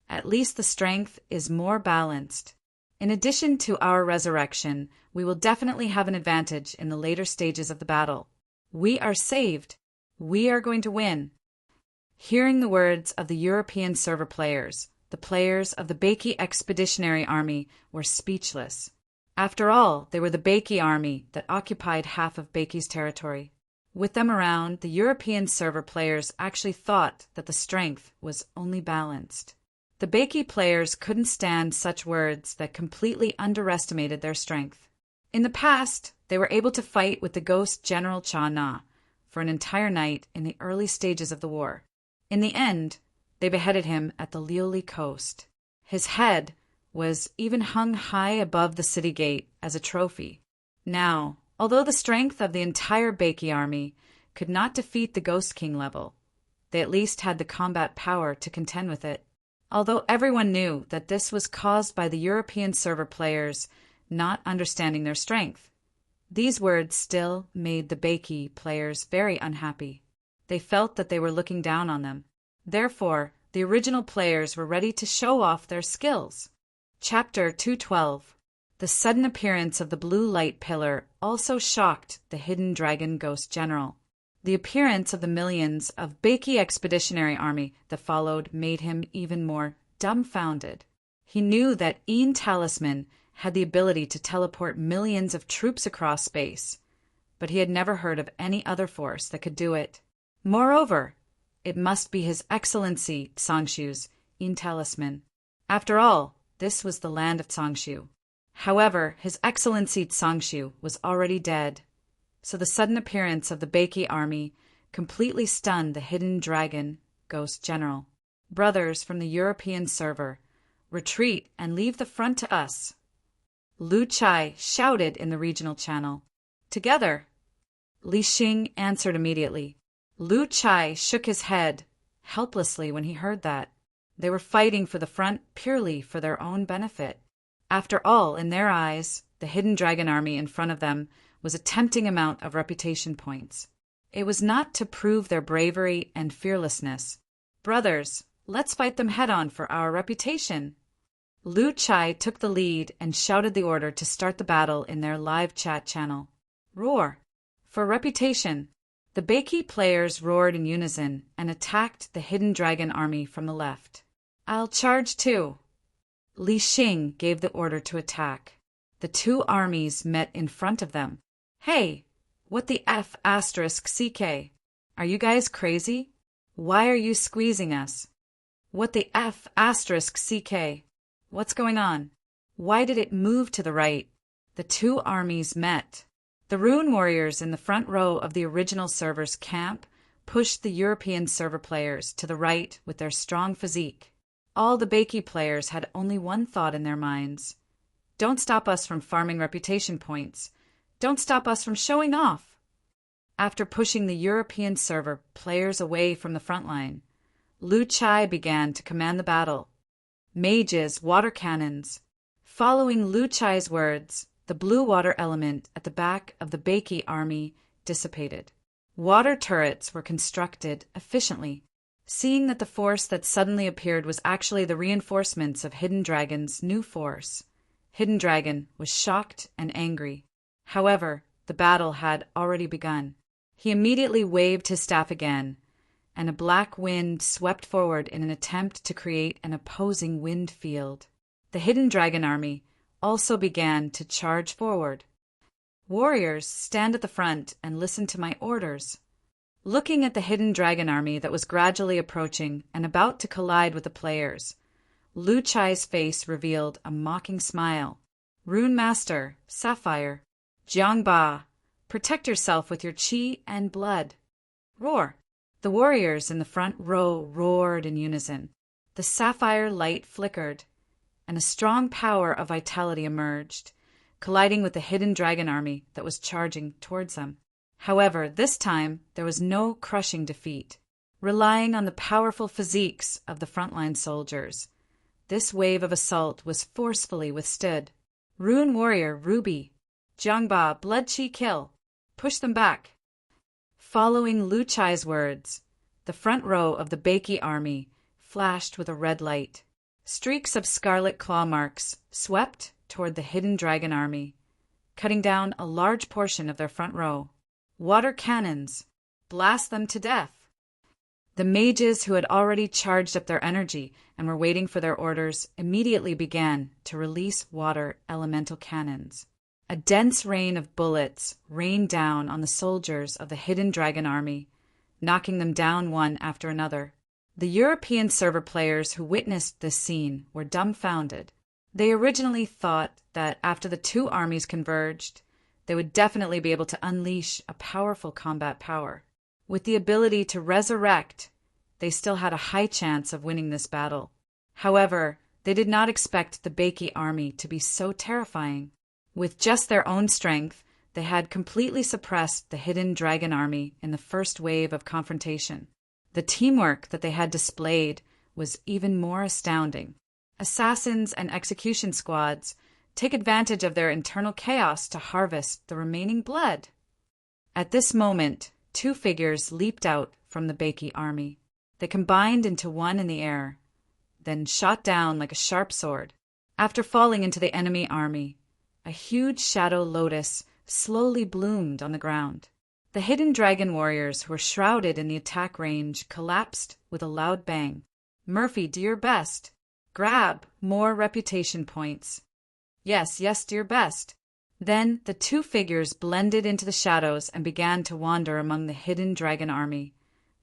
At least the strength is more balanced. In addition to our resurrection, we will definitely have an advantage in the later stages of the battle. We are saved. We are going to win. Hearing the words of the European server players, the players of the Baki Expeditionary Army were speechless. After all, they were the Baki army that occupied half of Baki's territory. With them around, the European server players actually thought that the strength was only balanced. The Baki players couldn't stand such words that completely underestimated their strength. In the past, they were able to fight with the ghost General Cha Na for an entire night in the early stages of the war. In the end, they beheaded him at the Liuli coast. His head was even hung high above the city gate as a trophy. Now, although the strength of the entire Baki army could not defeat the Ghost King level, they at least had the combat power to contend with it. Although everyone knew that this was caused by the European server players not understanding their strength, these words still made the Baki players very unhappy. They felt that they were looking down on them. Therefore, the original players were ready to show off their skills. Chapter 212. The sudden appearance of the blue light pillar also shocked the hidden dragon ghost general. The appearance of the millions of Baki Expeditionary Army that followed made him even more dumbfounded. He knew that Een Talisman had the ability to teleport millions of troops across space, but he had never heard of any other force that could do it. Moreover, it must be His Excellency Tsangshu's Een Talisman. After all, this was the land of Tsangshu. However, His Excellency Tsangshu was already dead, so the sudden appearance of the Baki army completely stunned the hidden dragon ghost general. Brothers from the European server, retreat and leave the front to us. Lu Chai shouted in the regional channel. Together. Li Xing answered immediately. Lu Chai shook his head helplessly when he heard that. They were fighting for the front purely for their own benefit. After all, in their eyes, the hidden dragon army in front of them was a tempting amount of reputation points. It was not to prove their bravery and fearlessness. Brothers, let's fight them head-on for our reputation. Lu Chai took the lead and shouted the order to start the battle in their live chat channel. Roar! For reputation. The Baki players roared in unison and attacked the hidden dragon army from the left. I'll charge too. Li Xing gave the order to attack. The two armies met in front of them. Hey, what the F asterisk CK? Are you guys crazy? Why are you squeezing us? What the F asterisk CK? What's going on? Why did it move to the right? The two armies met. The Rune warriors in the front row of the original server's camp pushed the European server players to the right with their strong physique. All the Baki players had only one thought in their minds. Don't stop us from farming reputation points. Don't stop us from showing off. After pushing the European server players away from the front line, Lu Chai began to command the battle. Mages, water cannons. Following Lu Chai's words, the blue water element at the back of the Baki army dissipated. Water turrets were constructed efficiently. Seeing that the force that suddenly appeared was actually the reinforcements of Hidden Dragon's new force, Hidden Dragon was shocked and angry. However, the battle had already begun. He immediately waved his staff again, and a black wind swept forward in an attempt to create an opposing wind field. The Hidden Dragon army also began to charge forward. Warriors, stand at the front and listen to my orders. Looking at the Hidden Dragon army that was gradually approaching and about to collide with the players, Lu Chai's face revealed a mocking smile. Rune Master, Sapphire, Jiangba, protect yourself with your chi and blood. Roar! The warriors in the front row roared in unison. The sapphire light flickered, and a strong power of vitality emerged, colliding with the Hidden Dragon army that was charging towards them. However, this time there was no crushing defeat. Relying on the powerful physiques of the frontline soldiers, this wave of assault was forcefully withstood. Rune warrior Ruby, Jiangba, blood chi kill. Push them back. Following Lu Chai's words, the front row of the Beiki army flashed with a red light. Streaks of scarlet claw marks swept toward the hidden dragon army, cutting down a large portion of their front row. Water cannons! Blast them to death! The mages who had already charged up their energy and were waiting for their orders immediately began to release water elemental cannons. A dense rain of bullets rained down on the soldiers of the hidden dragon army, knocking them down one after another. The European server players who witnessed this scene were dumbfounded. They originally thought that after the two armies converged, they would definitely be able to unleash a powerful combat power. With the ability to resurrect, they still had a high chance of winning this battle. However, they did not expect the Beiki army to be so terrifying. With just their own strength, they had completely suppressed the hidden dragon army in the first wave of confrontation. The teamwork that they had displayed was even more astounding. Assassins and execution squads take advantage of their internal chaos to harvest the remaining blood. At this moment, two figures leaped out from the Beiki army. They combined into one in the air, then shot down like a sharp sword. After falling into the enemy army, a huge shadow lotus slowly bloomed on the ground. The hidden dragon warriors who were shrouded in the attack range collapsed with a loud bang. Murphy, do your best. Grab more reputation points. Yes, do your best. Then the two figures blended into the shadows and began to wander among the hidden dragon army,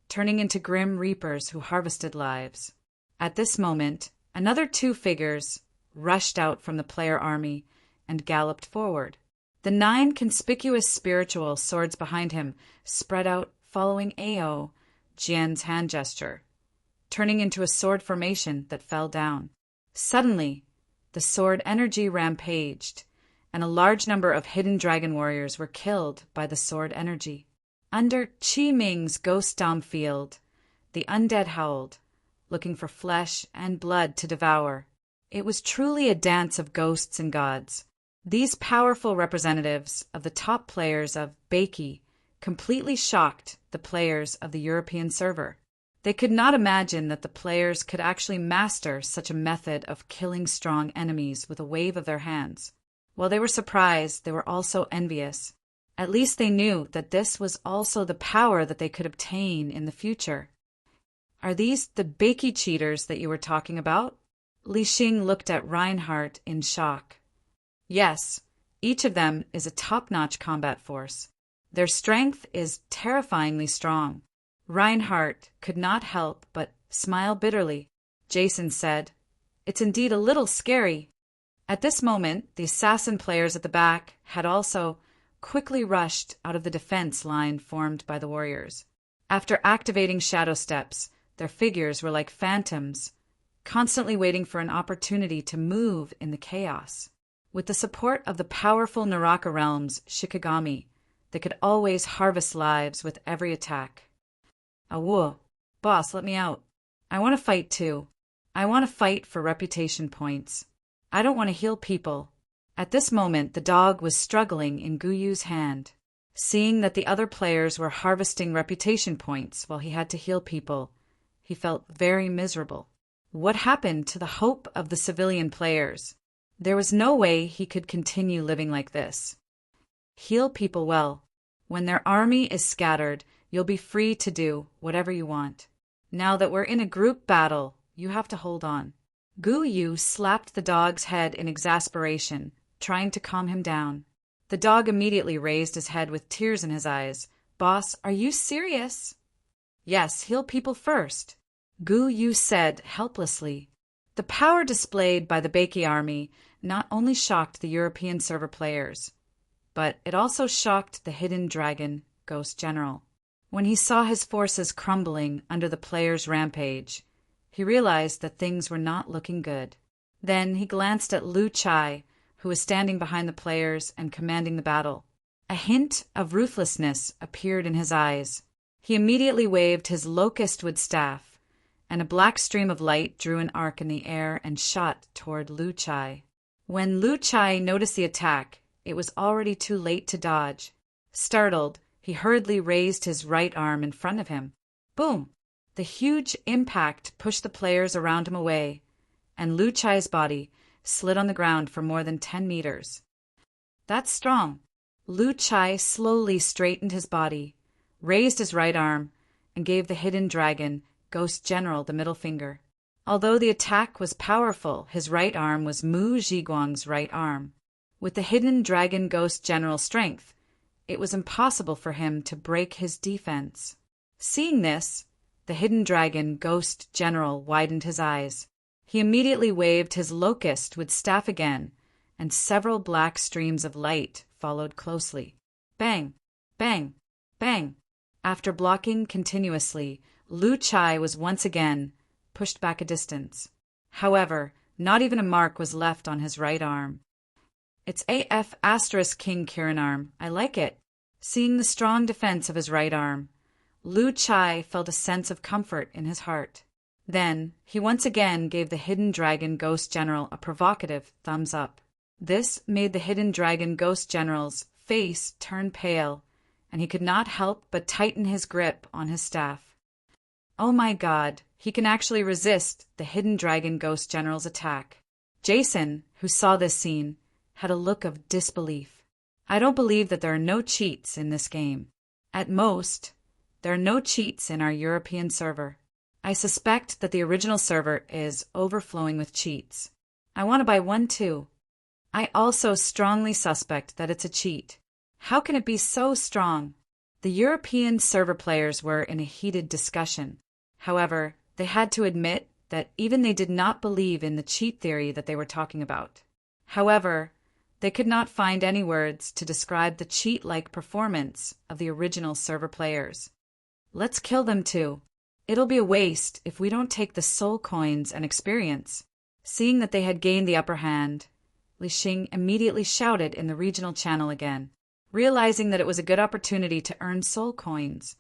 turning into grim reapers who harvested lives. At this moment, another two figures rushed out from the player army and galloped forward. The 9 conspicuous spiritual swords behind him spread out following Ao, Jian's hand gesture, turning into a sword formation that fell down. Suddenly, the sword energy rampaged, and a large number of hidden dragon warriors were killed by the sword energy. Under Qi Ming's ghost dom field, the undead howled, looking for flesh and blood to devour. It was truly a dance of ghosts and gods. These powerful representatives of the top players of Beiki completely shocked the players of the European server. They could not imagine that the players could actually master such a method of killing strong enemies with a wave of their hands. While they were surprised, they were also envious. At least they knew that this was also the power that they could obtain in the future. Are these the Beiki cheaters that you were talking about? Li Xing looked at Reinhardt in shock. Yes, each of them is a top-notch combat force. Their strength is terrifyingly strong. Reinhardt could not help but smile bitterly. Jason said, "It's indeed a little scary." At this moment, the assassin players at the back had also quickly rushed out of the defense line formed by the warriors. After activating shadow steps, their figures were like phantoms, constantly waiting for an opportunity to move in the chaos. With the support of the powerful Naraka realm's Shikigami, they could always harvest lives with every attack. Awoo, boss, let me out. I want to fight too. I want to fight for reputation points. I don't want to heal people. At this moment, the dog was struggling in Guyu's hand. Seeing that the other players were harvesting reputation points while he had to heal people, he felt very miserable. What happened to the hope of the civilian players? There was no way he could continue living like this. Heal people well. When their army is scattered, you'll be free to do whatever you want. Now that we're in a group battle, you have to hold on. Gu Yu slapped the dog's head in exasperation, trying to calm him down. The dog immediately raised his head with tears in his eyes. "Boss, are you serious?" "Yes, heal people first," Gu Yu said helplessly. The power displayed by the Beiki army not only shocked the European server players, but it also shocked the hidden dragon, Ghost General. When he saw his forces crumbling under the players' rampage, he realized that things were not looking good. Then he glanced at Lu Chai, who was standing behind the players and commanding the battle. A hint of ruthlessness appeared in his eyes. He immediately waved his locust wood staff, and a black stream of light drew an arc in the air and shot toward Lu Chai. When Lu Chai noticed the attack, it was already too late to dodge. Startled, he hurriedly raised his right arm in front of him. Boom! The huge impact pushed the players around him away, and Lu Chai's body slid on the ground for more than 10 meters. That's strong. Lu Chai slowly straightened his body, raised his right arm, and gave the hidden dragon Ghost General the middle finger. Although the attack was powerful, his right arm was Mu Zhiguang's right arm. With the hidden dragon Ghost General's strength, it was impossible for him to break his defense. Seeing this, the hidden dragon Ghost General widened his eyes. He immediately waved his locust with staff again, and several black streams of light followed closely. Bang! Bang! Bang! After blocking continuously, Lu Chai was once again pushed back a distance. However, not even a mark was left on his right arm. It's AF * King Kirin arm. I like it. Seeing the strong defense of his right arm, Lu Chai felt a sense of comfort in his heart. Then, he once again gave the hidden dragon Ghost General a provocative thumbs up. This made the hidden dragon Ghost General's face turn pale, and he could not help but tighten his grip on his staff. Oh my God, he can actually resist the hidden dragon Ghost General's attack. Jason, who saw this scene, had a look of disbelief. I don't believe that there are no cheats in this game. At most, there are no cheats in our European server. I suspect that the original server is overflowing with cheats. I want to buy one too. I also strongly suspect that it's a cheat. How can it be so strong? The European server players were in a heated discussion. However, they had to admit that even they did not believe in the cheat theory that they were talking about. However, they could not find any words to describe the cheat-like performance of the original server players. Let's kill them too. It'll be a waste if we don't take the soul coins and experience. Seeing that they had gained the upper hand, Li Xing immediately shouted in the regional channel again. Realizing that it was a good opportunity to earn soul coins,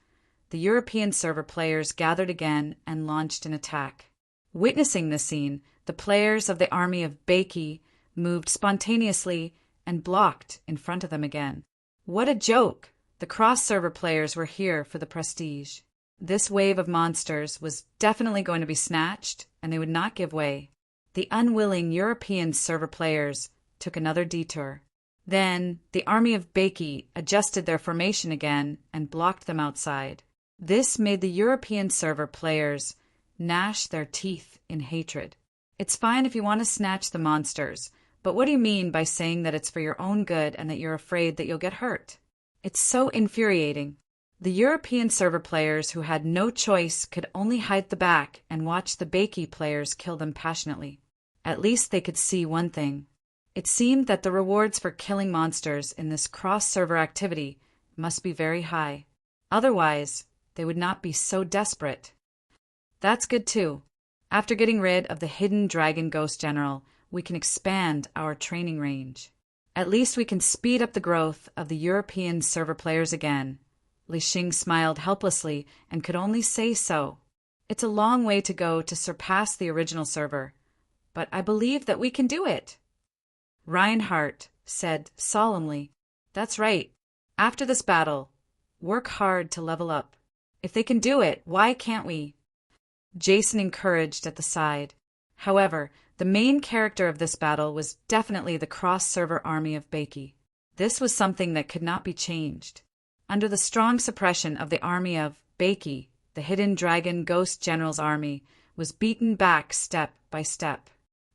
the European server players gathered again and launched an attack. Witnessing this scene, the players of the army of Beiki moved spontaneously and blocked in front of them again. What a joke! The cross-server players were here for the prestige. This wave of monsters was definitely going to be snatched, and they would not give way. The unwilling European server players took another detour. Then, the army of Beiki adjusted their formation again and blocked them outside. This made the European server players gnash their teeth in hatred. It's fine if you want to snatch the monsters, but what do you mean by saying that it's for your own good and that you're afraid that you'll get hurt? It's so infuriating. The European server players who had no choice could only hide the back and watch the Beiki players kill them passionately. At least they could see one thing. It seemed that the rewards for killing monsters in this cross-server activity must be very high. Otherwise, they would not be so desperate. That's good too. After getting rid of the hidden dragon Ghost General, we can expand our training range. At least we can speed up the growth of the European server players again. Li Xing smiled helplessly and could only say so. It's a long way to go to surpass the original server, but I believe that we can do it. Reinhardt said solemnly, "That's right. After this battle, work hard to level up. If they can do it, why can't we?" Jason encouraged at the side. However, the main character of this battle was definitely the cross-server army of Beiki. This was something that could not be changed. Under the strong suppression of the army of Beiki, the hidden dragon Ghost General's army was beaten back step by step.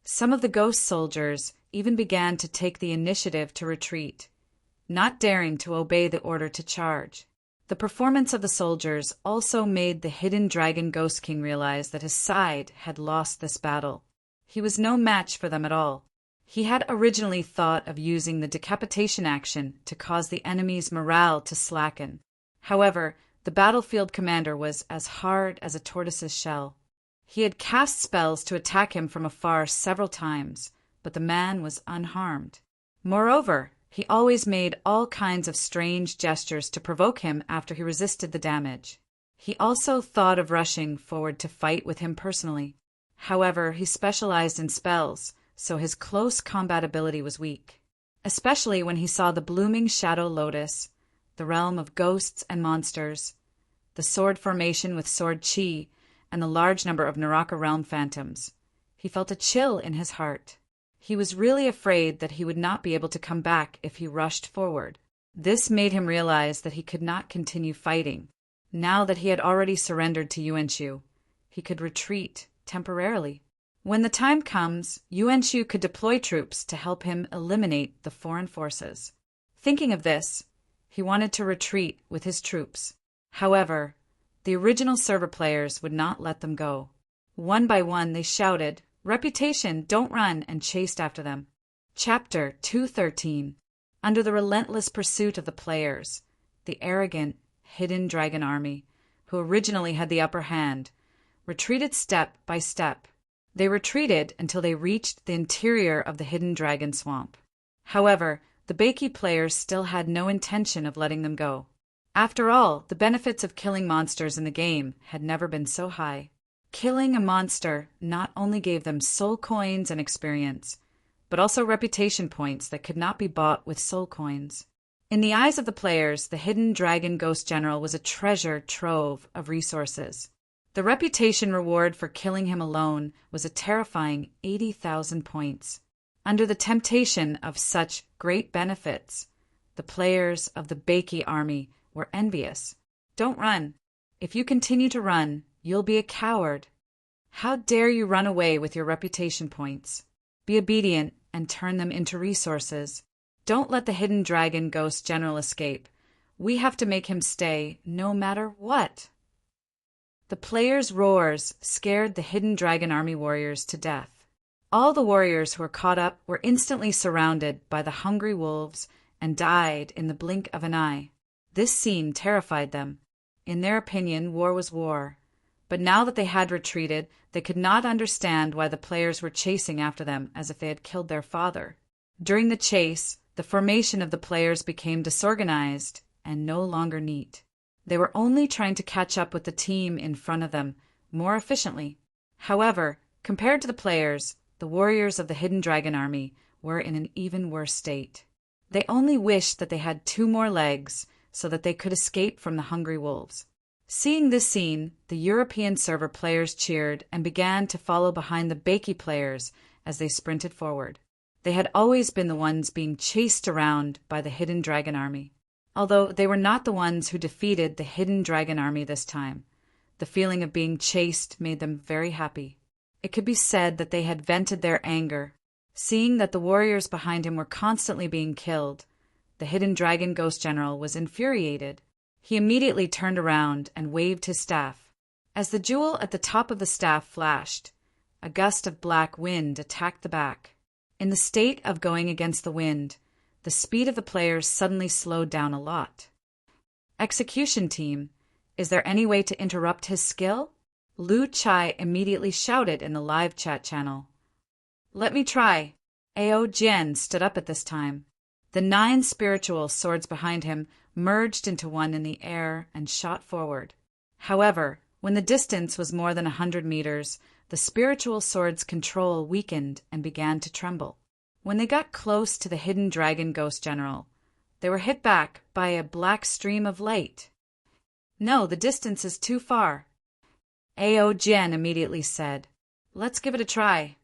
Some of the ghost soldiers even began to take the initiative to retreat, not daring to obey the order to charge. The performance of the soldiers also made the hidden dragon Ghost King realize that his side had lost this battle. He was no match for them at all. He had originally thought of using the decapitation action to cause the enemy's morale to slacken. However, the battlefield commander was as hard as a tortoise's shell. He had cast spells to attack him from afar several times, but the man was unharmed. Moreover, he always made all kinds of strange gestures to provoke him after he resisted the damage. He also thought of rushing forward to fight with him personally. However, he specialized in spells, so his close combat ability was weak. especially when he saw the blooming shadow lotus, the realm of ghosts and monsters, the sword formation with sword chi, and the large number of Naraka realm phantoms. He felt a chill in his heart. He was really afraid that he would not be able to come back if he rushed forward. This made him realize that he could not continue fighting. Now that he had already surrendered to Yuanshu, he could retreat temporarily. When the time comes, Yuanshu could deploy troops to help him eliminate the foreign forces. Thinking of this, he wanted to retreat with his troops. However, the original server players would not let them go. One by one, they shouted, "Reputation, don't run," and chased after them. Chapter 213. Under the relentless pursuit of the players, the arrogant, hidden dragon army, who originally had the upper hand, retreated step by step. They retreated until they reached the interior of the hidden dragon swamp. However, the Beiki players still had no intention of letting them go. After all, the benefits of killing monsters in the game had never been so high. Killing a monster not only gave them soul coins and experience, but also reputation points that could not be bought with soul coins. In the eyes of the players, the hidden dragon ghost general was a treasure trove of resources. The reputation reward for killing him alone was a terrifying 80,000 points. Under the temptation of such great benefits, the players of the Beiki army were envious. Don't run. If you continue to run, you'll be a coward. How dare you run away with your reputation points? Be obedient and turn them into resources. Don't let the hidden dragon ghost general escape. We have to make him stay no matter what. The players' roars scared the hidden dragon army warriors to death. All the warriors who were caught up were instantly surrounded by the hungry wolves and died in the blink of an eye. This scene terrified them. In their opinion, war was war. But now that they had retreated, they could not understand why the players were chasing after them as if they had killed their father. During the chase, the formation of the players became disorganized and no longer neat. They were only trying to catch up with the team in front of them more efficiently. However, compared to the players, the warriors of the hidden dragon army were in an even worse state. They only wished that they had 2 more legs so that they could escape from the hungry wolves. Seeing this scene, the European server players cheered and began to follow behind the Beiki players as they sprinted forward. They had always been the ones being chased around by the hidden dragon army. Although they were not the ones who defeated the hidden dragon army this time, the feeling of being chased made them very happy. It could be said that they had vented their anger. Seeing that the warriors behind him were constantly being killed, the hidden dragon ghost general was infuriated. He immediately turned around and waved his staff. As the jewel at the top of the staff flashed, a gust of black wind attacked the back. In the state of going against the wind, the speed of the players suddenly slowed down a lot. Execution team, is there any way to interrupt his skill? Lu Chai immediately shouted in the live chat channel. Let me try. Ao Jian stood up at this time. The 9 spiritual swords behind him merged into one in the air and shot forward. However, when the distance was more than 100 meters, the spiritual sword's control weakened and began to tremble. When they got close to the hidden dragon ghost general, they were hit back by a black stream of light. No, the distance is too far. Ao Jian immediately said, Let's give it a try.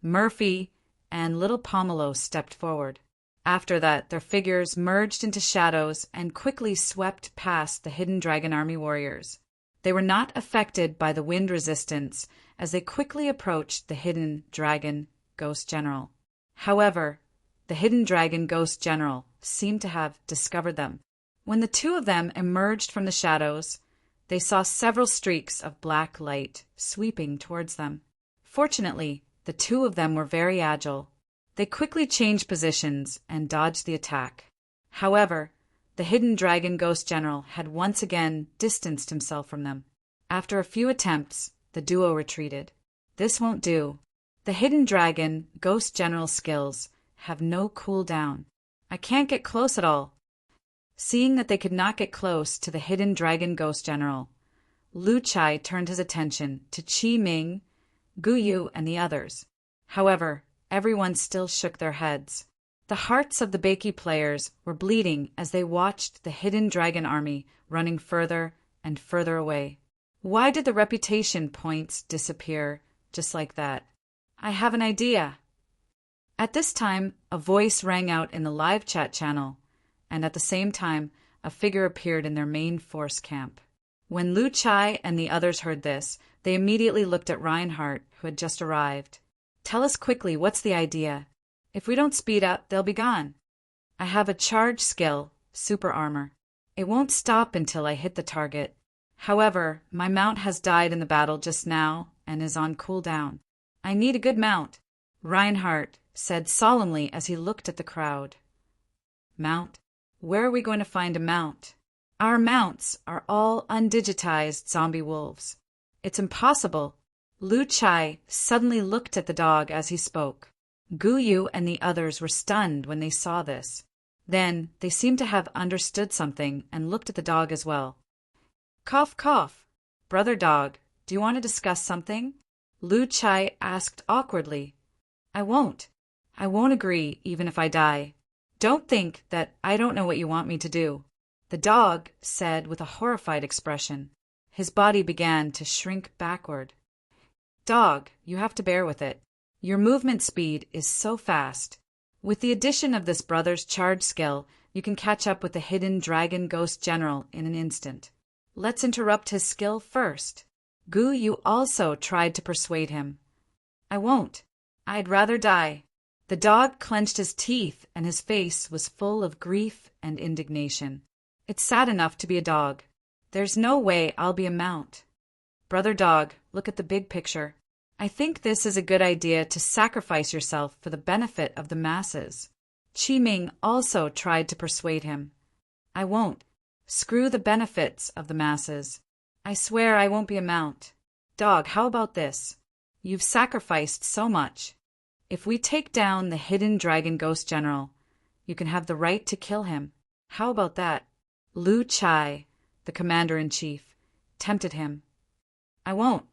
Murphy and little Pomelo stepped forward. After that, their figures merged into shadows and quickly swept past the hidden dragon army warriors. They were not affected by the wind resistance as they quickly approached the hidden dragon ghost general. However, the hidden dragon ghost general seemed to have discovered them. When the 2 of them emerged from the shadows, they saw several streaks of black light sweeping towards them. Fortunately, the 2 of them were very agile. They quickly changed positions and dodged the attack. However, the hidden dragon ghost general had once again distanced himself from them. After a few attempts, the duo retreated. This won't do. The hidden dragon ghost general skills have no cooldown. I can't get close at all. Seeing that they could not get close to the hidden dragon ghost general, Lu Chai turned his attention to Qi Ming, Gu Yu, and the others. However, everyone still shook their heads. The hearts of the Bakey players were bleeding as they watched the hidden dragon army running further and further away. Why did the reputation points disappear just like that? I have an idea. At this time, a voice rang out in the live chat channel, and at the same time, a figure appeared in their main force camp. When Lu Chai and the others heard this, they immediately looked at Reinhardt, who had just arrived. Tell us quickly, what's the idea? If we don't speed up, they'll be gone. I have a charge skill, super armor. It won't stop until I hit the target. However, my mount has died in the battle just now and is on cooldown. I need a good mount, Reinhardt said solemnly as he looked at the crowd. Mount? Where are we going to find a mount? Our mounts are all undigitized zombie wolves. It's impossible. Lu Chai suddenly looked at the dog as he spoke. Gu Yu and the others were stunned when they saw this. Then they seemed to have understood something and looked at the dog as well. Cough, cough. Brother dog, do you want to discuss something? Lu Chai asked awkwardly. I won't. I won't agree even if I die. Don't think that I don't know what you want me to do. The dog said with a horrified expression. His body began to shrink backward. Dog, you have to bear with it. Your movement speed is so fast. With the addition of this brother's charge skill, you can catch up with the hidden dragon ghost general in an instant. Let's interrupt his skill first. Gu Yu also tried to persuade him. I won't. I'd rather die. The dog clenched his teeth and his face was full of grief and indignation. It's sad enough to be a dog. There's no way I'll be a mount. Brother dog, look at the big picture. I think this is a good idea to sacrifice yourself for the benefit of the masses. Qi Ming also tried to persuade him. I won't. Screw the benefits of the masses. I swear I won't be a mount. Dog, how about this? You've sacrificed so much. If we take down the hidden dragon ghost general, you can have the right to kill him. How about that? Lu Chai, the commander-in-chief, tempted him. I won't.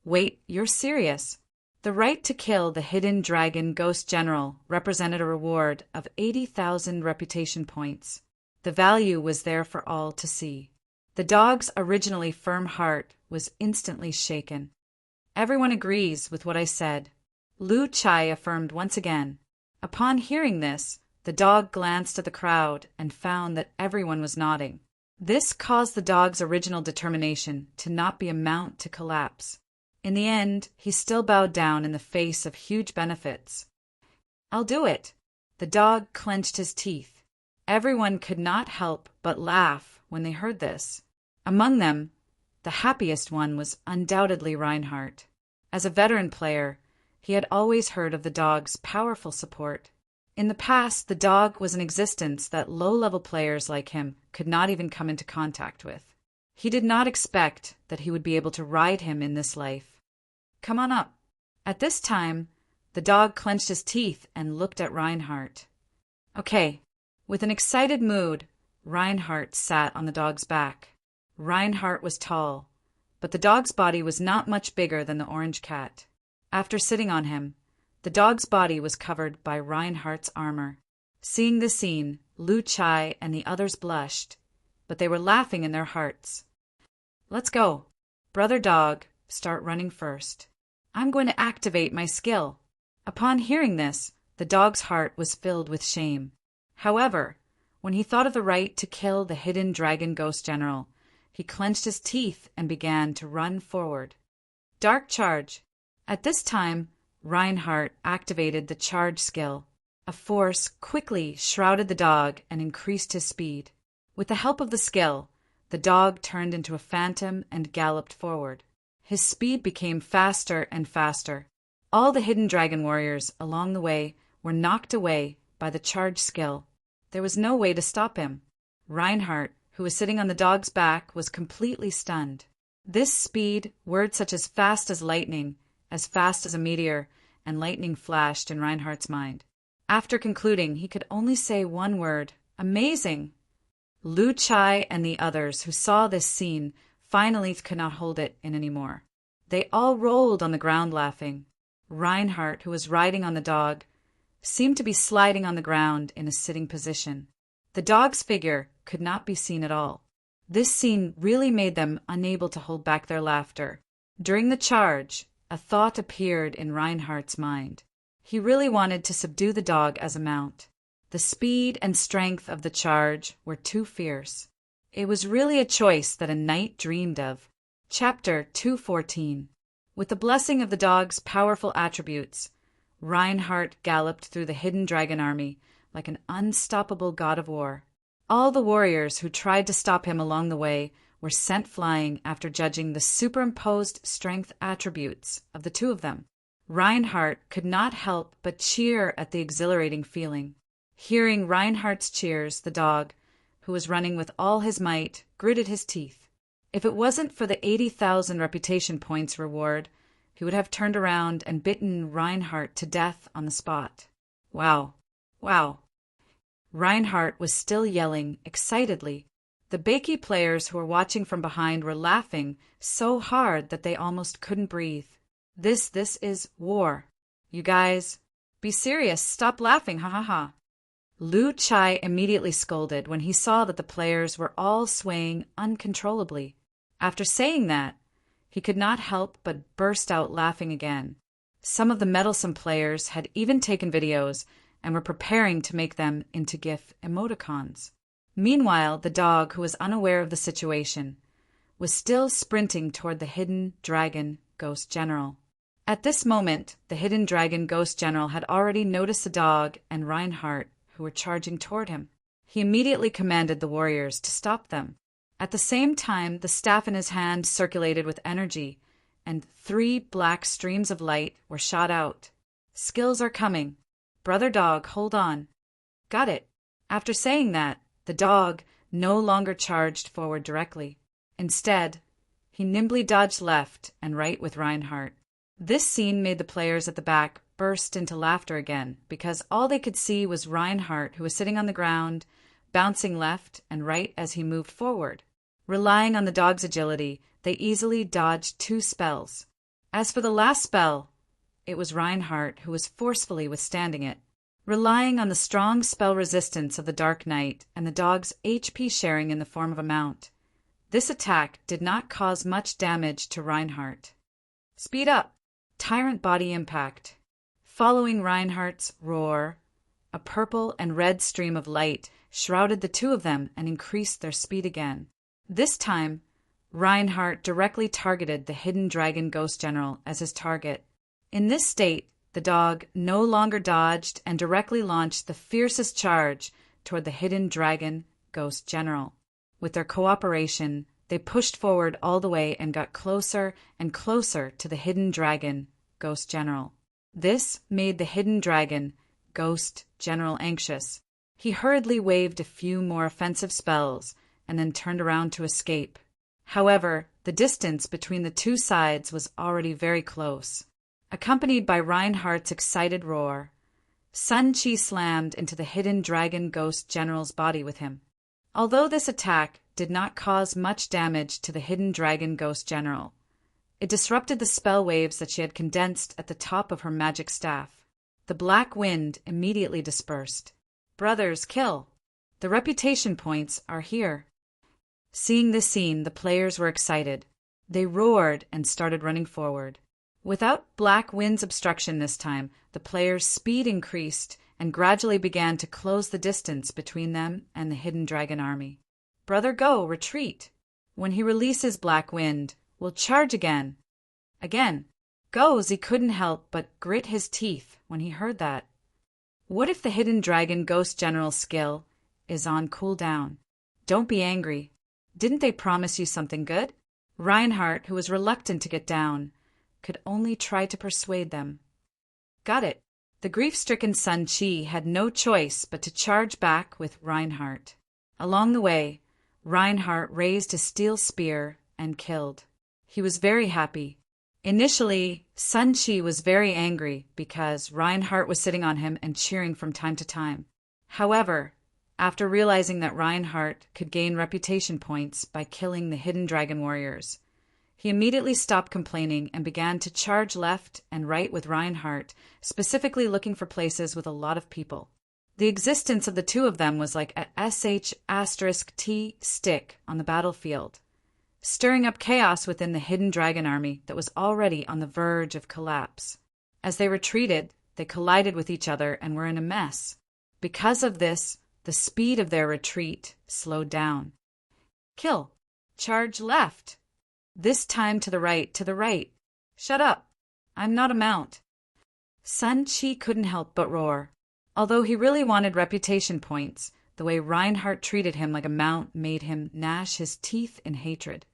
Wait, you're serious? The right to kill the hidden dragon ghost general represented a reward of 80,000 reputation points. The value was there for all to see. The dog's originally firm heart was instantly shaken. Everyone agrees with what I said, Lu Chai affirmed once again. Upon hearing this, the dog glanced at the crowd and found that everyone was nodding. This caused the dog's original determination to not be a mount to collapse. In the end, he still bowed down in the face of huge benefits. I'll do it. The dog clenched his teeth. Everyone could not help but laugh when they heard this. Among them, the happiest one was undoubtedly Reinhardt. As a veteran player, he had always heard of the dog's powerful support. In the past, the dog was an existence that low-level players like him could not even come into contact with. He did not expect that he would be able to ride him in this life. Come on up. At this time, the dog clenched his teeth and looked at Reinhardt. Okay. With an excited mood, Reinhardt sat on the dog's back. Reinhardt was tall, but the dog's body was not much bigger than the orange cat. After sitting on him, the dog's body was covered by Reinhardt's armor. Seeing this scene, Lu Chai and the others blushed, but they were laughing in their hearts. Let's go. Brother dog, start running first. I'm going to activate my skill. Upon hearing this, the dog's heart was filled with shame. However, when he thought of the right to kill the hidden dragon ghost general, he clenched his teeth and began to run forward. Dark charge. At this time, Reinhardt activated the charge skill. A force quickly shrouded the dog and increased his speed. With the help of the skill, the dog turned into a phantom and galloped forward. His speed became faster and faster. All the hidden dragon warriors along the way were knocked away by the charge skill. There was no way to stop him. Reinhardt, who was sitting on the dog's back, was completely stunned. This speed, words such as fast as lightning, as fast as a meteor, and lightning flashed in Reinhardt's mind. After concluding, he could only say one word, amazing. Lu Chai and the others who saw this scene finally could not hold it in anymore. They all rolled on the ground laughing. Reinhardt, who was riding on the dog, seemed to be sliding on the ground in a sitting position. The dog's figure could not be seen at all. This scene really made them unable to hold back their laughter. During the charge, a thought appeared in Reinhardt's mind. He really wanted to subdue the dog as a mount. The speed and strength of the charge were too fierce. It was really a choice that a knight dreamed of. Chapter 214. With the blessing of the dog's powerful attributes, Reinhardt galloped through the hidden dragon army like an unstoppable god of war. All the warriors who tried to stop him along the way were sent flying after judging the superimposed strength attributes of the two of them. Reinhardt could not help but cheer at the exhilarating feeling. Hearing Reinhardt's cheers, the dog, who was running with all his might, gritted his teeth. If it wasn't for the 80,000 reputation points reward, he would have turned around and bitten Reinhardt to death on the spot. Wow. Wow. Reinhardt was still yelling excitedly. The Bakey players who were watching from behind were laughing so hard that they almost couldn't breathe. This is war. You guys, be serious. Stop laughing. Ha ha ha. Lu Chai immediately scolded when he saw that the players were all swaying uncontrollably. After saying that, he could not help but burst out laughing again. Some of the meddlesome players had even taken videos and were preparing to make them into GIF emoticons. Meanwhile, the dog, who was unaware of the situation, was still sprinting toward the hidden dragon ghost general. At this moment, the hidden dragon ghost general had already noticed the dog and Reinhardt, who were charging toward him. He immediately commanded the warriors to stop them. At the same time, the staff in his hand circulated with energy, and 3 black streams of light were shot out. Skills are coming. Brother dog, hold on. Got it. After saying that, the dog no longer charged forward directly. Instead, he nimbly dodged left and right with Reinhardt. This scene made the players at the back burst into laughter again, because all they could see was Reinhardt, who was sitting on the ground, bouncing left and right as he moved forward. Relying on the dog's agility, they easily dodged 2 spells. As for the last spell, it was Reinhardt who was forcefully withstanding it. Relying on the strong spell resistance of the Dark Knight and the dog's HP sharing in the form of a mount, this attack did not cause much damage to Reinhardt. Speed up! Tyrant body impact. Following Reinhardt's roar, a purple and red stream of light shrouded the two of them and increased their speed again. This time, Reinhardt directly targeted the hidden dragon ghost general as his target. In this state, the dog no longer dodged and directly launched the fiercest charge toward the hidden dragon ghost general. With their cooperation, they pushed forward all the way and got closer and closer to the hidden dragon ghost general. This made the hidden dragon ghost general anxious. He hurriedly waved a few more offensive spells and then turned around to escape. However, the distance between the two sides was already very close. Accompanied by Reinhardt's excited roar, Sun Chi slammed into the hidden dragon ghost general's body with him. Although this attack did not cause much damage to the hidden dragon ghost general, it disrupted the spell waves that she had condensed at the top of her magic staff. The black wind immediately dispersed. Brothers, kill! The reputation points are here. Seeing this scene, the players were excited. They roared and started running forward. Without black wind's obstruction this time, the players' speed increased and gradually began to close the distance between them and the hidden dragon army. Brother, go, retreat. When he releases black wind, we'll charge again. Again. Goes, he couldn't help but grit his teeth when he heard that. What if the hidden dragon ghost general's skill is on cooldown? Don't be angry. Didn't they promise you something good? Reinhardt, who was reluctant to get down, could only try to persuade them. Got it. The grief-stricken Sun Chi had no choice but to charge back with Reinhardt. Along the way, Reinhardt raised his steel spear and killed. He was very happy. Initially, Sun Chi was very angry because Reinhardt was sitting on him and cheering from time to time. However, after realizing that Reinhardt could gain reputation points by killing the hidden dragon warriors, He immediately stopped complaining and began to charge left and right with Reinhardt, specifically looking for places with a lot of people. The existence of the two of them was like a sh*T stick on the battlefield, stirring up chaos within the hidden dragon army that was already on the verge of collapse. As they retreated, they collided with each other and were in a mess. Because of this, the speed of their retreat slowed down. Kill. Charge left. This time to the right, to the right. Shut up. I'm not a mount. Sun Chi couldn't help but roar. Although he really wanted reputation points, the way Reinhardt treated him like a mount made him gnash his teeth in hatred.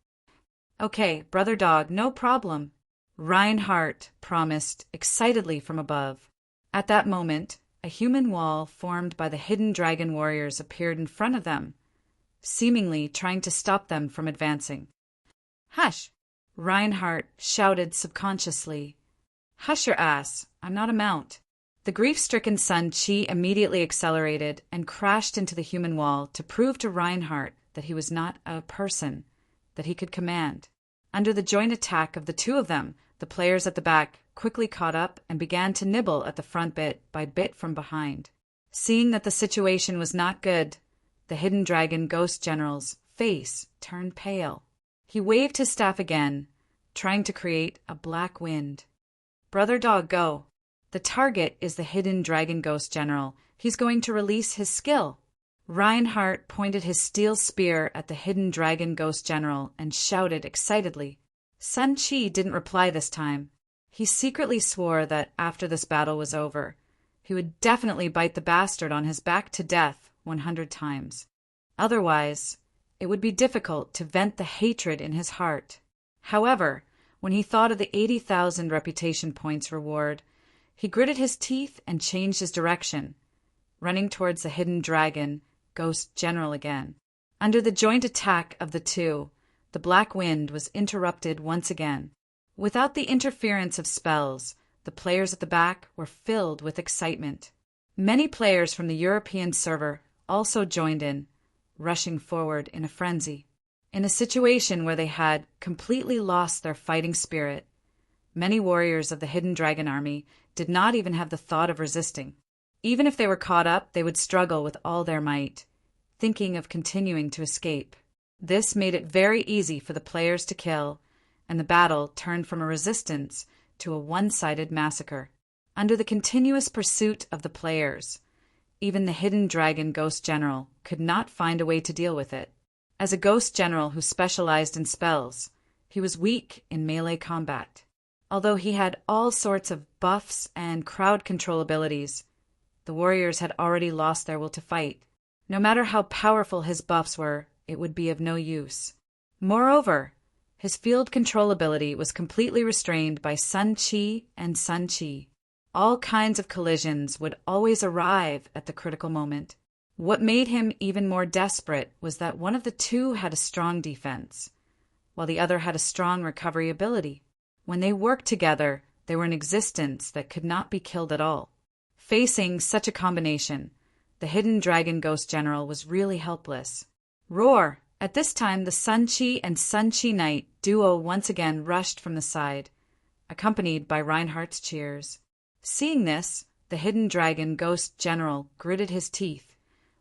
Okay, brother dog, no problem, Reinhardt promised excitedly from above. At that moment, a human wall formed by the hidden dragon warriors appeared in front of them, seemingly trying to stop them from advancing. Hush! Reinhardt shouted subconsciously. Hush your ass, I'm not a mount. The grief-stricken Sun Chi immediately accelerated and crashed into the human wall to prove to Reinhardt that he was not a person that he could command. Under the joint attack of the two of them, the players at the back quickly caught up and began to nibble at the front bit by bit from behind. Seeing that the situation was not good, the hidden dragon ghost general's face turned pale. He waved his staff again, trying to create a black wind. Brother dog, go. The target is the hidden dragon ghost general. He's going to release his skill. Reinhardt pointed his steel spear at the hidden dragon ghost general and shouted excitedly. Sun Chi didn't reply this time. He secretly swore that after this battle was over, he would definitely bite the bastard on his back to death 100 times. Otherwise, it would be difficult to vent the hatred in his heart. However, when he thought of the 80,000 reputation points reward, he gritted his teeth and changed his direction, running towards the hidden dragon ghost general again. Under the joint attack of the two, the black wind was interrupted once again. Without the interference of spells, the players at the back were filled with excitement. Many players from the European server also joined in, rushing forward in a frenzy. In a situation where they had completely lost their fighting spirit, many warriors of the hidden dragon army did not even have the thought of resisting. Even if they were caught up, they would struggle with all their might, thinking of continuing to escape. This made it very easy for the players to kill, and the battle turned from a resistance to a one-sided massacre. Under the continuous pursuit of the players, even the hidden dragon ghost general could not find a way to deal with it. As a ghost general who specialized in spells, he was weak in melee combat. Although he had all sorts of buffs and crowd control abilities, the warriors had already lost their will to fight. No matter how powerful his buffs were, it would be of no use. Moreover, his field control ability was completely restrained by Sun Chi and Sun Chi. All kinds of collisions would always arrive at the critical moment. What made him even more desperate was that one of the two had a strong defense, while the other had a strong recovery ability. When they worked together, they were an existence that could not be killed at all. Facing such a combination, the hidden dragon ghost general was really helpless. Roar! At this time, the Sun Chi and Sun Chi Knight duo once again rushed from the side, accompanied by Reinhardt's cheers. Seeing this, the hidden dragon ghost general gritted his teeth,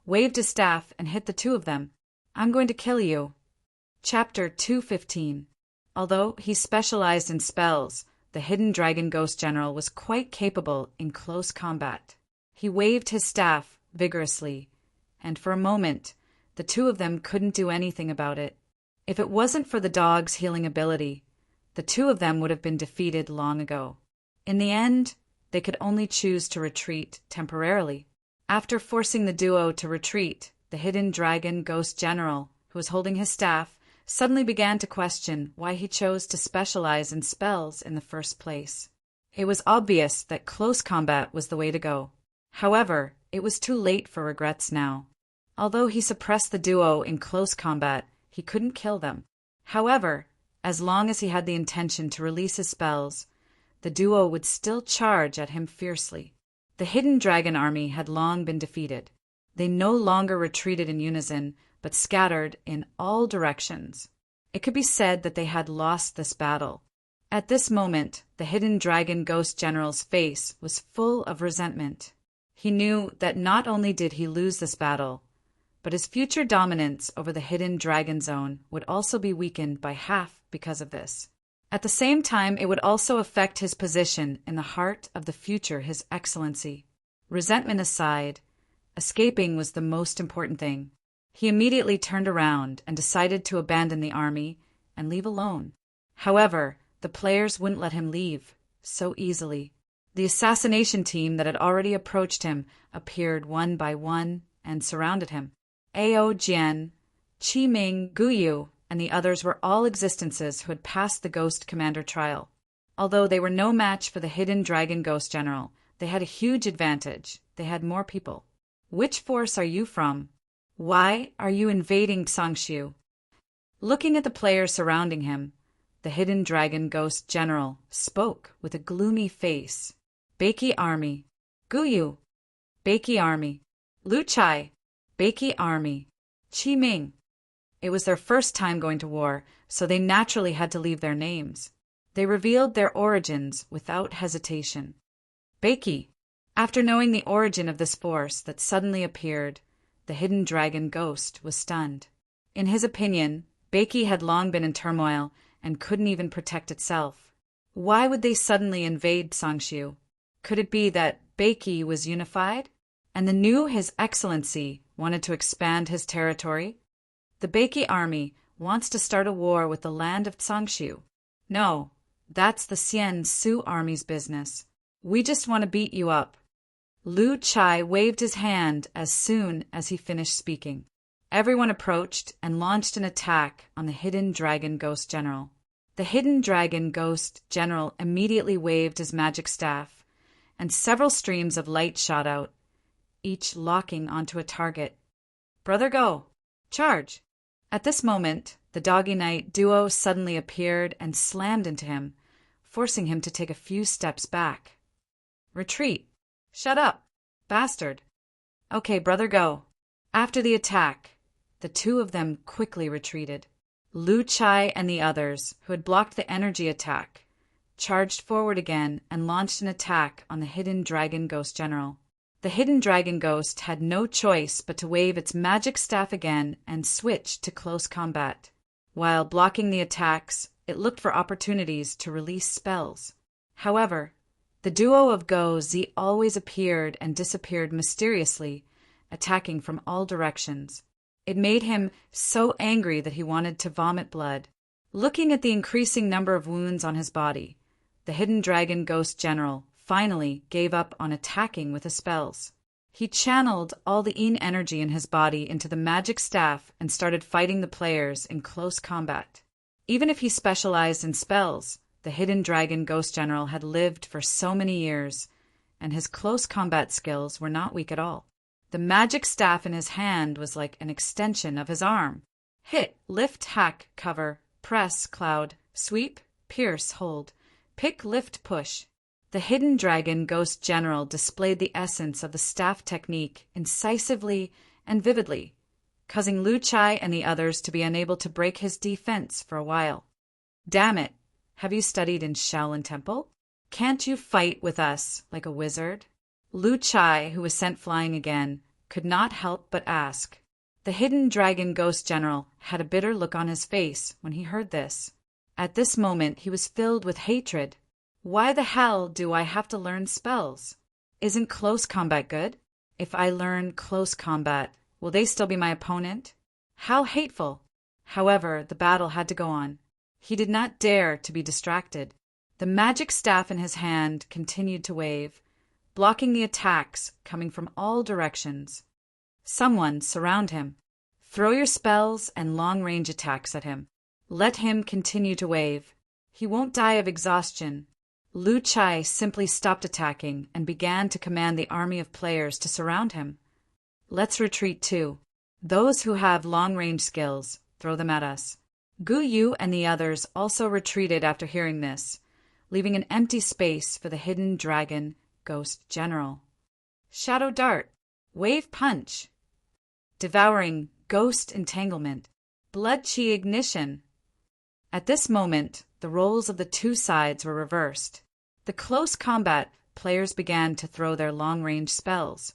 waved his staff, and hit the two of them. I'm going to kill you. Chapter 215. Although he specialized in spells, the hidden dragon ghost general was quite capable in close combat. He waved his staff vigorously, and for a moment, the two of them couldn't do anything about it. If it wasn't for the dog's healing ability, the two of them would have been defeated long ago. In the end, they could only choose to retreat temporarily. After forcing the duo to retreat, the hidden dragon ghost general, who was holding his staff, suddenly began to question why he chose to specialize in spells in the first place. It was obvious that close combat was the way to go. However, it was too late for regrets now. Although he suppressed the duo in close combat, he couldn't kill them. However, as long as he had the intention to release his spells, the duo would still charge at him fiercely. The hidden dragon army had long been defeated. They no longer retreated in unison, but scattered in all directions. It could be said that they had lost this battle. At this moment, the hidden dragon ghost general's face was full of resentment. He knew that not only did he lose this battle, but his future dominance over the hidden dragon zone would also be weakened by half because of this. At the same time, it would also affect his position in the heart of the future His Excellency. Resentment aside, escaping was the most important thing. He immediately turned around and decided to abandon the army and leave alone. However, the players wouldn't let him leave so easily. The assassination team that had already approached him appeared one by one and surrounded him. Ao Jian, Qi Ming, Guyu, and the others were all existences who had passed the Ghost Commander trial. Although they were no match for the hidden dragon ghost general, they had a huge advantage. They had more people. Which force are you from? Why are you invading Sangshu? Looking at the players surrounding him, the hidden dragon ghost general spoke with a gloomy face. Beiki Army. Guyu. Beiki Army. Lu Chai. Beiki Army. Qi Ming. It was their first time going to war, so they naturally had to leave their names. They revealed their origins without hesitation. Beiki. After knowing the origin of this force that suddenly appeared, the hidden dragon ghost was stunned. In his opinion, Beiki had long been in turmoil and couldn't even protect itself. Why would they suddenly invade Sangshu? Could it be that Beiki was unified, and the new His Excellency wanted to expand his territory? The Beiki army wants to start a war with the land of Sangshu. No, that's the Xian Su army's business. We just want to beat you up. Lu Chai waved his hand as soon as he finished speaking. Everyone approached and launched an attack on the hidden dragon ghost general. The hidden dragon ghost general immediately waved his magic staff, and several streams of light shot out, each locking onto a target. Brother, go! Charge! At this moment, the Doggy Knight duo suddenly appeared and slammed into him, forcing him to take a few steps back. Retreat! Shut up, bastard! Okay, brother, go! After the attack, the two of them quickly retreated. Lu Chai and the others, who had blocked the energy attack, charged forward again and launched an attack on the hidden dragon ghost general. The hidden dragon ghost had no choice but to wave its magic staff again and switch to close combat. While blocking the attacks, it looked for opportunities to release spells. However, the duo of Go Zi always appeared and disappeared mysteriously, attacking from all directions. It made him so angry that he wanted to vomit blood. Looking at the increasing number of wounds on his body, the hidden dragon ghost general finally gave up on attacking with his spells. He channeled all the Yin energy in his body into the magic staff and started fighting the players in close combat. Even if he specialized in spells, the hidden dragon ghost general had lived for so many years, and his close combat skills were not weak at all. The magic staff in his hand was like an extension of his arm. Hit, lift, hack, cover, press, cloud, sweep, pierce, hold, pick, lift, push. The hidden dragon ghost general displayed the essence of the staff technique incisively and vividly, causing Lu Chai and the others to be unable to break his defense for a while. Damn it! Have you studied in Shaolin Temple? Can't you fight with us like a wizard? Lu Chai, who was sent flying again, could not help but ask. The hidden dragon ghost general had a bitter look on his face when he heard this. At this moment he was filled with hatred. Why the hell do I have to learn spells? Isn't close combat good? If I learn close combat, will they still be my opponent? How hateful! However, the battle had to go on. He did not dare to be distracted. The magic staff in his hand continued to wave, blocking the attacks coming from all directions. Someone surround him. Throw your spells and long-range attacks at him. Let him continue to wave. He won't die of exhaustion. Lu Chai simply stopped attacking and began to command the army of players to surround him. Let's retreat too. Those who have long-range skills, throw them at us. Gu Yu and the others also retreated after hearing this, leaving an empty space for the hidden dragon ghost general. Shadow dart, wave punch, devouring ghost entanglement, blood chi ignition, At this moment, the roles of the two sides were reversed. The close combat players began to throw their long-range spells,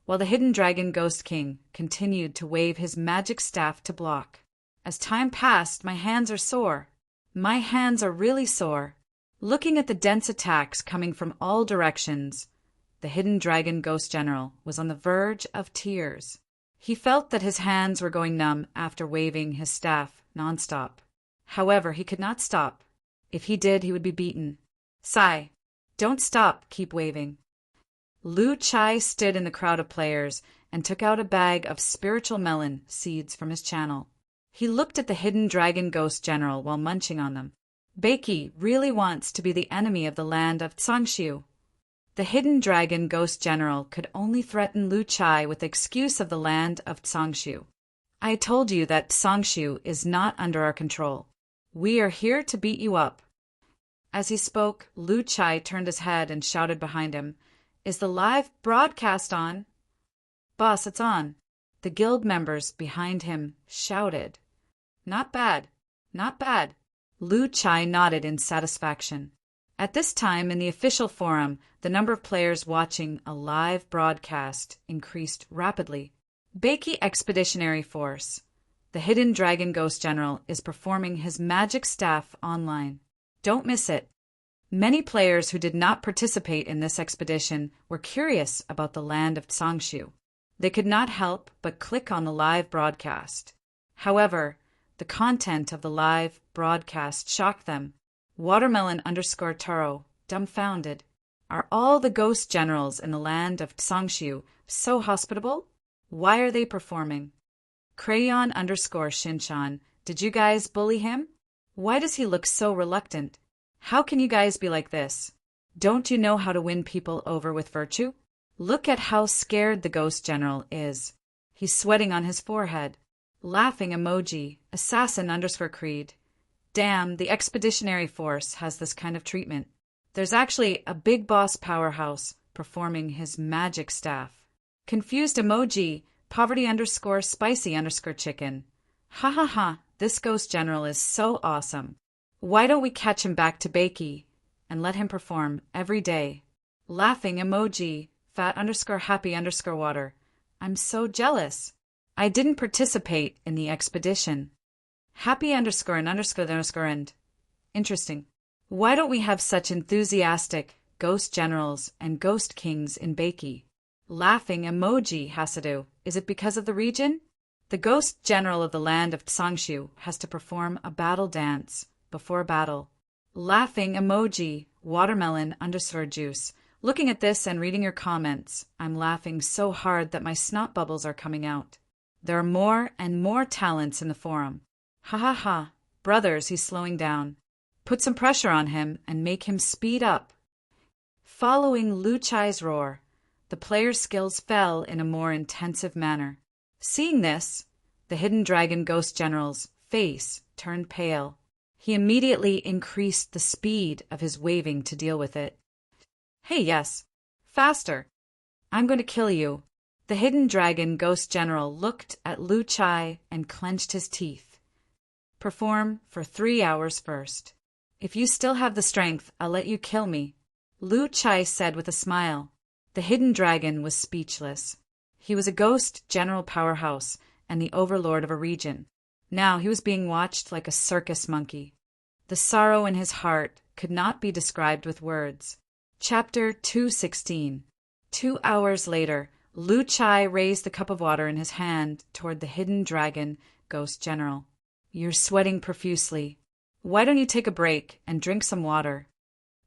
while the Hidden Dragon Ghost King continued to wave his magic staff to block. As time passed, my hands are sore. My hands are really sore. Looking at the dense attacks coming from all directions, the Hidden Dragon Ghost General was on the verge of tears. He felt that his hands were going numb after waving his staff nonstop. However, he could not stop. If he did, he would be beaten. Sigh. Don't stop, keep waving. Lu Chai stood in the crowd of players and took out a bag of spiritual melon seeds from his channel. He looked at the Hidden Dragon Ghost General while munching on them. Beiki really wants to be the enemy of the land of Tsangshu. The Hidden Dragon Ghost General could only threaten Lu Chai with the excuse of the land of Tsangshu. I told you that Tsangshu is not under our control. We are here to beat you up. As he spoke, Lu Chai turned his head and shouted behind him, "Is the live broadcast on?" "Boss, it's on." The guild members behind him shouted. "Not bad, not bad." Lu Chai nodded in satisfaction. At this time in the official forum, the number of players watching a live broadcast increased rapidly. Beiki Expeditionary Force. The Hidden Dragon Ghost General is performing his magic staff online. Don't miss it. Many players who did not participate in this expedition were curious about the land of Tsangshu. They could not help but click on the live broadcast. However, the content of the live broadcast shocked them. Watermelon_Taro, dumbfounded. Are all the ghost generals in the land of Tsangshu so hospitable? Why are they performing? Crayon_Shinchan, did you guys bully him? Why does he look so reluctant? How can you guys be like this? Don't you know how to win people over with virtue? Look at how scared the ghost general is. He's sweating on his forehead. Laughing emoji, assassin_Creed. Damn, the expeditionary force has this kind of treatment. There's actually a big boss powerhouse performing his magic staff. Confused emoji, poverty_spicy_chicken. Ha ha ha, this ghost general is so awesome. Why don't we catch him back to Beiki and let him perform every day? Laughing emoji, fat_happy_water. I'm so jealous. I didn't participate in the expedition. Happy_and_end. Interesting. Why don't we have such enthusiastic ghost generals and ghost kings in Beiki? Laughing emoji, Hasadu. Is it because of the region? The ghost general of the land of Tsangshu has to perform a battle dance before battle. Laughing emoji, watermelon_juice. Looking at this and reading your comments, I'm laughing so hard that my snot bubbles are coming out. There are more and more talents in the forum. Ha ha ha. Brothers, he's slowing down. Put some pressure on him and make him speed up. Following Lu Chai's roar, the player's skills fell in a more intensive manner. Seeing this, the Hidden Dragon Ghost General's face turned pale. He immediately increased the speed of his waving to deal with it. Hey, yes. Faster. I'm going to kill you. The Hidden Dragon Ghost General looked at Lu Chai and clenched his teeth. Perform for 3 hours first. If you still have the strength, I'll let you kill me. Lu Chai said with a smile. The Hidden Dragon was speechless. He was a ghost general powerhouse and the overlord of a region. Now he was being watched like a circus monkey. The sorrow in his heart could not be described with words. Chapter 216. 2 hours later, Lu Chai raised the cup of water in his hand toward the Hidden Dragon Ghost General. You're sweating profusely. Why don't you take a break and drink some water?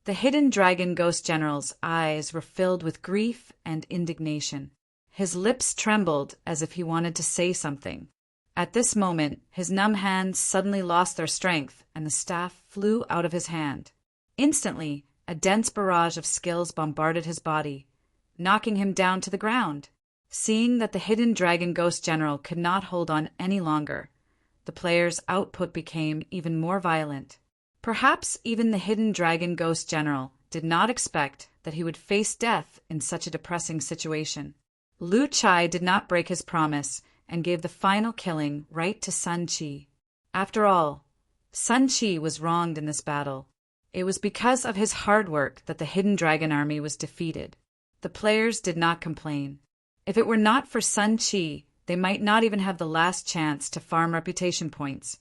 The Hidden Dragon Ghost General's eyes were filled with grief and indignation. His lips trembled as if he wanted to say something. At this moment, his numb hands suddenly lost their strength and the staff flew out of his hand. Instantly, a dense barrage of skills bombarded his body, knocking him down to the ground. Seeing that the Hidden Dragon Ghost General could not hold on any longer, the player's output became even more violent. Perhaps even the Hidden Dragon Ghost General did not expect that he would face death in such a depressing situation. Lu Chai did not break his promise and gave the final killing right to Sun Chi. After all, Sun Chi was wronged in this battle. It was because of his hard work that the Hidden Dragon army was defeated. The players did not complain. If it were not for Sun Chi, they might not even have the last chance to farm reputation points,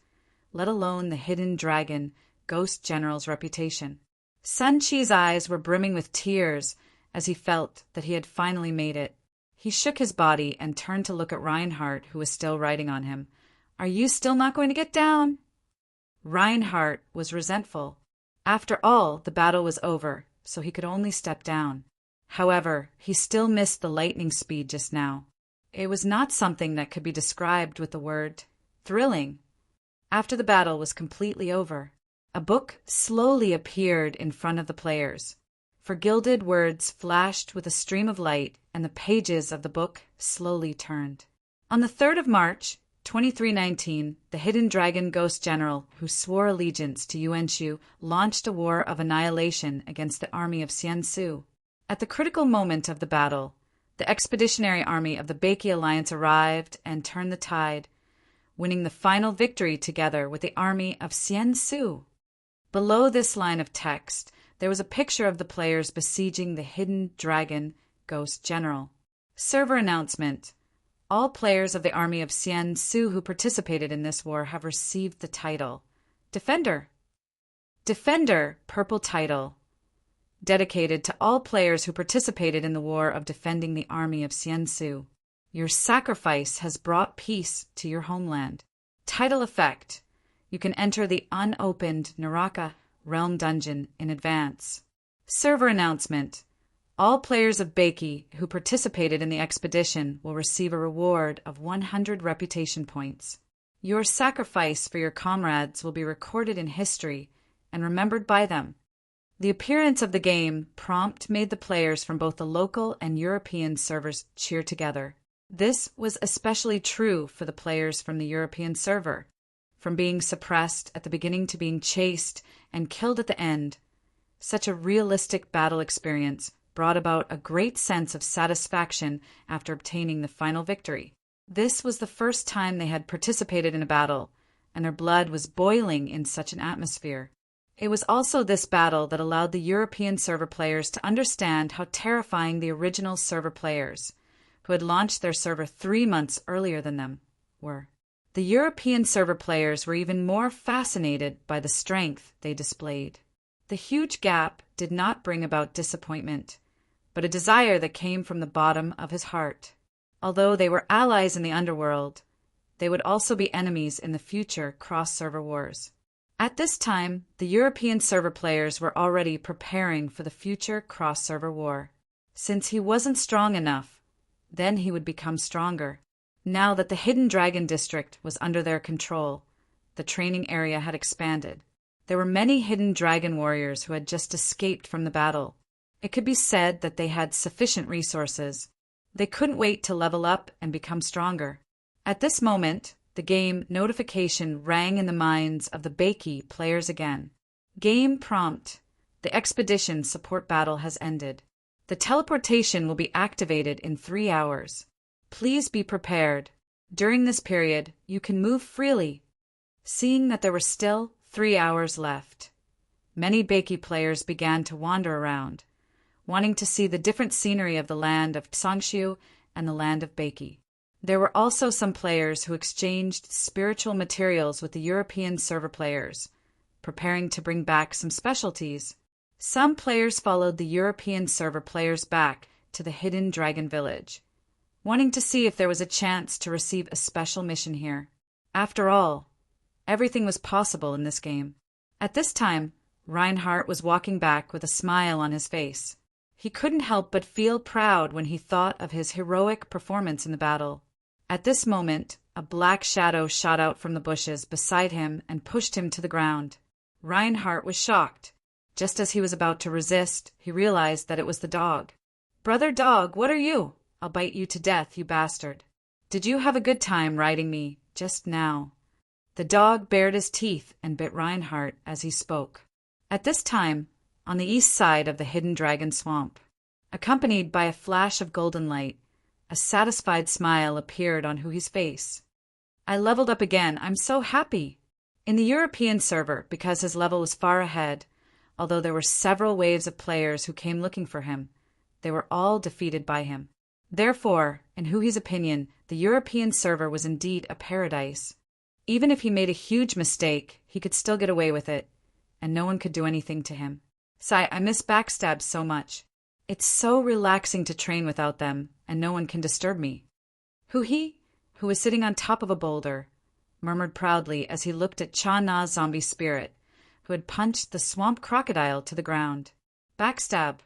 let alone the Hidden Dragon Ghost General's reputation. Sun Chi's eyes were brimming with tears as he felt that he had finally made it. He shook his body and turned to look at Reinhardt, who was still riding on him. "Are you still not going to get down?" Reinhardt was resentful. After all, the battle was over, so he could only step down. However, he still missed the lightning speed just now. It was not something that could be described with the word thrilling. After the battle was completely over, a book slowly appeared in front of the players. For gilded words flashed with a stream of light, and the pages of the book slowly turned. On the 3rd of March, 2319, the Hidden Dragon Ghost General, who swore allegiance to Yuan Shu, launched a war of annihilation against the army of Xian Su. At the critical moment of the battle, the expeditionary army of the Baiki Alliance arrived and turned the tide, winning the final victory together with the army of Xian Su. Below this line of text, there was a picture of the players besieging the Hidden Dragon Ghost General. Server announcement. All players of the army of Xian Su who participated in this war have received the title Defender. Defender, purple title. Dedicated to all players who participated in the war of defending the army of Xian Su. Your sacrifice has brought peace to your homeland. Title effect. You can enter the unopened Naraka Realm Dungeon in advance. Server announcement. All players of Baiki who participated in the expedition will receive a reward of 100 reputation points. Your sacrifice for your comrades will be recorded in history and remembered by them. The appearance of the game prompt made the players from both the local and European servers cheer together. This was especially true for the players from the European server. From being suppressed at the beginning to being chased and killed at the end, such a realistic battle experience brought about a great sense of satisfaction after obtaining the final victory. This was the first time they had participated in a battle, and their blood was boiling in such an atmosphere. It was also this battle that allowed the European server players to understand how terrifying the original server players, who had launched their server 3 months earlier than them, were. The European server players were even more fascinated by the strength they displayed. The huge gap did not bring about disappointment, but a desire that came from the bottom of his heart. Although they were allies in the underworld, they would also be enemies in the future cross-server wars. At this time, the European server players were already preparing for the future cross-server war. Since he wasn't strong enough, then he would become stronger. Now that the Hidden Dragon District was under their control, the training area had expanded. There were many Hidden Dragon warriors who had just escaped from the battle. It could be said that they had sufficient resources. They couldn't wait to level up and become stronger. At this moment, the game notification rang in the minds of the Baiki players again. Game prompt. The expedition support battle has ended. The teleportation will be activated in 3 hours. Please be prepared. During this period, you can move freely. Seeing that there were still 3 hours left, many Baiki players began to wander around, wanting to see the different scenery of the land of Sangshu and the land of Baiki. There were also some players who exchanged spiritual materials with the European server players, preparing to bring back some specialties. Some players followed the European server players back to the Hidden Dragon Village, wanting to see if there was a chance to receive a special mission here. After all, everything was possible in this game. At this time, Reinhardt was walking back with a smile on his face. He couldn't help but feel proud when he thought of his heroic performance in the battle. At this moment, a black shadow shot out from the bushes beside him and pushed him to the ground. Reinhardt was shocked. Just as he was about to resist, he realized that it was the dog. "Brother dog, what are you? I'll bite you to death, you bastard. Did you have a good time riding me just now?" The dog bared his teeth and bit Reinhardt as he spoke. At this time, on the east side of the Hidden Dragon Swamp, accompanied by a flash of golden light, a satisfied smile appeared on Hui's face. "I leveled up again. I'm so happy." In the European server, because his level was far ahead, although there were several waves of players who came looking for him, they were all defeated by him. Therefore, in Huhi's opinion, the European server was indeed a paradise. Even if he made a huge mistake, he could still get away with it, and no one could do anything to him. Sigh, I miss backstabs so much. It's so relaxing to train without them, and no one can disturb me. Huhi, who was sitting on top of a boulder, murmured proudly as he looked at Cha-Na's zombie spirit, who had punched the swamp crocodile to the ground. Backstab.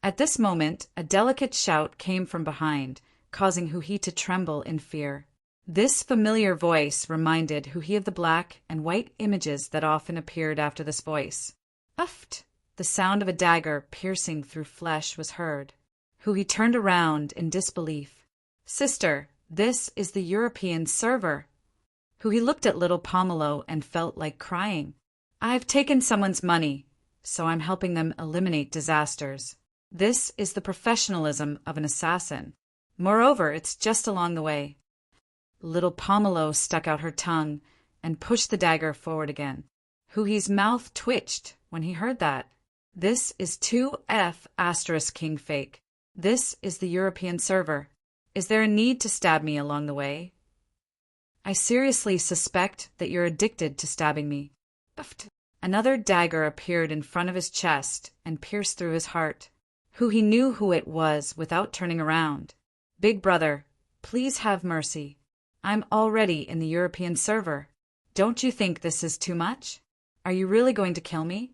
At this moment, a delicate shout came from behind, causing Huhi to tremble in fear. This familiar voice reminded Huhi of the black and white images that often appeared after this voice. Uft! The sound of a dagger piercing through flesh was heard. Huhi turned around in disbelief. Sister, this is the European server. Huhi looked at little Pomelo and felt like crying. I've taken someone's money, so I'm helping them eliminate disasters. This is the professionalism of an assassin. Moreover, it's just along the way. Little Pomelo stuck out her tongue and pushed the dagger forward again. Huhi's mouth twitched when he heard that. This is 2F** King Fake. This is the European server. Is there a need to stab me along the way? I seriously suspect that you're addicted to stabbing me. Another dagger appeared in front of his chest and pierced through his heart. Huhi knew who it was without turning around. Big brother, please have mercy. I'm already in the European server. Don't you think this is too much? Are you really going to kill me?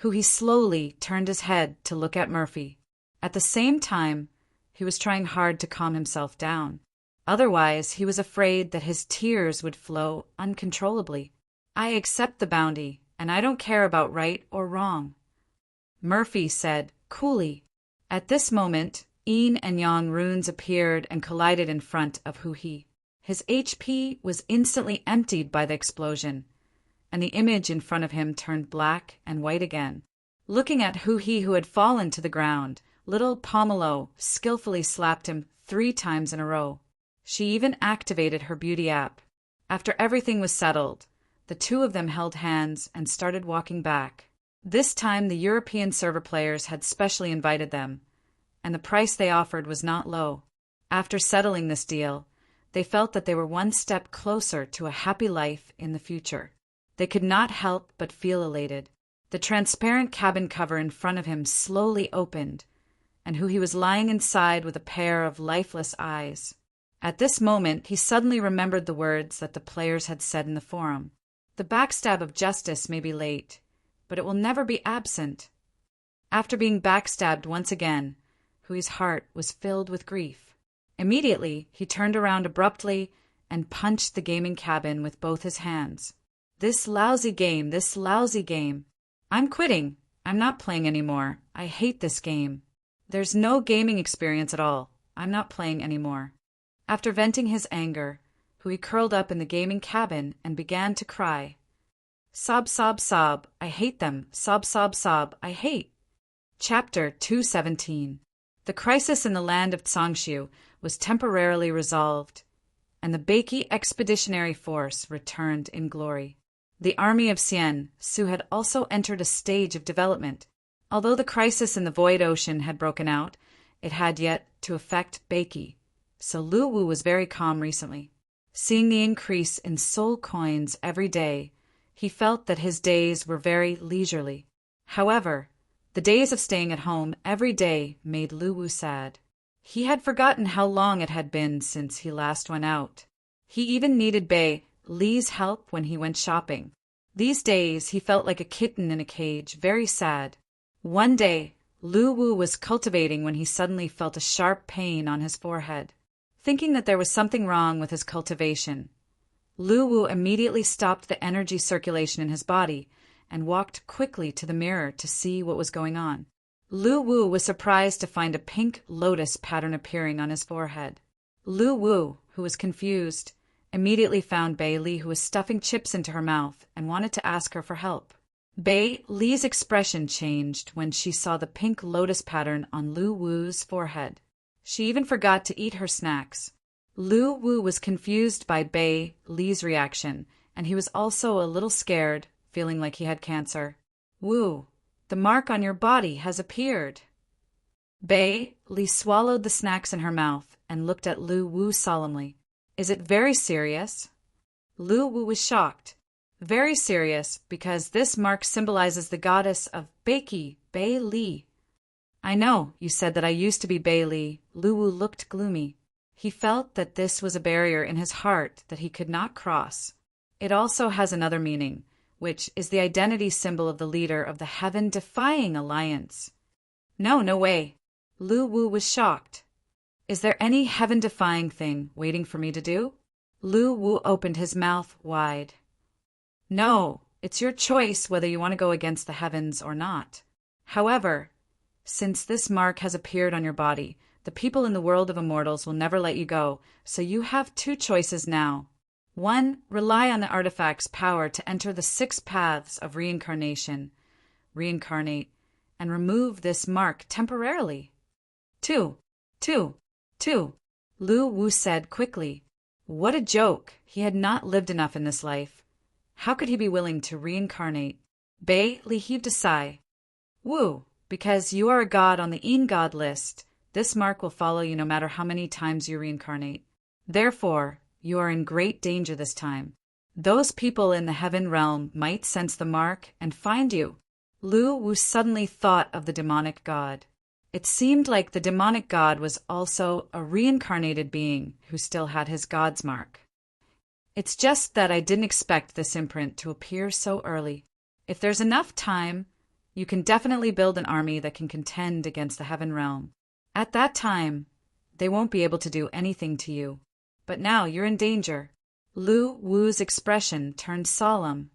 Huhi slowly turned his head to look at Murphy. At the same time, he was trying hard to calm himself down. Otherwise, he was afraid that his tears would flow uncontrollably. I accept the bounty, and I don't care about right or wrong, Murphy said coolly. At this moment, Yin and Yang runes appeared and collided in front of Huhi. His HP was instantly emptied by the explosion, and the image in front of him turned black and white again. Looking at Huhi, who had fallen to the ground, little Pomelo skillfully slapped him 3 times in a row. She even activated her beauty app. After everything was settled, the two of them held hands and started walking back. This time the European server players had specially invited them, and the price they offered was not low. After settling this deal, they felt that they were one step closer to a happy life in the future. They could not help but feel elated. The transparent cabin cover in front of him slowly opened, and Huhi was lying inside with a pair of lifeless eyes. At this moment, he suddenly remembered the words that the players had said in the forum. The backstab of justice may be late, but it will never be absent. After being backstabbed once again, Hui's heart was filled with grief. Immediately, he turned around abruptly and punched the gaming cabin with both his hands. This lousy game, this lousy game. I'm quitting. I'm not playing anymore. I hate this game. There's no gaming experience at all. I'm not playing anymore. After venting his anger, Hui curled up in the gaming cabin and began to cry. Sob, sob, sob. I hate them. Sob, sob, sob. I hate. Chapter 217. The crisis in the land of Tsangshu was temporarily resolved, and the Beiki Expeditionary Force returned in glory. The army of Xian, Su had also entered a stage of development. Although the crisis in the Void Ocean had broken out, it had yet to affect Beiki, so Lu Wu was very calm recently. Seeing the increase in soul coins every day, he felt that his days were very leisurely. However, the days of staying at home every day made Lu Wu sad. He had forgotten how long it had been since he last went out. He even needed Bei Li's help when he went shopping. These days he felt like a kitten in a cage, very sad. One day, Lu Wu was cultivating when he suddenly felt a sharp pain on his forehead. Thinking that there was something wrong with his cultivation, Lu Wu immediately stopped the energy circulation in his body and walked quickly to the mirror to see what was going on. Lu Wu was surprised to find a pink lotus pattern appearing on his forehead. Lu Wu, who was confused, immediately found Bei Li, who was stuffing chips into her mouth, and wanted to ask her for help. Bei Li's expression changed when she saw the pink lotus pattern on Lu Wu's forehead. She even forgot to eat her snacks. Lu Wu was confused by Bei Li's reaction and he was also a little scared, feeling like he had cancer. Wu, the mark on your body has appeared. Bei Li swallowed the snacks in her mouth and looked at Lu Wu solemnly. Is it very serious? Lu Wu was shocked. Very serious, because this mark symbolizes the goddess of Beiki, Bei Li. I know, you said that I used to be Bei Li. Lu Wu looked gloomy. He felt that this was a barrier in his heart that he could not cross. It also has another meaning, which is the identity symbol of the leader of the heaven-defying alliance. No way. Lu Wu was shocked. Is there any heaven-defying thing waiting for me to do? Lu Wu opened his mouth wide. No, it's your choice whether you want to go against the heavens or not. However, since this mark has appeared on your body, the people in the world of immortals will never let you go, so you have two choices now. 1. Rely on the artifact's power to enter the 6 paths of reincarnation, reincarnate, and remove this mark temporarily. 2. Lu Wu said quickly. What a joke! He had not lived enough in this life. How could he be willing to reincarnate? Bei Li heaved a sigh. Wu, because you are a god on the Yin God list, this mark will follow you no matter how many times you reincarnate. Therefore, you are in great danger this time. Those people in the heaven realm might sense the mark and find you. Lu Wu suddenly thought of the demonic god. It seemed like the demonic god was also a reincarnated being who still had his god's mark. It's just that I didn't expect this imprint to appear so early. If there's enough time, you can definitely build an army that can contend against the heaven realm. At that time, they won't be able to do anything to you. But now you're in danger. Lu Wu's expression turned solemn.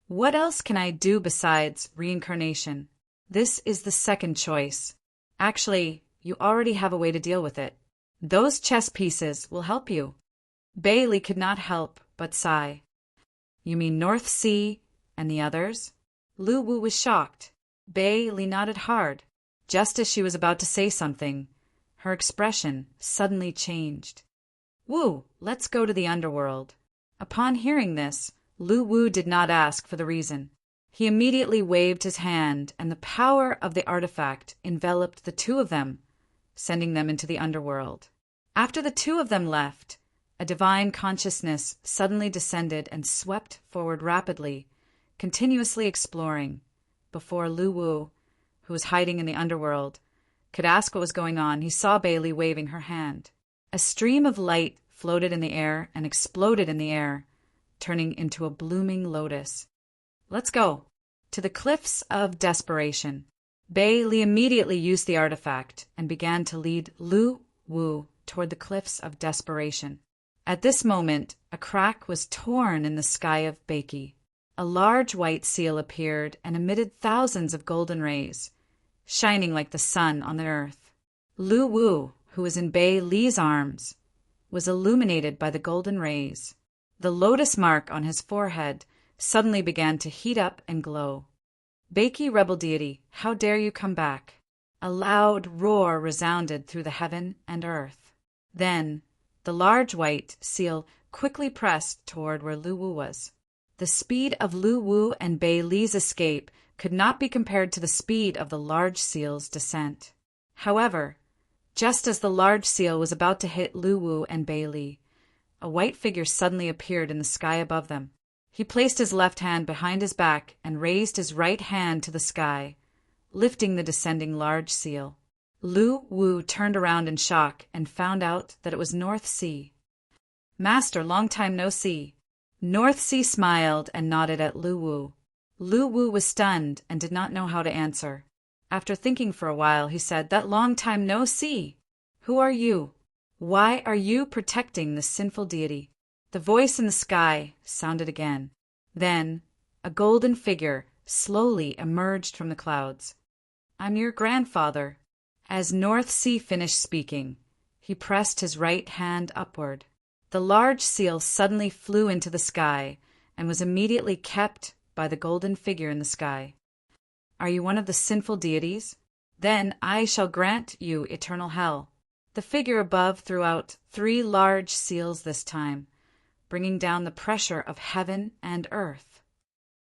What else can I do besides reincarnation? This is the second choice. Actually, you already have a way to deal with it. Those chess pieces will help you. Bei Li could not help but sigh. You mean North Sea and the others? Lu Wu was shocked. Bei Li nodded hard. Just as she was about to say something, her expression suddenly changed. Wu, let's go to the underworld. Upon hearing this, Lu Wu did not ask for the reason. He immediately waved his hand, and the power of the artifact enveloped the two of them, sending them into the underworld. After the two of them left, a divine consciousness suddenly descended and swept forward rapidly, continuously exploring, before Lu Wu, who was hiding in the underworld, could ask what was going on. He saw Bei Li waving her hand. A stream of light floated in the air and exploded in the air, turning into a blooming lotus. Let's go. To the cliffs of desperation. Bei Li immediately used the artifact and began to lead Lu Wu toward the cliffs of desperation. At this moment, a crack was torn in the sky of Beiki. A large white seal appeared and emitted thousands of golden rays, shining like the sun on the earth. Lu Wu, who was in Bei Li's arms, was illuminated by the golden rays. The lotus mark on his forehead suddenly began to heat up and glow. Beiki rebel deity, how dare you come back? A loud roar resounded through the heaven and earth. Then, the large white seal quickly pressed toward where Lu Wu was. The speed of Lu Wu and Bei Li's escape could not be compared to the speed of the large seal's descent. However, just as the large seal was about to hit Lu Wu and Bei Li, a white figure suddenly appeared in the sky above them. He placed his left hand behind his back and raised his right hand to the sky, lifting the descending large seal. Lu Wu turned around in shock and found out that it was North Sea. Master, long time no see. North Sea smiled and nodded at Lu Wu. Lu Wu was stunned and did not know how to answer. After thinking for a while, he said, That long time no see. Who are you? Why are you protecting this sinful deity? The voice in the sky sounded again. Then, a golden figure slowly emerged from the clouds. I'm your grandfather. As North Sea finished speaking, he pressed his right hand upward. The large seal suddenly flew into the sky and was immediately kept by the golden figure in the sky. Are you one of the sinful deities? Then I shall grant you eternal hell. The figure above threw out 3 large seals this time, bringing down the pressure of heaven and earth.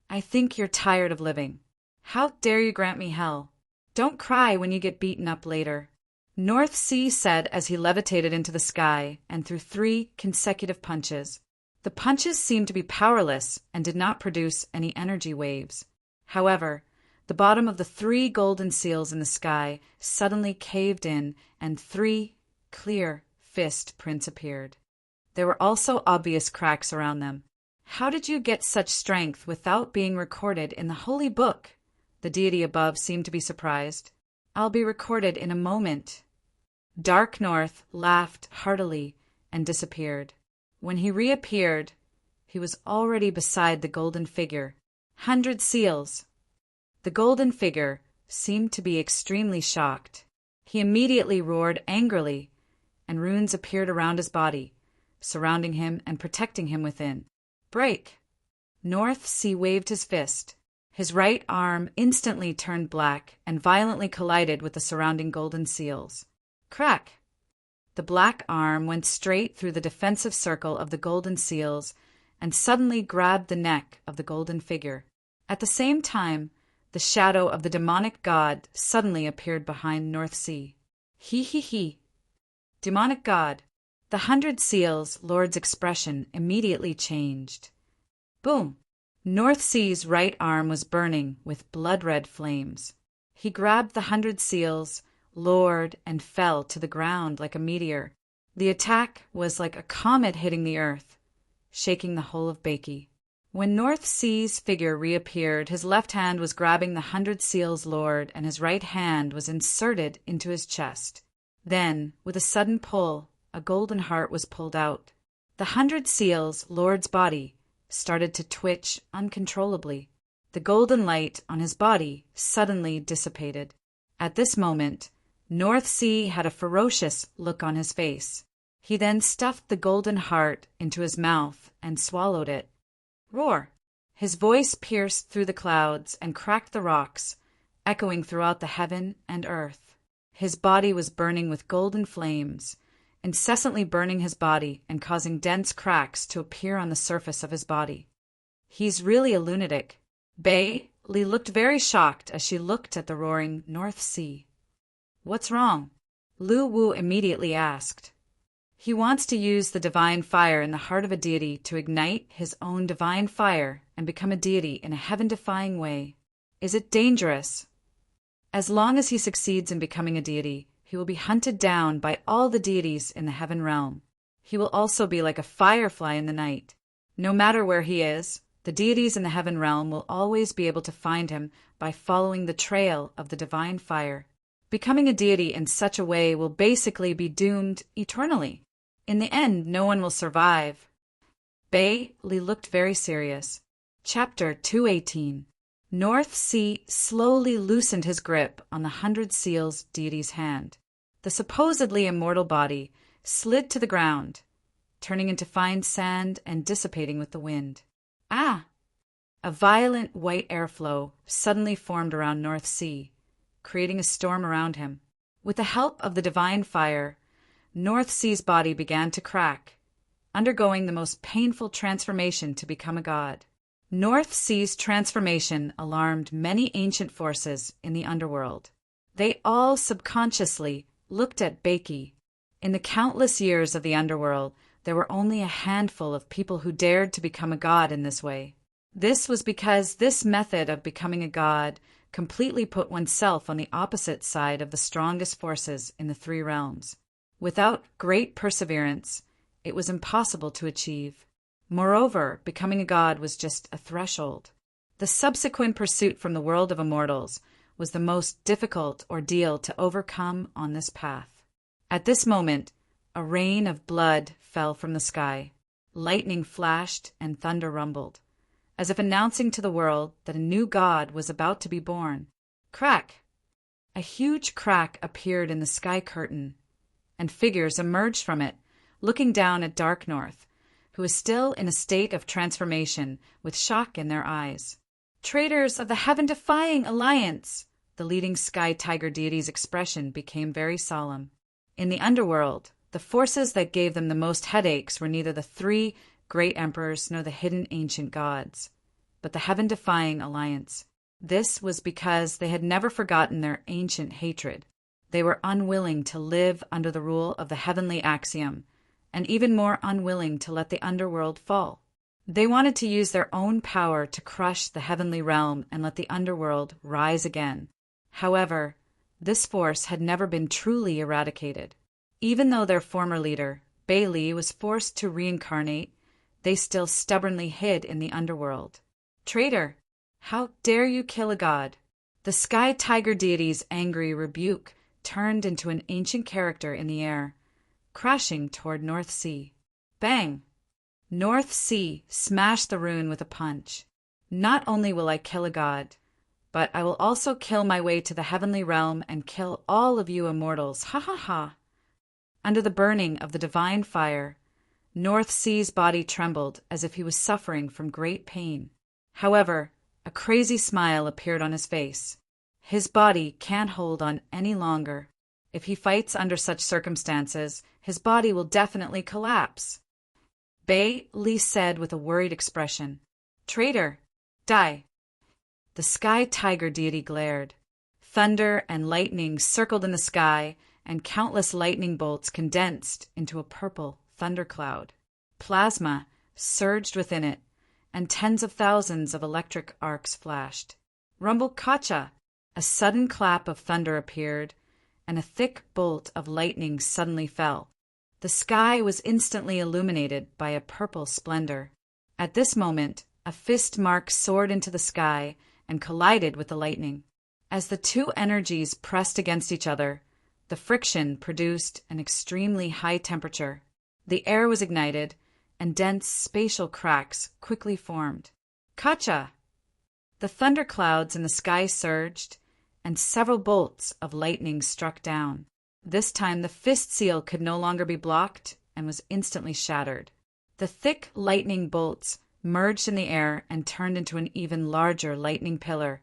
I think you're tired of living. How dare you grant me hell? Don't cry when you get beaten up later. North Sea said as he levitated into the sky and threw 3 consecutive punches. The punches seemed to be powerless and did not produce any energy waves. However, the bottom of the 3 golden seals in the sky suddenly caved in and 3 clear fist prints appeared. There were also obvious cracks around them. How did you get such strength without being recorded in the holy book? The deity above seemed to be surprised. I'll be recorded in a moment. Dark North laughed heartily and disappeared. When he reappeared, he was already beside the golden figure. 100 seals. The golden figure seemed to be extremely shocked. He immediately roared angrily, and runes appeared around his body, surrounding him and protecting him within. Break! North Sea waved his fist. His right arm instantly turned black and violently collided with the surrounding golden seals. Crack! The black arm went straight through the defensive circle of the golden seals and suddenly grabbed the neck of the golden figure. At the same time, the shadow of the demonic god suddenly appeared behind North Sea. He. Demonic god. The 100 seals' lord's expression immediately changed. Boom! North Sea's right arm was burning with blood-red flames. He grabbed the 100 seals' lord and fell to the ground like a meteor. The attack was like a comet hitting the earth, shaking the whole of Bakey. When North Sea's figure reappeared, his left hand was grabbing the 100 seals' lord and his right hand was inserted into his chest. Then, with a sudden pull, a golden heart was pulled out. The 100 seals' lord's body started to twitch uncontrollably. The golden light on his body suddenly dissipated. At this moment, North Sea had a ferocious look on his face. He then stuffed the golden heart into his mouth and swallowed it. Roar! His voice pierced through the clouds and cracked the rocks, echoing throughout the heaven and earth. His body was burning with golden flames, incessantly burning his body and causing dense cracks to appear on the surface of his body. He's really a lunatic. Bailey looked very shocked as she looked at the roaring North Sea. What's wrong? Lu Wu immediately asked. He wants to use the divine fire in the heart of a deity to ignite his own divine fire and become a deity in a heaven-defying way. Is it dangerous? As long as he succeeds in becoming a deity, he will be hunted down by all the deities in the heaven realm. He will also be like a firefly in the night. No matter where he is, the deities in the heaven realm will always be able to find him by following the trail of the divine fire. Becoming a deity in such a way will basically be doomed eternally. In the end, no one will survive. Bailey looked very serious. Chapter 218. North Sea slowly loosened his grip on the 100 seals' deity's hand. The supposedly immortal body slid to the ground, turning into fine sand and dissipating with the wind. Ah! A violent white airflow suddenly formed around North Sea, creating a storm around him. With the help of the divine fire, North Sea's body began to crack, undergoing the most painful transformation to become a god. North Sea's transformation alarmed many ancient forces in the underworld. They all subconsciously looked at Bakey. In the countless years of the underworld, there were only a handful of people who dared to become a god in this way. This was because this method of becoming a god completely put oneself on the opposite side of the strongest forces in the 3 realms. Without great perseverance, it was impossible to achieve. Moreover, becoming a god was just a threshold. The subsequent pursuit from the world of immortals was the most difficult ordeal to overcome on this path. At this moment, a rain of blood fell from the sky. Lightning flashed and thunder rumbled, as if announcing to the world that a new god was about to be born. Crack! A huge crack appeared in the sky curtain, and figures emerged from it, looking down at Dark North, who is still in a state of transformation with shock in their eyes. Traitors of the heaven-defying alliance! The leading sky tiger deity's expression became very solemn. In the underworld, the forces that gave them the most headaches were neither the 3 great emperors nor the hidden ancient gods, but the heaven-defying alliance. This was because they had never forgotten their ancient hatred. They were unwilling to live under the rule of the heavenly axiom, and even more unwilling to let the underworld fall. They wanted to use their own power to crush the heavenly realm and let the underworld rise again. However, this force had never been truly eradicated. Even though their former leader, Bailey, was forced to reincarnate, they still stubbornly hid in the underworld. Traitor! How dare you kill a god? The sky tiger deity's angry rebuke turned into an ancient character in the air, crashing toward North Sea. Bang! North Sea smashed the rune with a punch. Not only will I kill a god, but I will also kill my way to the heavenly realm and kill all of you immortals. Ha ha ha! Under the burning of the divine fire, North Sea's body trembled as if he was suffering from great pain. However, a crazy smile appeared on his face. His body can't hold on any longer. If he fights under such circumstances, his body will definitely collapse. Bailey said with a worried expression, "Traitor, die." The sky tiger deity glared. Thunder and lightning circled in the sky, and countless lightning bolts condensed into a purple thundercloud. Plasma surged within it, and tens of thousands of electric arcs flashed. Rumble kacha! A sudden clap of thunder appeared, and a thick bolt of lightning suddenly fell. The sky was instantly illuminated by a purple splendor. At this moment, a fist mark soared into the sky and collided with the lightning. As the two energies pressed against each other, the friction produced an extremely high temperature. The air was ignited, and dense spatial cracks quickly formed. Kacha! The thunderclouds in the sky surged, and several bolts of lightning struck down. This time the fist seal could no longer be blocked and was instantly shattered. The thick lightning bolts merged in the air and turned into an even larger lightning pillar,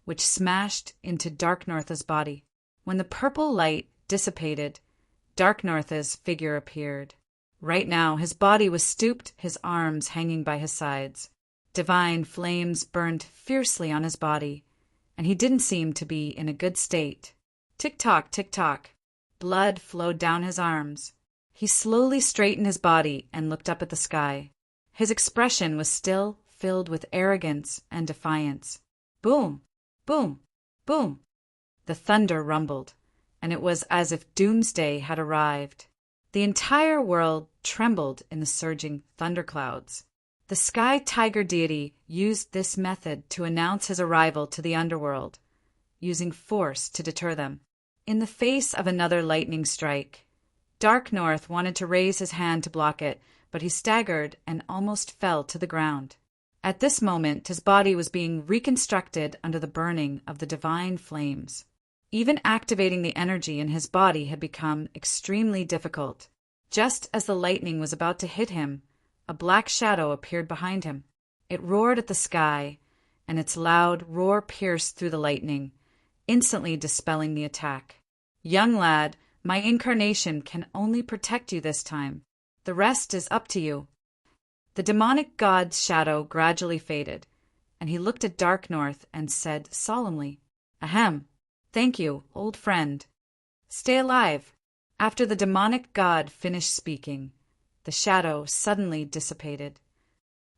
which smashed into Dark Northa's body. When the purple light dissipated, Dark Northa's figure appeared. Right now, his body was stooped, his arms hanging by his sides. Divine flames burned fiercely on his body, and he didn't seem to be in a good state. Tick-tock, tick-tock. Blood flowed down his arms. He slowly straightened his body and looked up at the sky. His expression was still filled with arrogance and defiance. Boom! Boom! Boom! The thunder rumbled, and it was as if doomsday had arrived. The entire world trembled in the surging thunderclouds. The sky tiger deity used this method to announce his arrival to the underworld, using force to deter them. In the face of another lightning strike, Dark North wanted to raise his hand to block it, but he staggered and almost fell to the ground. At this moment, his body was being reconstructed under the burning of the divine flames. Even activating the energy in his body had become extremely difficult. Just as the lightning was about to hit him, a black shadow appeared behind him. It roared at the sky, and its loud roar pierced through the lightning, instantly dispelling the attack. "Young lad, my incarnation can only protect you this time. The rest is up to you." The demonic god's shadow gradually faded, and he looked at Dark North and said solemnly, "Ahem. Thank you, old friend. Stay alive." After the demonic god finished speaking, the shadow suddenly dissipated.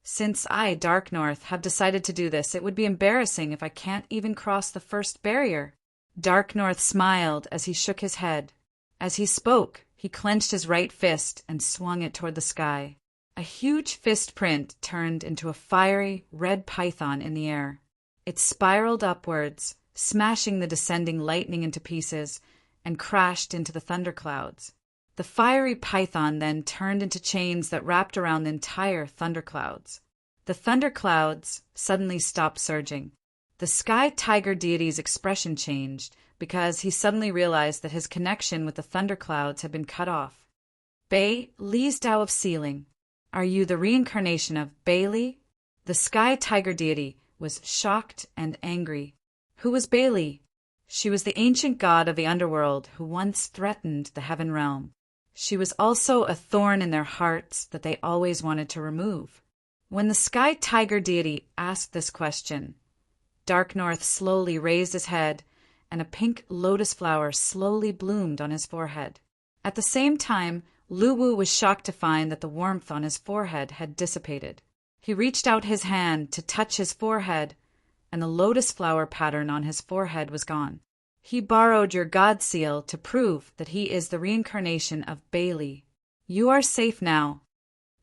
"Since I, Dark North, have decided to do this, it would be embarrassing if I can't even cross the first barrier." Dark North smiled as he shook his head. As he spoke, he clenched his right fist and swung it toward the sky. A huge fist print turned into a fiery red python in the air. It spiraled upwards, smashing the descending lightning into pieces, and crashed into the thunderclouds. The fiery python then turned into chains that wrapped around the entire thunderclouds. The thunderclouds suddenly stopped surging. The sky tiger deity's expression changed because he suddenly realized that his connection with the thunderclouds had been cut off. Bailey's Tao of Sealing. Are you the reincarnation of Bailey? The sky tiger deity was shocked and angry. Who was Bailey? She was the ancient god of the underworld who once threatened the heaven realm. She was also a thorn in their hearts that they always wanted to remove. When the Sky Tiger deity asked this question, Dark North slowly raised his head, and a pink lotus flower slowly bloomed on his forehead. At the same time, Luwu was shocked to find that the warmth on his forehead had dissipated. He reached out his hand to touch his forehead, and the lotus flower pattern on his forehead was gone. He borrowed your God seal to prove that he is the reincarnation of Bailey. You are safe now.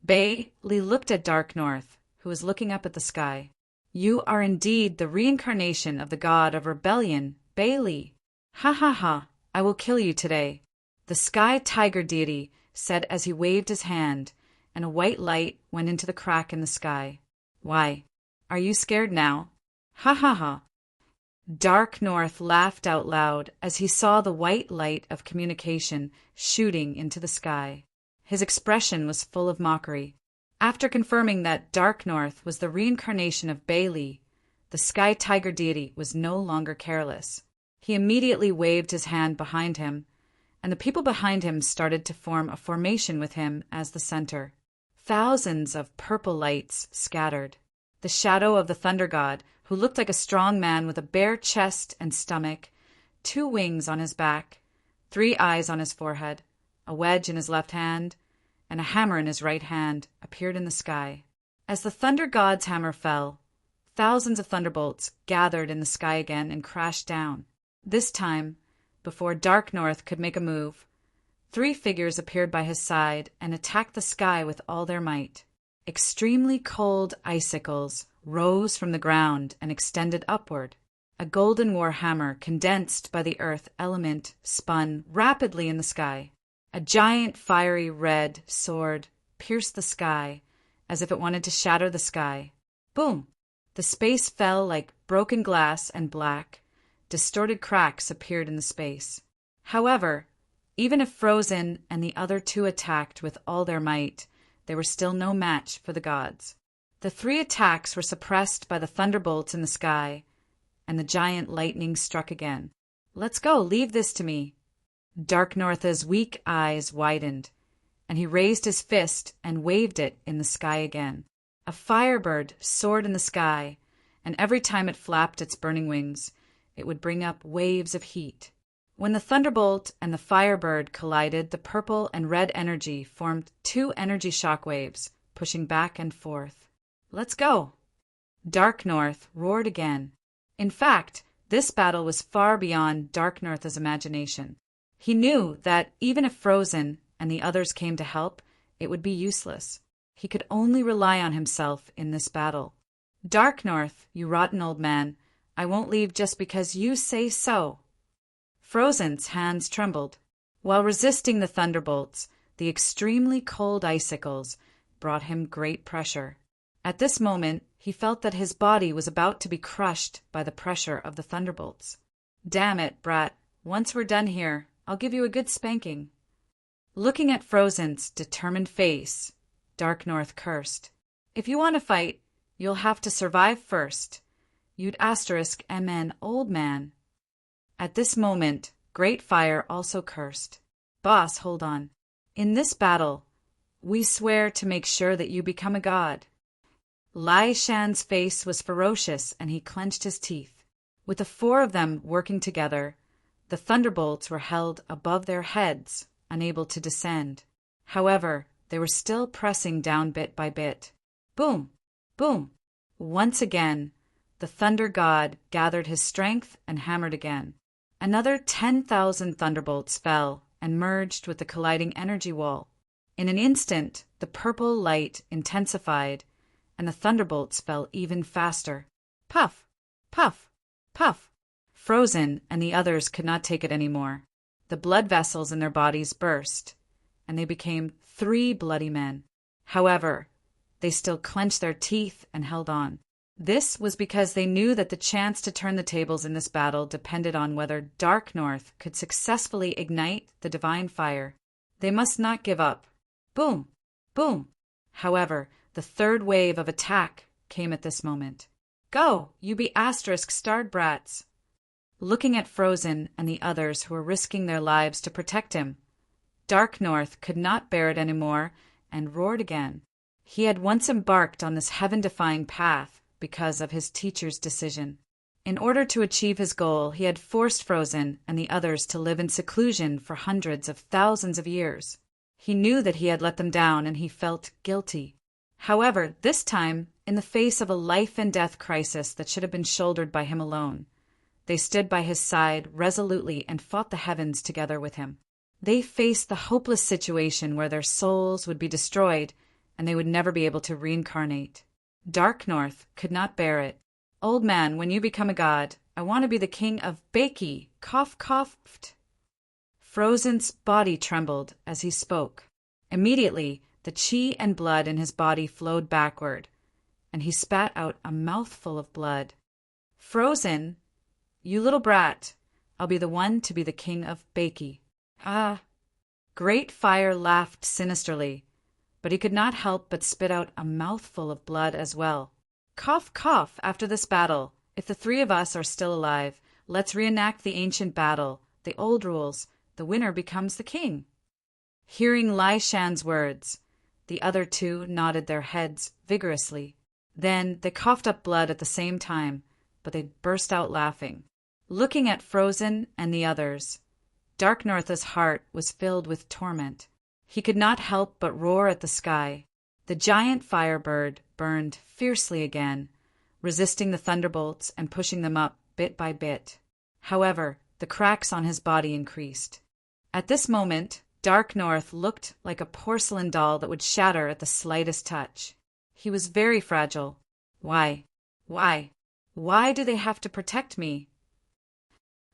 Bailey looked at Dark North, who was looking up at the sky. You are indeed the reincarnation of the god of rebellion, Bailey. Ha ha ha, I will kill you today, the Sky Tiger deity said as he waved his hand, and a white light went into the crack in the sky. Why, are you scared now? Ha ha ha. Dark North laughed out loud as he saw the white light of communication shooting into the sky. His expression was full of mockery. After confirming that Dark North was the reincarnation of Bailey, the Sky Tiger deity was no longer careless. He immediately waved his hand behind him, and the people behind him started to form a formation with him as the center. Thousands of purple lights scattered. The shadow of the thunder god, who looked like a strong man with a bare chest and stomach, 2 wings on his back, 3 eyes on his forehead, a wedge in his left hand, and a hammer in his right hand, appeared in the sky. As the thunder god's hammer fell, thousands of thunderbolts gathered in the sky again and crashed down. This time, before Dark North could make a move, 3 figures appeared by his side and attacked the sky with all their might. Extremely cold icicles rose from the ground and extended upward. A golden war hammer, condensed by the earth element, spun rapidly in the sky. A giant fiery red sword pierced the sky as if it wanted to shatter the sky. Boom! The space fell like broken glass, and black, distorted cracks appeared in the space. However, even if Frozen and the other 2 attacked with all their might, they were still no match for the gods. The 3 attacks were suppressed by the thunderbolts in the sky, and the giant lightning struck again. Let's go, leave this to me. Dark North's weak eyes widened, and he raised his fist and waved it in the sky again. A firebird soared in the sky, and every time it flapped its burning wings, it would bring up waves of heat. When the thunderbolt and the firebird collided, the purple and red energy formed 2 energy shock waves, pushing back and forth. Let's go! Dark North roared again. In fact, this battle was far beyond Dark North's imagination. He knew that even if Frozen and the others came to help, it would be useless. He could only rely on himself in this battle. Dark North, you rotten old man, I won't leave just because you say so. Frozen's hands trembled. While resisting the thunderbolts, the extremely cold icicles brought him great pressure. At this moment, he felt that his body was about to be crushed by the pressure of the thunderbolts. Damn it, brat. Once we're done here, I'll give you a good spanking. Looking at Frozen's determined face, Dark North cursed. If you want to fight, you'll have to survive first. You'd *MN old man. At this moment, Great Fire also cursed. Boss, hold on. In this battle, we swear to make sure that you become a god. Lai Shan's face was ferocious, and he clenched his teeth. With the 4 of them working together, the thunderbolts were held above their heads, unable to descend. However, they were still pressing down bit by bit. Boom! Boom! Once again, the thunder god gathered his strength and hammered again. Another 10,000 thunderbolts fell and merged with the colliding energy wall. In an instant, the purple light intensified, and the thunderbolts fell even faster. Puff! Puff! Puff! Frozen and the others could not take it anymore. The blood vessels in their bodies burst, and they became 3 bloody men. However, they still clenched their teeth and held on. This was because they knew that the chance to turn the tables in this battle depended on whether Dark North could successfully ignite the divine fire. They must not give up. Boom! Boom! However, the 3rd wave of attack came at this moment. Go, you be *starred brats! Looking at Frozen and the others who were risking their lives to protect him, Dark North could not bear it any more and roared again. He had once embarked on this heaven-defying path because of his teacher's decision. In order to achieve his goal, he had forced Frozen and the others to live in seclusion for hundreds of thousands of years. He knew that he had let them down, and he felt guilty. However, this time, in the face of a life-and-death crisis that should have been shouldered by him alone, they stood by his side resolutely and fought the heavens together with him. They faced the hopeless situation where their souls would be destroyed and they would never be able to reincarnate. Dark North could not bear it. "Old man, when you become a god, I want to be the king of Bakey. Cough, coughed." Frozen's body trembled as he spoke. Immediately, the chi and blood in his body flowed backward, and he spat out a mouthful of blood. "Frozen, you little brat, I'll be the one to be the king of Bakey." Ah! Great Fire laughed sinisterly, but he could not help but spit out a mouthful of blood as well. "Cough, cough, after this battle. If the three of us are still alive, let's reenact the ancient battle, the old rules. The winner becomes the king." Hearing Lai Shan's words, the other two nodded their heads vigorously. Then they coughed up blood at the same time, but they burst out laughing. Looking at Frozen and the others, Dark North's heart was filled with torment. He could not help but roar at the sky. The giant firebird burned fiercely again, resisting the thunderbolts and pushing them up bit by bit. However, the cracks on his body increased. At this moment, Dark North looked like a porcelain doll that would shatter at the slightest touch. He was very fragile. Why do they have to protect me?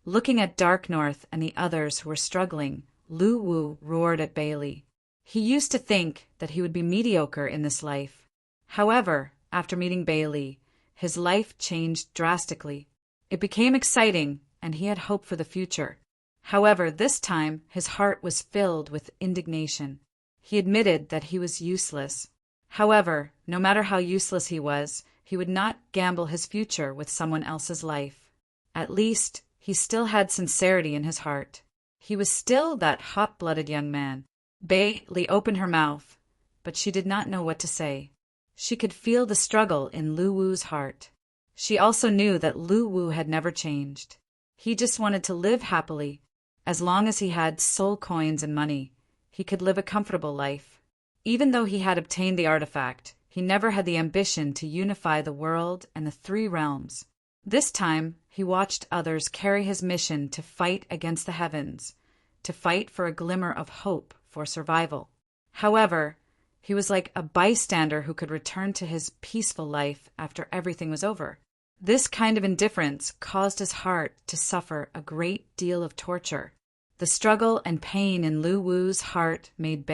Looking at Dark North and the others who were struggling, Lu Wu roared at Bailey. He used to think that he would be mediocre in this life. However, after meeting Bailey, his life changed drastically. It became exciting, and he had hope for the future. However, this time his heart was filled with indignation. He admitted that he was useless. However, no matter how useless he would not gamble his future with someone else's life. At least, he still had sincerity in his heart. He was still that hot-blooded young man. Bailey opened her mouth, but she did not know what to say. She could feel the struggle in Lu Wu's heart. She also knew that Lu Wu had never changed. He just wanted to live happily. As long as he had soul coins and money, he could live a comfortable life. Even though he had obtained the artifact, he never had the ambition to unify the world and the three realms. This time, he watched others carry his mission to fight against the heavens, to fight for a glimmer of hope for survival. However, he was like a bystander who could return to his peaceful life after everything was over. This kind of indifference caused his heart to suffer a great deal of torture. The struggle and pain in Lu Wu's heart made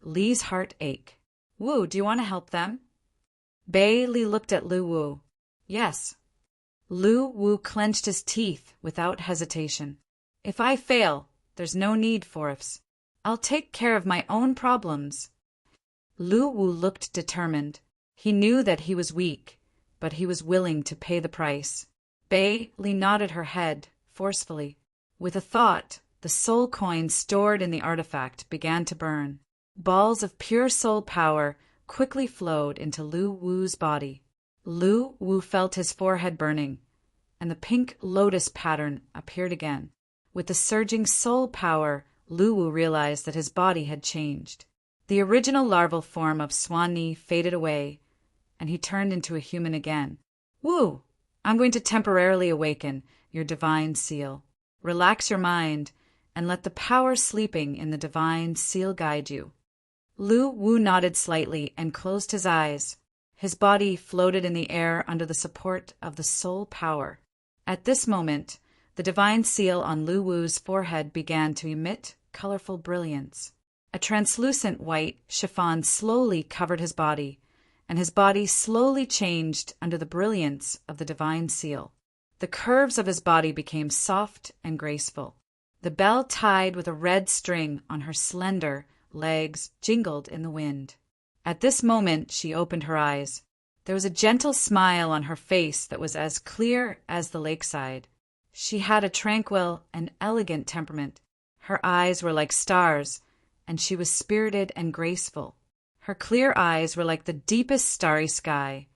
Li's heart ache. "Wu, do you want to help them?" Li looked at Lu Wu. "Yes." Lu Wu clenched his teeth without hesitation. "If I fail, there's no need for ifs. I'll take care of my own problems." Lu Wu looked determined. He knew that he was weak, but he was willing to pay the price. Li nodded her head forcefully. With a thought, the soul coin stored in the artifact began to burn. Balls of pure soul power quickly flowed into Lu Wu's body. Lu Wu felt his forehead burning, and the pink lotus pattern appeared again. With the surging soul power, Lu Wu realized that his body had changed. The original larval form of Swan-Ni faded away, and he turned into a human again. "Wu, I'm going to temporarily awaken your divine seal. Relax your mind, and let the power sleeping in the divine seal guide you." Lu Wu nodded slightly and closed his eyes. His body floated in the air under the support of the soul power. At this moment, the divine seal on Lu Wu's forehead began to emit colorful brilliance. A translucent white chiffon slowly covered his body, and his body slowly changed under the brilliance of the divine seal. The curves of his body became soft and graceful. The bell tied with a red string on her slender legs jingled in the wind. At this moment she opened her eyes. There was a gentle smile on her face that was as clear as the lakeside. She had a tranquil and elegant temperament. Her eyes were like stars, and she was spirited and graceful. Her clear eyes were like the deepest starry sky,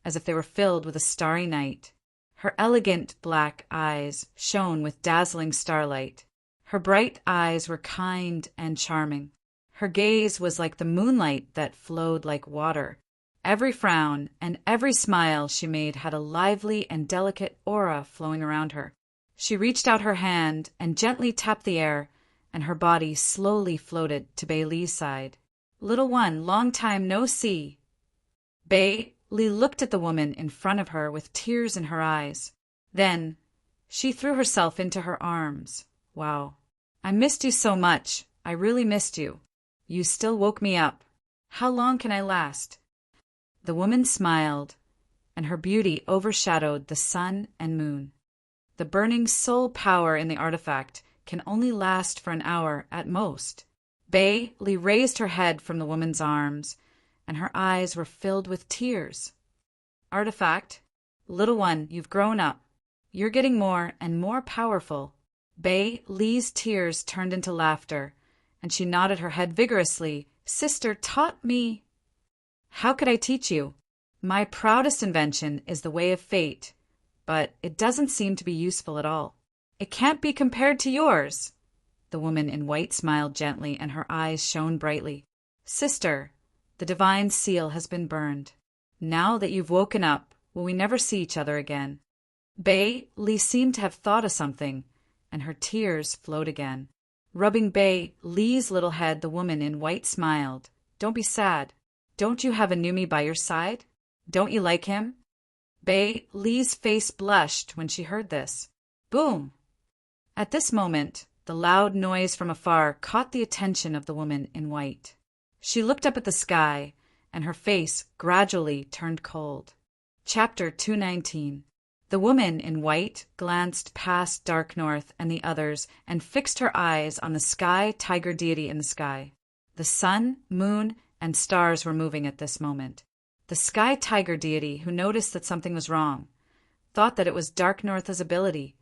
as if they were filled with a starry night. Her elegant black eyes shone with dazzling starlight. Her bright eyes were kind and charming. Her gaze was like the moonlight that flowed like water. Every frown and every smile she made had a lively and delicate aura flowing around her. She reached out her hand and gently tapped the air, and her body slowly floated to Bei Li's side. "Little one, long time no see." Bei Li looked at the woman in front of her with tears in her eyes. Then she threw herself into her arms. "Wow. I missed you so much. I really missed you. You still woke me up. How long can I last?" The woman smiled, and her beauty overshadowed the sun and moon. The burning soul power in the artifact can only last for an hour at most. Bei Li raised her head from the woman's arms, and her eyes were filled with tears. "Artifact, little one, you've grown up. You're getting more and more powerful." Bei Li's tears turned into laughter, and she nodded her head vigorously. "Sister taught me." "How could I teach you? My proudest invention is the Way of Fate, but it doesn't seem to be useful at all. It can't be compared to yours." The woman in white smiled gently, and her eyes shone brightly. "Sister, the divine seal has been burned. Now that you've woken up, will we never see each other again?" Bei Li seemed to have thought of something, and her tears flowed again. Rubbing Bei Li's little head, the woman in white smiled. "Don't be sad. Don't you have a Numi by your side? Don't you like him?" Bei Li's face blushed when she heard this. Boom! At this moment, the loud noise from afar caught the attention of the woman in white. She looked up at the sky, and her face gradually turned cold. Chapter 219. The woman in white glanced past Dark North and the others and fixed her eyes on the sky tiger deity in the sky. The sun, moon, and stars were moving at this moment. The sky tiger deity, who noticed that something was wrong, thought that it was Dark North's ability,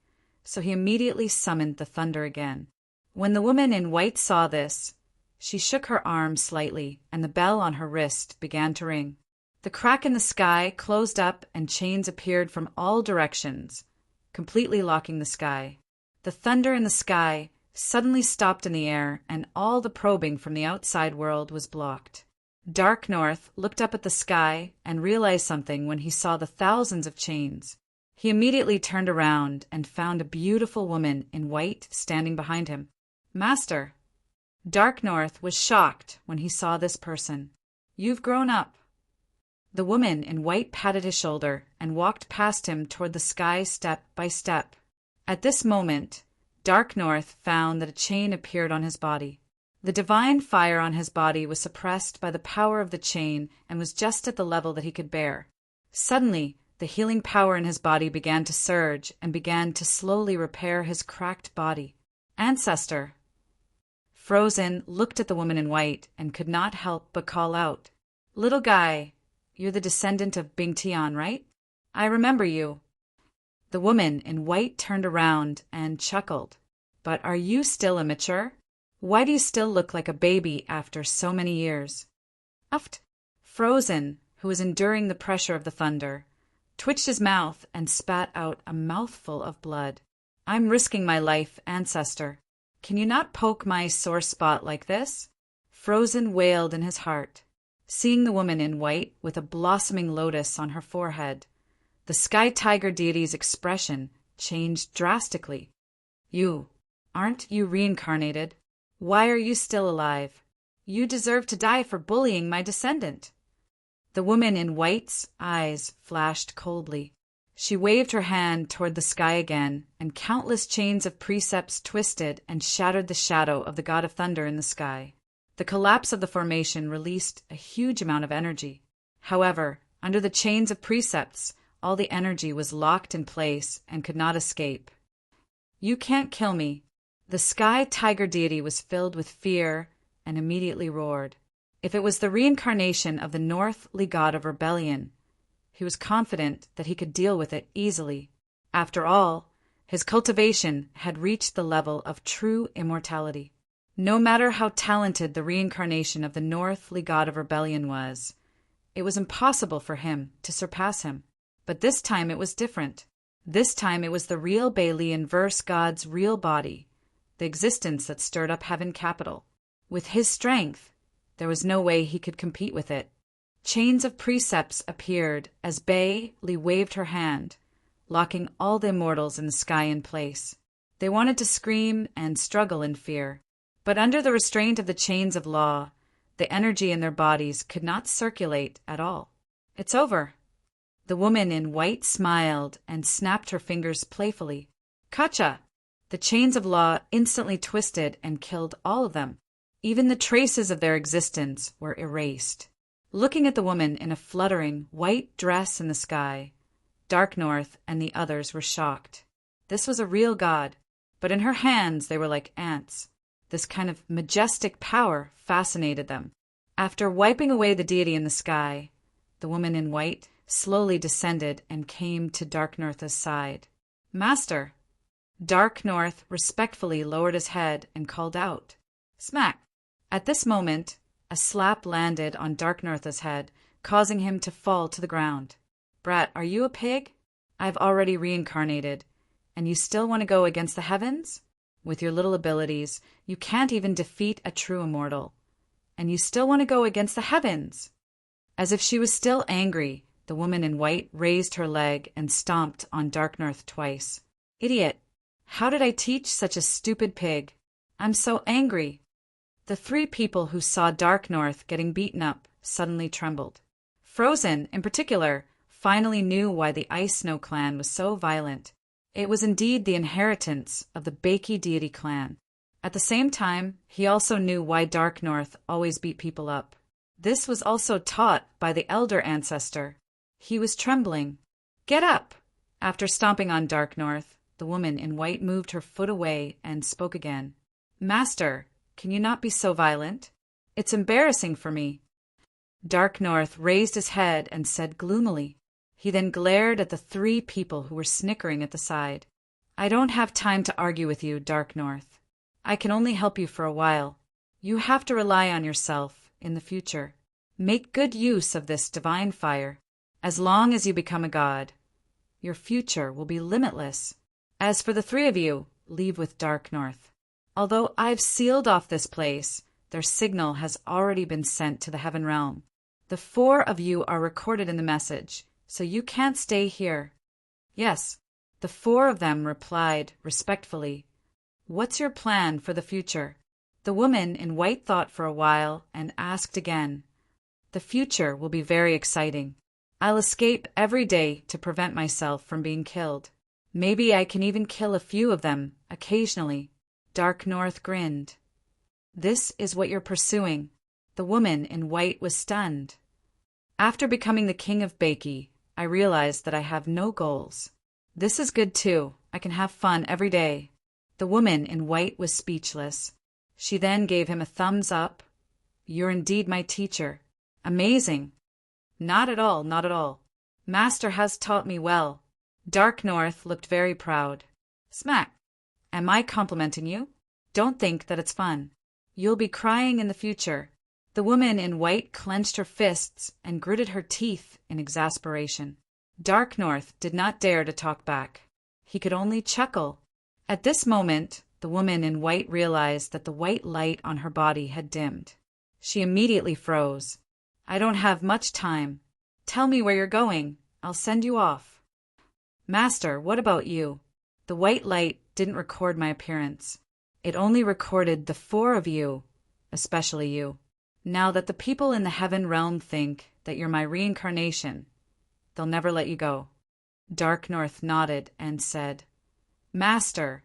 so he immediately summoned the thunder again. When the woman in white saw this, she shook her arm slightly, and the bell on her wrist began to ring. The crack in the sky closed up, and chains appeared from all directions, completely locking the sky. The thunder in the sky suddenly stopped in the air, and all the probing from the outside world was blocked. Dark North looked up at the sky and realized something when he saw the thousands of chains. He immediately turned around and found a beautiful woman in white standing behind him. "Master." Dark North was shocked when he saw this person. "You've grown up." The woman in white patted his shoulder and walked past him toward the sky step by step. At this moment, Dark North found that a chain appeared on his body. The divine fire on his body was suppressed by the power of the chain and was just at the level that he could bear. Suddenly, the healing power in his body began to surge and began to slowly repair his cracked body. "Ancestor." Frozen looked at the woman in white and could not help but call out, "Little guy, you're the descendant of Bing Tian, right? I remember you." The woman in white turned around and chuckled. "But are you still immature? Why do you still look like a baby after so many years?" Uft. Frozen, who was enduring the pressure of the thunder, twitched his mouth and spat out a mouthful of blood. "I'm risking my life, ancestor. Can you not poke my sore spot like this?" Frozen wailed in his heart. Seeing the woman in white with a blossoming lotus on her forehead, the sky tiger deity's expression changed drastically. Aren't you reincarnated? Why are you still alive? You deserve to die for bullying my descendant." The woman in white's eyes flashed coldly. She waved her hand toward the sky again, and countless chains of precepts twisted and shattered the shadow of the god of thunder in the sky. The collapse of the formation released a huge amount of energy. However, under the chains of precepts, all the energy was locked in place and could not escape. "You can't kill me." The sky tiger deity was filled with fear and immediately roared. If it was the reincarnation of the Northly god of rebellion, he was confident that he could deal with it easily. After all, his cultivation had reached the level of true immortality. No matter how talented the reincarnation of the Northly god of rebellion was, it was impossible for him to surpass him. But this time it was different. This time it was the real Baleen verse god's real body, the existence that stirred up heaven capital. With his strength, there was no way he could compete with it. Chains of precepts appeared as Bailey waved her hand, locking all the immortals in the sky in place. They wanted to scream and struggle in fear, but under the restraint of the chains of law, the energy in their bodies could not circulate at all. It's over. The woman in white smiled and snapped her fingers playfully. Kacha! The chains of law instantly twisted and killed all of them. Even the traces of their existence were erased. Looking at the woman in a fluttering white dress in the sky, Dark North and the others were shocked. This was a real god, but in her hands they were like ants. This kind of majestic power fascinated them. After wiping away the deity in the sky, the woman in white slowly descended and came to Dark North's side. Master! Dark North respectfully lowered his head and called out. Smack! At this moment, a slap landed on Dark North's head, causing him to fall to the ground. Brat, are you a pig? I've already reincarnated, and you still want to go against the heavens? With your little abilities, you can't even defeat a true immortal. And you still want to go against the heavens? As if she was still angry, the woman in white raised her leg and stomped on Dark North twice. Idiot! How did I teach such a stupid pig? I'm so angry. The three people who saw Dark North getting beaten up suddenly trembled. Frozen, in particular, finally knew why the Ice Snow clan was so violent. It was indeed the inheritance of the Bakey deity clan. At the same time, he also knew why Dark North always beat people up. This was also taught by the elder ancestor. He was trembling. Get up! After stomping on Dark North, the woman in white moved her foot away and spoke again. Master, can you not be so violent? It's embarrassing for me. Dark North raised his head and said gloomily. He then glared at the three people who were snickering at the side. I don't have time to argue with you, Dark North. I can only help you for a while. You have to rely on yourself in the future. Make good use of this divine fire. As long as you become a god, your future will be limitless. As for the three of you, leave with Dark North. Although I've sealed off this place, their signal has already been sent to the heaven realm. The four of you are recorded in the message, so you can't stay here. Yes, the four of them replied respectfully. What's your plan for the future? The woman in white thought for a while and asked again. The future will be very exciting. I'll escape every day to prevent myself from being killed. Maybe I can even kill a few of them occasionally. Dark North grinned. This is what you're pursuing. The woman in white was stunned. After becoming the king of Bakey, I realized that I have no goals. This is good too. I can have fun every day. The woman in white was speechless. She then gave him a thumbs up. You're indeed my teacher. Amazing. Not at all, not at all. Master has taught me well. Dark North looked very proud. Smack. Am I complimenting you? Don't think that it's fun. You'll be crying in the future. The woman in white clenched her fists and gritted her teeth in exasperation. Dark North did not dare to talk back. He could only chuckle. At this moment, the woman in white realized that the white light on her body had dimmed. She immediately froze. I don't have much time. Tell me where you're going. I'll send you off. Master, what about you? The white light didn't record my appearance. It only recorded the four of you, especially you. Now that the people in the heaven realm think that you're my reincarnation, they'll never let you go. Dark North nodded and said, Master,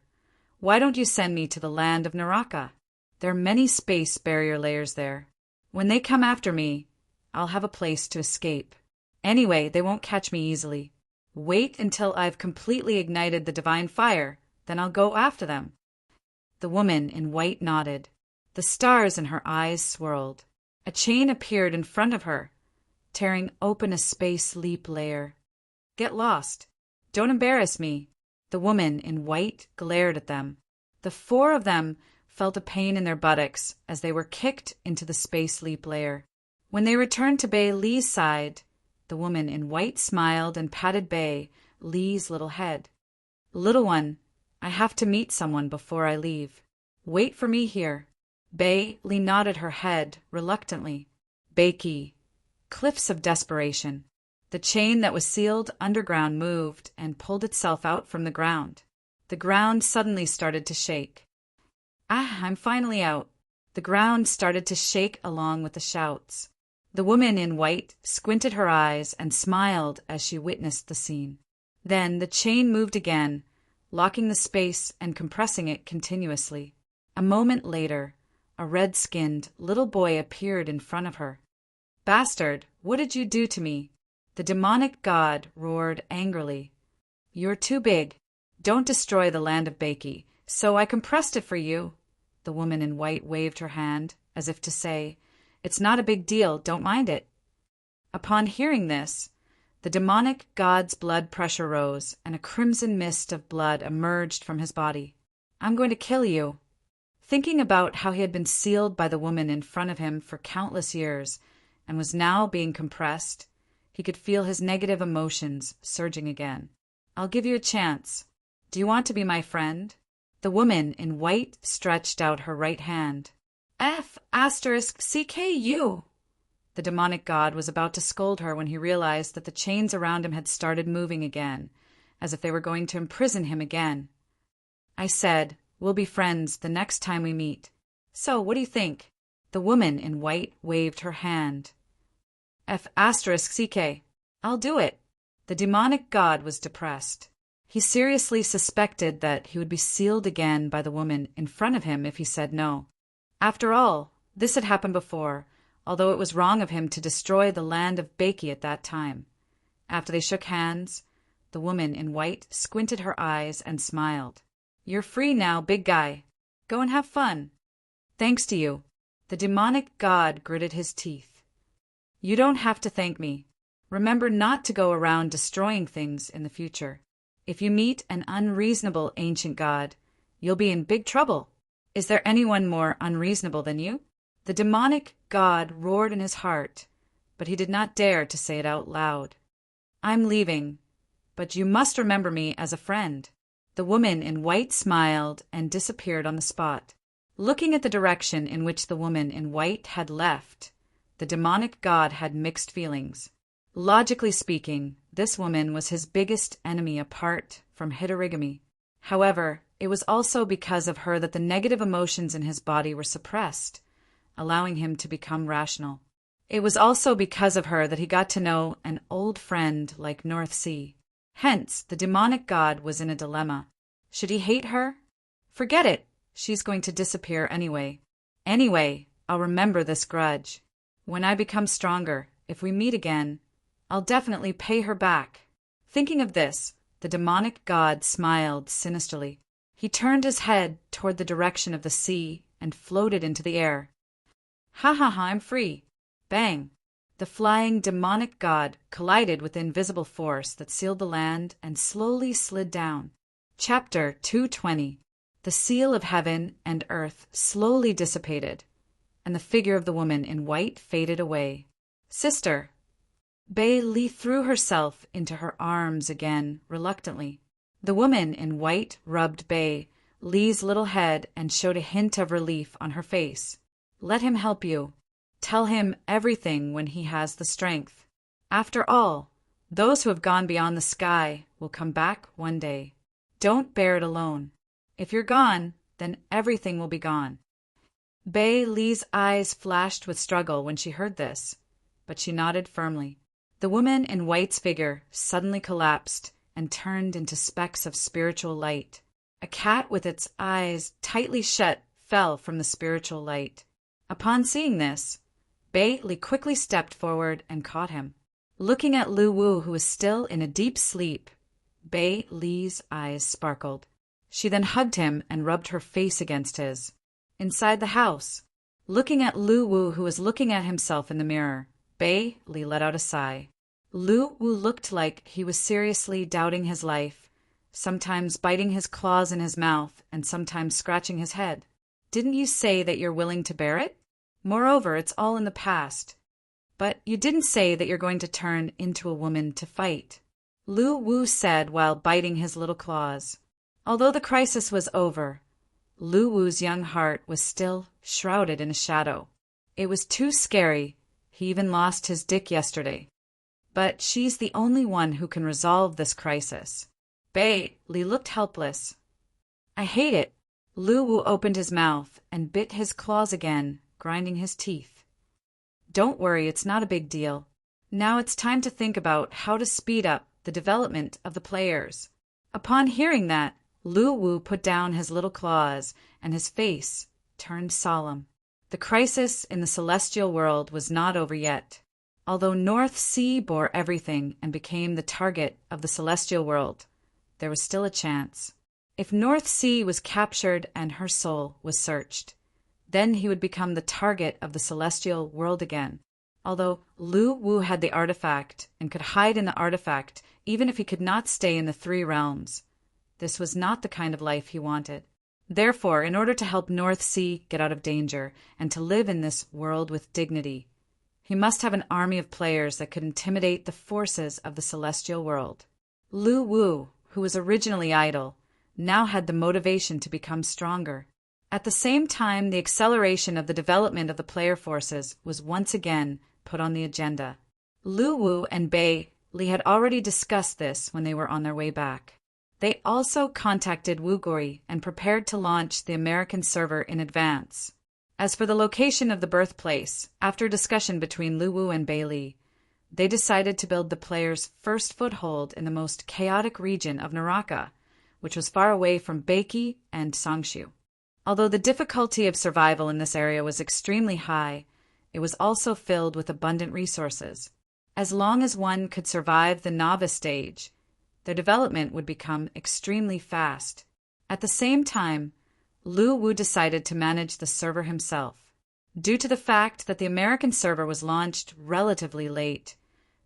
why don't you send me to the land of Naraka? There are many space barrier layers there. When they come after me, I'll have a place to escape. Anyway, they won't catch me easily. Wait until I've completely ignited the divine fire, then I'll go after them. The woman in white nodded. The stars in her eyes swirled. A chain appeared in front of her, tearing open a space leap layer. Get lost. Don't embarrass me. The woman in white glared at them. The four of them felt a pain in their buttocks as they were kicked into the space leap layer. When they returned to Bei Li's side, the woman in white smiled and patted Bei Li's little head. "Little one, I have to meet someone before I leave. Wait for me here." Bei Li nodded her head reluctantly. Beiki. Cliffs of desperation. The chain that was sealed underground moved and pulled itself out from the ground. The ground suddenly started to shake. "Ah, I'm finally out." The ground started to shake along with the shouts. The woman in white squinted her eyes and smiled as she witnessed the scene. Then the chain moved again, locking the space and compressing it continuously. A moment later, a red-skinned little boy appeared in front of her. "Bastard, what did you do to me?" The demonic god roared angrily. "You're too big. Don't destroy the land of Beiki, so I compressed it for you." The woman in white waved her hand, as if to say, "It's not a big deal, don't mind it." Upon hearing this, the demonic god's blood pressure rose, and a crimson mist of blood emerged from his body. "I'm going to kill you." Thinking about how he had been sealed by the woman in front of him for countless years, and was now being compressed, he could feel his negative emotions surging again. "I'll give you a chance. Do you want to be my friend?" The woman in white stretched out her right hand. F***CKU. The demonic god was about to scold her when he realized that the chains around him had started moving again, as if they were going to imprison him again. "I said, we'll be friends the next time we meet. So, what do you think?" The woman in white waved her hand. F***CK. I'll do it. The demonic god was depressed. He seriously suspected that he would be sealed again by the woman in front of him if he said no. After all, this had happened before, although it was wrong of him to destroy the land of Beiki at that time. After they shook hands, the woman in white squinted her eyes and smiled. "You're free now, big guy. Go and have fun." "Thanks to you." The demonic god gritted his teeth. "You don't have to thank me. Remember not to go around destroying things in the future. If you meet an unreasonable ancient god, you'll be in big trouble. Is there anyone more unreasonable than you?" The demonic god roared in his heart, but he did not dare to say it out loud. "I'm leaving, but you must remember me as a friend." The woman in white smiled and disappeared on the spot. Looking at the direction in which the woman in white had left, the demonic god had mixed feelings. Logically speaking, this woman was his biggest enemy apart from Hitorigami. However, it was also because of her that the negative emotions in his body were suppressed, allowing him to become rational. It was also because of her that he got to know an old friend like North Sea. Hence, the demonic god was in a dilemma. Should he hate her? Forget it. She's going to disappear anyway. Anyway, I'll remember this grudge. When I become stronger, if we meet again, I'll definitely pay her back. Thinking of this, the demonic god smiled sinisterly. He turned his head toward the direction of the sea and floated into the air. "Ha ha ha, I'm free." Bang! The flying demonic god collided with the invisible force that sealed the land and slowly slid down. Chapter 220. The seal of heaven and earth slowly dissipated, and the figure of the woman in white faded away. "Sister." Bei Li threw herself into her arms again, reluctantly. The woman in white rubbed Bei Li's little head and showed a hint of relief on her face. "Let him help you. Tell him everything when he has the strength. After all, those who have gone beyond the sky will come back one day. Don't bear it alone. If you're gone, then everything will be gone." Bei Li's eyes flashed with struggle when she heard this, but she nodded firmly. The woman in white's figure suddenly collapsed and turned into specks of spiritual light. A cat with its eyes tightly shut fell from the spiritual light. Upon seeing this, Bei Li quickly stepped forward and caught him. Looking at Lu Wu, who was still in a deep sleep, Bei Li's eyes sparkled. She then hugged him and rubbed her face against his. Inside the house, looking at Lu Wu, who was looking at himself in the mirror, Bei Li let out a sigh. Lu Wu looked like he was seriously doubting his life, sometimes biting his claws in his mouth and sometimes scratching his head. Didn't you say that you're willing to bear it? Moreover, it's all in the past. But you didn't say that you're going to turn into a woman to fight. Lu Wu said while biting his little claws. Although the crisis was over, Lu Wu's young heart was still shrouded in a shadow. It was too scary. He even lost his dick yesterday. But she's the only one who can resolve this crisis. Li looked helpless. I hate it. Lu Wu opened his mouth and bit his claws again, grinding his teeth. Don't worry, it's not a big deal. Now it's time to think about how to speed up the development of the players. Upon hearing that, Lu Wu put down his little claws and his face turned solemn. The crisis in the celestial world was not over yet. Although North Sea bore everything and became the target of the celestial world, there was still a chance. If North Sea was captured and her soul was searched, then he would become the target of the celestial world again. Although Lu Wu had the artifact and could hide in the artifact even if he could not stay in the three realms, this was not the kind of life he wanted. Therefore, in order to help North Sea get out of danger and to live in this world with dignity, he must have an army of players that could intimidate the forces of the celestial world. Lu Wu, who was originally idle, now had the motivation to become stronger. At the same time, the acceleration of the development of the player forces was once again put on the agenda. Lu Wu and Li had already discussed this when they were on their way back. They also contacted Wu Gui and prepared to launch the American server in advance. As for the location of the birthplace, after discussion between Lu Wu and Li, they decided to build the players' first foothold in the most chaotic region of Naraka, which was far away from Beiki and Sangshu. Although the difficulty of survival in this area was extremely high, it was also filled with abundant resources. As long as one could survive the novice stage, their development would become extremely fast. At the same time, Lu Wu decided to manage the server himself. Due to the fact that the American server was launched relatively late,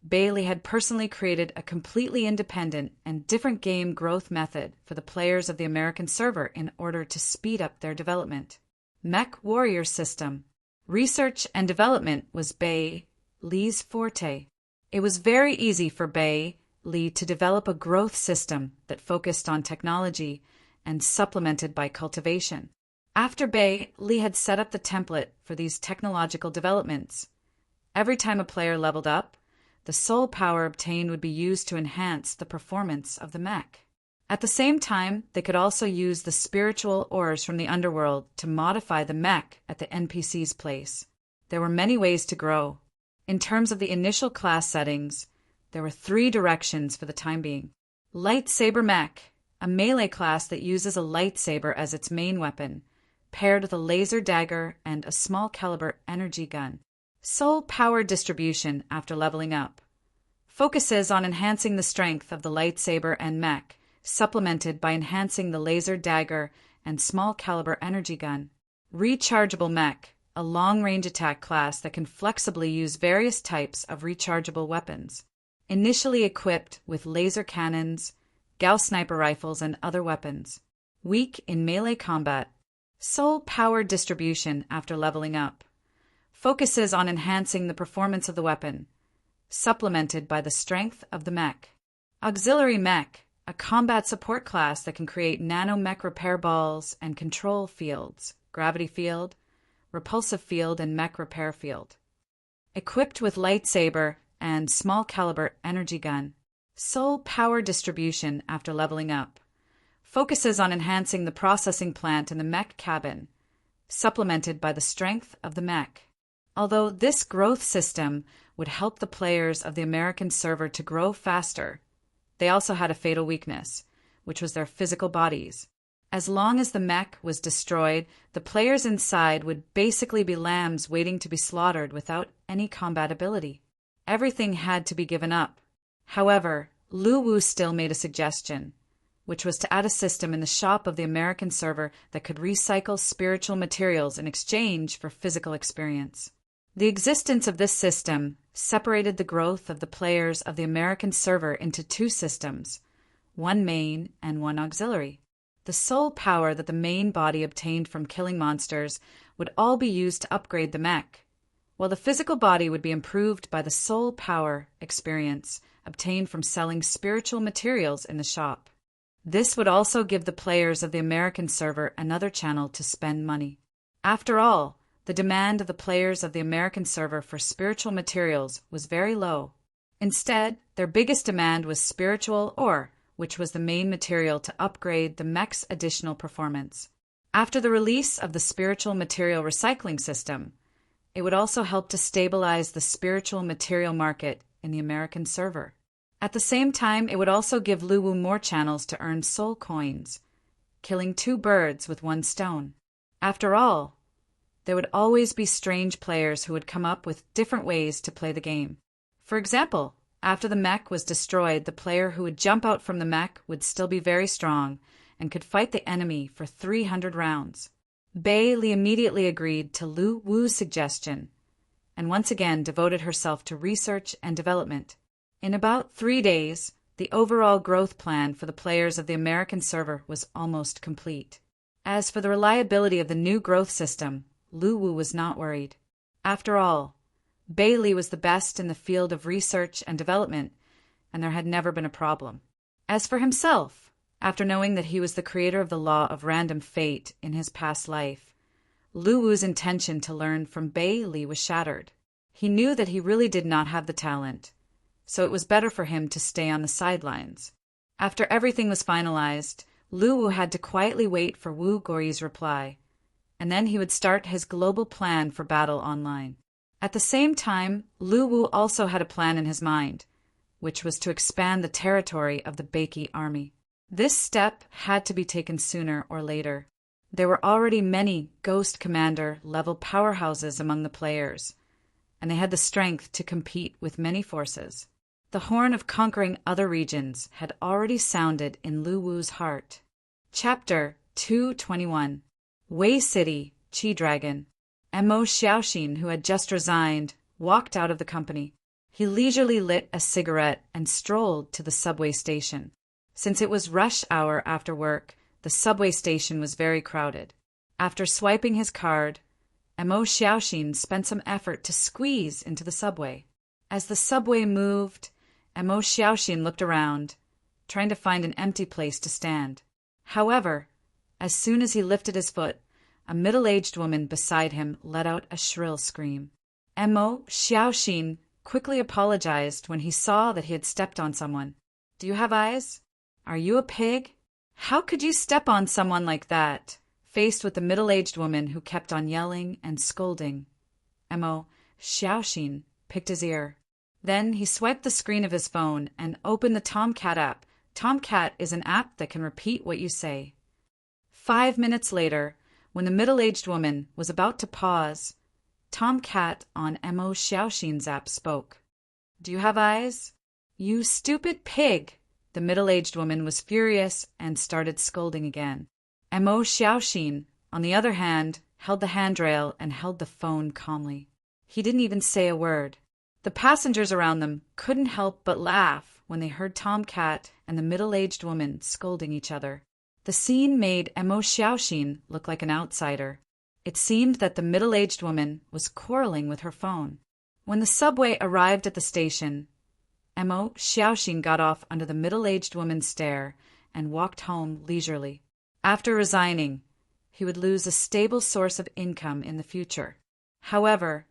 Bailey had personally created a completely independent and different game growth method for the players of the American server in order to speed up their development. Mech Warrior System. Research and development was Li's forte. It was very easy for Li to develop a growth system that focused on technology and supplemented by cultivation. After Li had set up the template for these technological developments, every time a player leveled up, the soul power obtained would be used to enhance the performance of the mech. At the same time, they could also use the spiritual ores from the underworld to modify the mech at the NPC's place. There were many ways to grow. In terms of the initial class settings, there were 3 directions for the time being. Lightsaber mech, a melee class that uses a lightsaber as its main weapon, paired with a laser dagger and a small caliber energy gun. Soul power distribution after leveling up. Focuses on enhancing the strength of the lightsaber and mech, supplemented by enhancing the laser dagger and small caliber energy gun. Rechargeable mech, a long-range attack class that can flexibly use various types of rechargeable weapons. Initially equipped with laser cannons, Gauss sniper rifles, and other weapons. Weak in melee combat. Soul power distribution after leveling up. Focuses on enhancing the performance of the weapon, supplemented by the strength of the mech. Auxiliary mech, a combat support class that can create nano-mech repair balls and control fields, gravity field, repulsive field, and mech repair field. Equipped with lightsaber and small caliber energy gun. Soul power distribution after leveling up. Focuses on enhancing the processing plant in the mech cabin, supplemented by the strength of the mech. Although this growth system would help the players of the American server to grow faster, they also had a fatal weakness, which was their physical bodies. As long as the mech was destroyed, the players inside would basically be lambs waiting to be slaughtered without any combat ability. Everything had to be given up. However, Lu Wu still made a suggestion, which was to add a system in the shop of the American server that could recycle spiritual materials in exchange for physical experience. The existence of this system separated the growth of the players of the American server into 2 systems, one main and one auxiliary. The soul power that the main body obtained from killing monsters would all be used to upgrade the mech, while the physical body would be improved by the soul power experience obtained from selling spiritual materials in the shop. This would also give the players of the American server another channel to spend money. After all, the demand of the players of the American server for spiritual materials was very low. Instead, their biggest demand was spiritual ore, which was the main material to upgrade the mech's additional performance. After the release of the spiritual material recycling system, it would also help to stabilize the spiritual material market in the American server. At the same time, it would also give Luwu more channels to earn soul coins, killing two birds with one stone. After all, there would always be strange players who would come up with different ways to play the game. For example, after the mech was destroyed, the player who would jump out from the mech would still be very strong and could fight the enemy for 300 rounds. Bai Li immediately agreed to Lu Wu's suggestion and once again devoted herself to research and development. In about 3 days, the overall growth plan for the players of the American server was almost complete. As for the reliability of the new growth system, Lu Wu was not worried. After all, Bai Li was the best in the field of research and development, and there had never been a problem. As for himself, after knowing that he was the creator of the law of random fate in his past life, Lu Wu's intention to learn from Bai Li was shattered. He knew that he really did not have the talent, so it was better for him to stay on the sidelines. After everything was finalized, Lu Wu had to quietly wait for Wu Guoyi's reply, and then he would start his global plan for battle online. At the same time, Lu Wu also had a plan in his mind, which was to expand the territory of the Baiki army. This step had to be taken sooner or later. There were already many Ghost Commander-level powerhouses among the players, and they had the strength to compete with many forces. The horn of conquering other regions had already sounded in Lu Wu's heart. Chapter 221. Wei City, Chi Dragon. Mo Xiaoxin, who had just resigned, walked out of the company. He leisurely lit a cigarette and strolled to the subway station. Since it was rush hour after work, the subway station was very crowded. After swiping his card, Mo Xiaoxin spent some effort to squeeze into the subway. As the subway moved, Mo Xiaoxin looked around, trying to find an empty place to stand. However, as soon as he lifted his foot, a middle-aged woman beside him let out a shrill scream. Mo Xiaoxin quickly apologized when he saw that he had stepped on someone. "Do you have eyes? Are you a pig? How could you step on someone like that?" Faced with the middle-aged woman who kept on yelling and scolding, Mo Xiaoxin picked his ear. Then he swiped the screen of his phone and opened the Tomcat app. Tomcat is an app that can repeat what you say. 5 minutes later, when the middle-aged woman was about to pause, Tomcat on Mo Xiaoxin's app spoke. "Do you have eyes? You stupid pig!" The middle-aged woman was furious and started scolding again. Mo Xiaoxin, on the other hand, held the handrail and held the phone calmly. He didn't even say a word. The passengers around them couldn't help but laugh when they heard Tomcat and the middle-aged woman scolding each other. The scene made Mo Xiaoxin look like an outsider. It seemed that the middle-aged woman was quarreling with her phone. When the subway arrived at the station, Mo Xiaoxin got off under the middle-aged woman's stare and walked home leisurely. After resigning, he would lose a stable source of income in the future. However,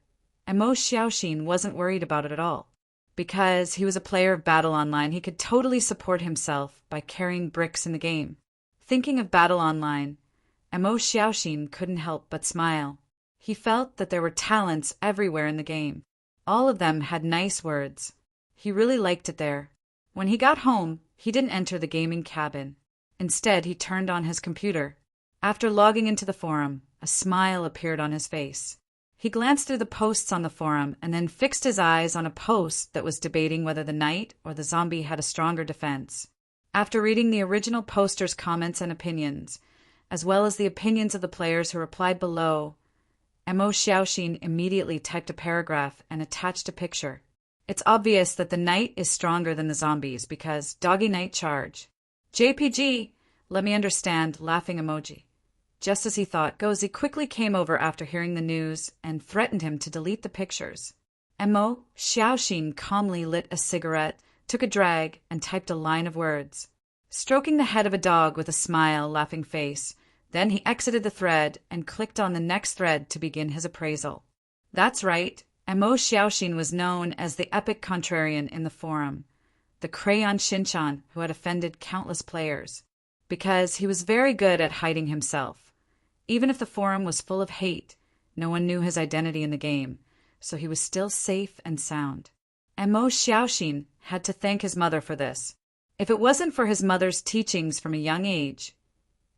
Mo Xiaoxin wasn't worried about it at all. Because he was a player of Battle Online, he could totally support himself by carrying bricks in the game. Thinking of Battle Online, Mo Xiaoxin couldn't help but smile. He felt that there were talents everywhere in the game. All of them had nice words. He really liked it there. When he got home, he didn't enter the gaming cabin. Instead, he turned on his computer. After logging into the forum, a smile appeared on his face. He glanced through the posts on the forum and then fixed his eyes on a post that was debating whether the knight or the zombie had a stronger defense. After reading the original poster's comments and opinions, as well as the opinions of the players who replied below, Mo Xiaoxin immediately typed a paragraph and attached a picture. It's obvious that the knight is stronger than the zombies because Doggy Knight charge. JPG, Let me understand, laughing emoji. Just as he thought, Gozi quickly came over after hearing the news and threatened him to delete the pictures. Mo Xiaoxin calmly lit a cigarette, took a drag, and typed a line of words, stroking the head of a dog with a smile, laughing face. Then he exited the thread and clicked on the next thread to begin his appraisal. That's right, Mo Xiaoxin was known as the epic contrarian in the forum, the crayon Shinchan who had offended countless players, because he was very good at hiding himself. Even if the forum was full of hate, no one knew his identity in the game, so he was still safe and sound. Mo Xiaoxin had to thank his mother for this. If it wasn't for his mother's teachings from a young age,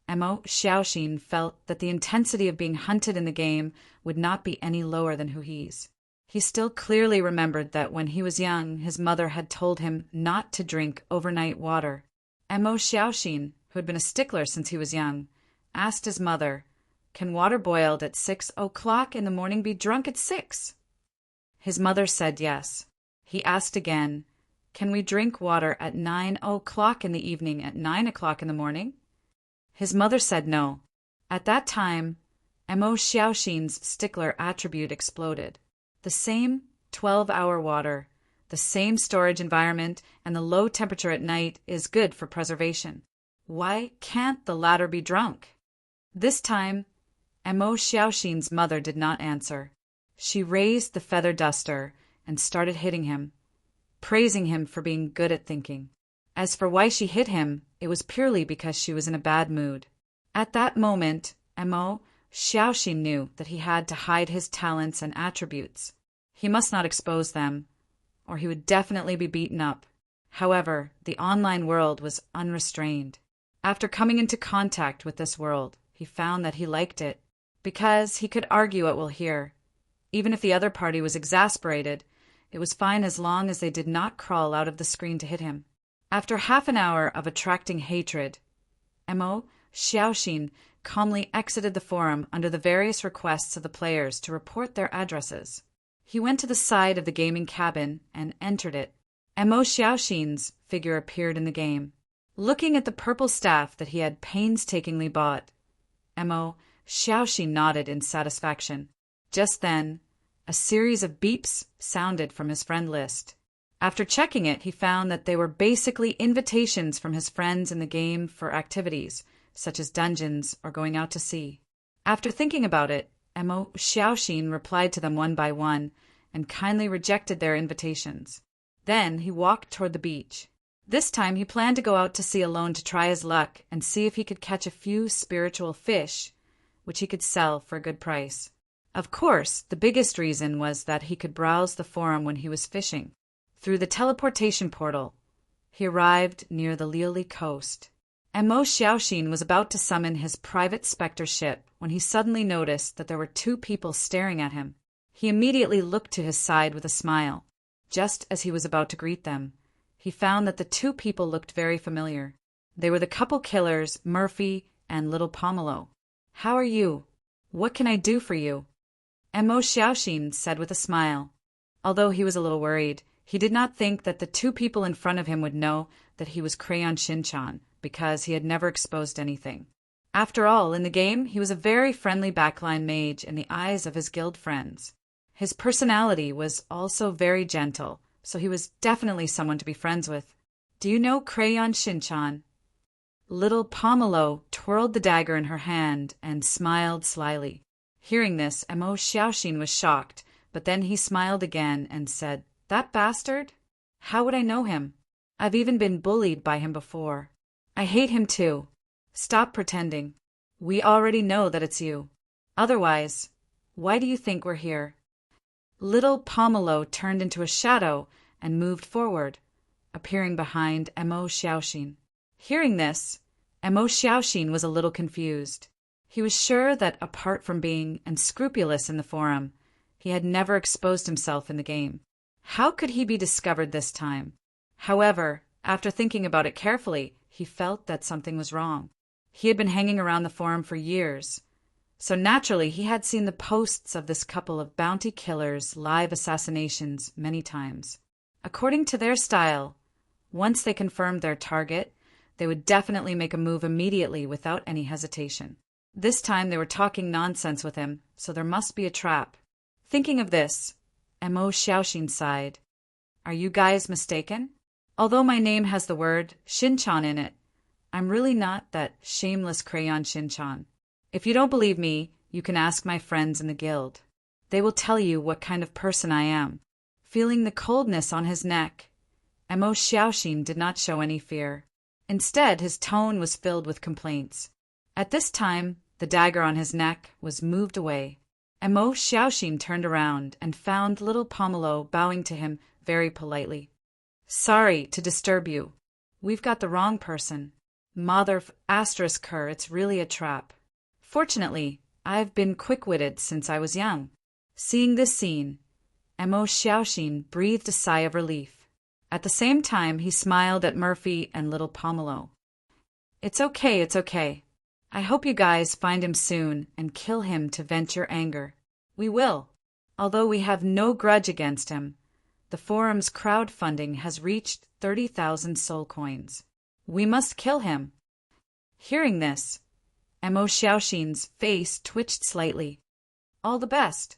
Mo Xiaoxin felt that the intensity of being hunted in the game would not be any lower than Hui's. He still clearly remembered that when he was young, his mother had told him not to drink overnight water. Mo Xiaoxin, who had been a stickler since he was young, asked his mother, "Can water boiled at 6 o'clock in the morning be drunk at 6?" His mother said yes. He asked again, "Can we drink water at 9 o'clock in the evening at 9 o'clock in the morning?" His mother said no. At that time, Mo Xiaoxin's stickler attribute exploded. The same 12-hour water, the same storage environment, and the low temperature at night is good for preservation. Why can't the latter be drunk? This time, Mo Xiaoxin's mother did not answer. She raised the feather duster and started hitting him, praising him for being good at thinking. As for why she hit him, it was purely because she was in a bad mood. At that moment, Mo Xiaoxin knew that he had to hide his talents and attributes. He must not expose them, or he would definitely be beaten up. However, the online world was unrestrained. After coming into contact with this world, he found that he liked it, because he could argue at will here. Even if the other party was exasperated, it was fine as long as they did not crawl out of the screen to hit him. After half an hour of attracting hatred, Mo Xiaoxin calmly exited the forum under the various requests of the players to report their addresses. He went to the side of the gaming cabin and entered it. Mo Xiaoxin's figure appeared in the game. Looking at the purple staff that he had painstakingly bought, Mo Xiaoxin nodded in satisfaction. Just then, a series of beeps sounded from his friend list. After checking it, he found that they were basically invitations from his friends in the game for activities, such as dungeons or going out to sea. After thinking about it, Mo Xiaoxin replied to them one by one and kindly rejected their invitations. Then he walked toward the beach. This time he planned to go out to sea alone to try his luck and see if he could catch a few spiritual fish, which he could sell for a good price. Of course, the biggest reason was that he could browse the forum when he was fishing. Through the teleportation portal, he arrived near the Liuli coast. Mo Xiaoxin was about to summon his private specter ship when he suddenly noticed that there were two people staring at him. He immediately looked to his side with a smile. Just as he was about to greet them, he found that the two people looked very familiar. They were the couple killers, Murphy and Little Pomelo. "How are you? What can I do for you?" Mo Xiaoxin said with a smile. Although he was a little worried, he did not think that the two people in front of him would know that he was Crayon Shinchan, because he had never exposed anything. After all, in the game, he was a very friendly backline mage in the eyes of his guild friends. His personality was also very gentle, so he was definitely someone to be friends with. "Do you know Crayon Shinchan?" Little Pomelo twirled the dagger in her hand and smiled slyly. Hearing this, Mo Xiaoxin was shocked, but then he smiled again and said, "That bastard? How would I know him? I've even been bullied by him before. I hate him too. Stop pretending. We already know that it's you. Otherwise, why do you think we're here?" Little Pomelo turned into a shadow and moved forward, appearing behind Mo Xiaoxin. Hearing this, Mo Xiaoxin was a little confused. He was sure that apart from being unscrupulous in the forum, he had never exposed himself in the game. How could he be discovered this time? However, after thinking about it carefully, he felt that something was wrong. He had been hanging around the forum for years, so naturally he had seen the posts of this couple of bounty killers' live assassinations many times. According to their style, once they confirmed their target, they would definitely make a move immediately without any hesitation. This time they were talking nonsense with him, so there must be a trap. Thinking of this, Mo Xiaoxin sighed. Are you guys mistaken? Although my name has the word Shinchan in it, I'm really not that shameless crayon Shinchan. If you don't believe me, you can ask my friends in the guild. They will tell you what kind of person I am. Feeling the coldness on his neck, Mo Xiaoxin did not show any fear. Instead, his tone was filled with complaints. At this time, the dagger on his neck was moved away. Mo Xiaoxin turned around and found little Pomelo bowing to him very politely. Sorry to disturb you. We've got the wrong person. Mother asterisk her, it's really a trap. Fortunately, I've been quick-witted since I was young. Seeing this scene, Mo Xiaoxin breathed a sigh of relief. At the same time, he smiled at Murphy and little Pomelo. It's okay, it's okay. I hope you guys find him soon and kill him to vent your anger. We will. Although we have no grudge against him, the forum's crowdfunding has reached 30,000 soul coins. We must kill him. Hearing this, Mo Xiaoxin's face twitched slightly. All the best.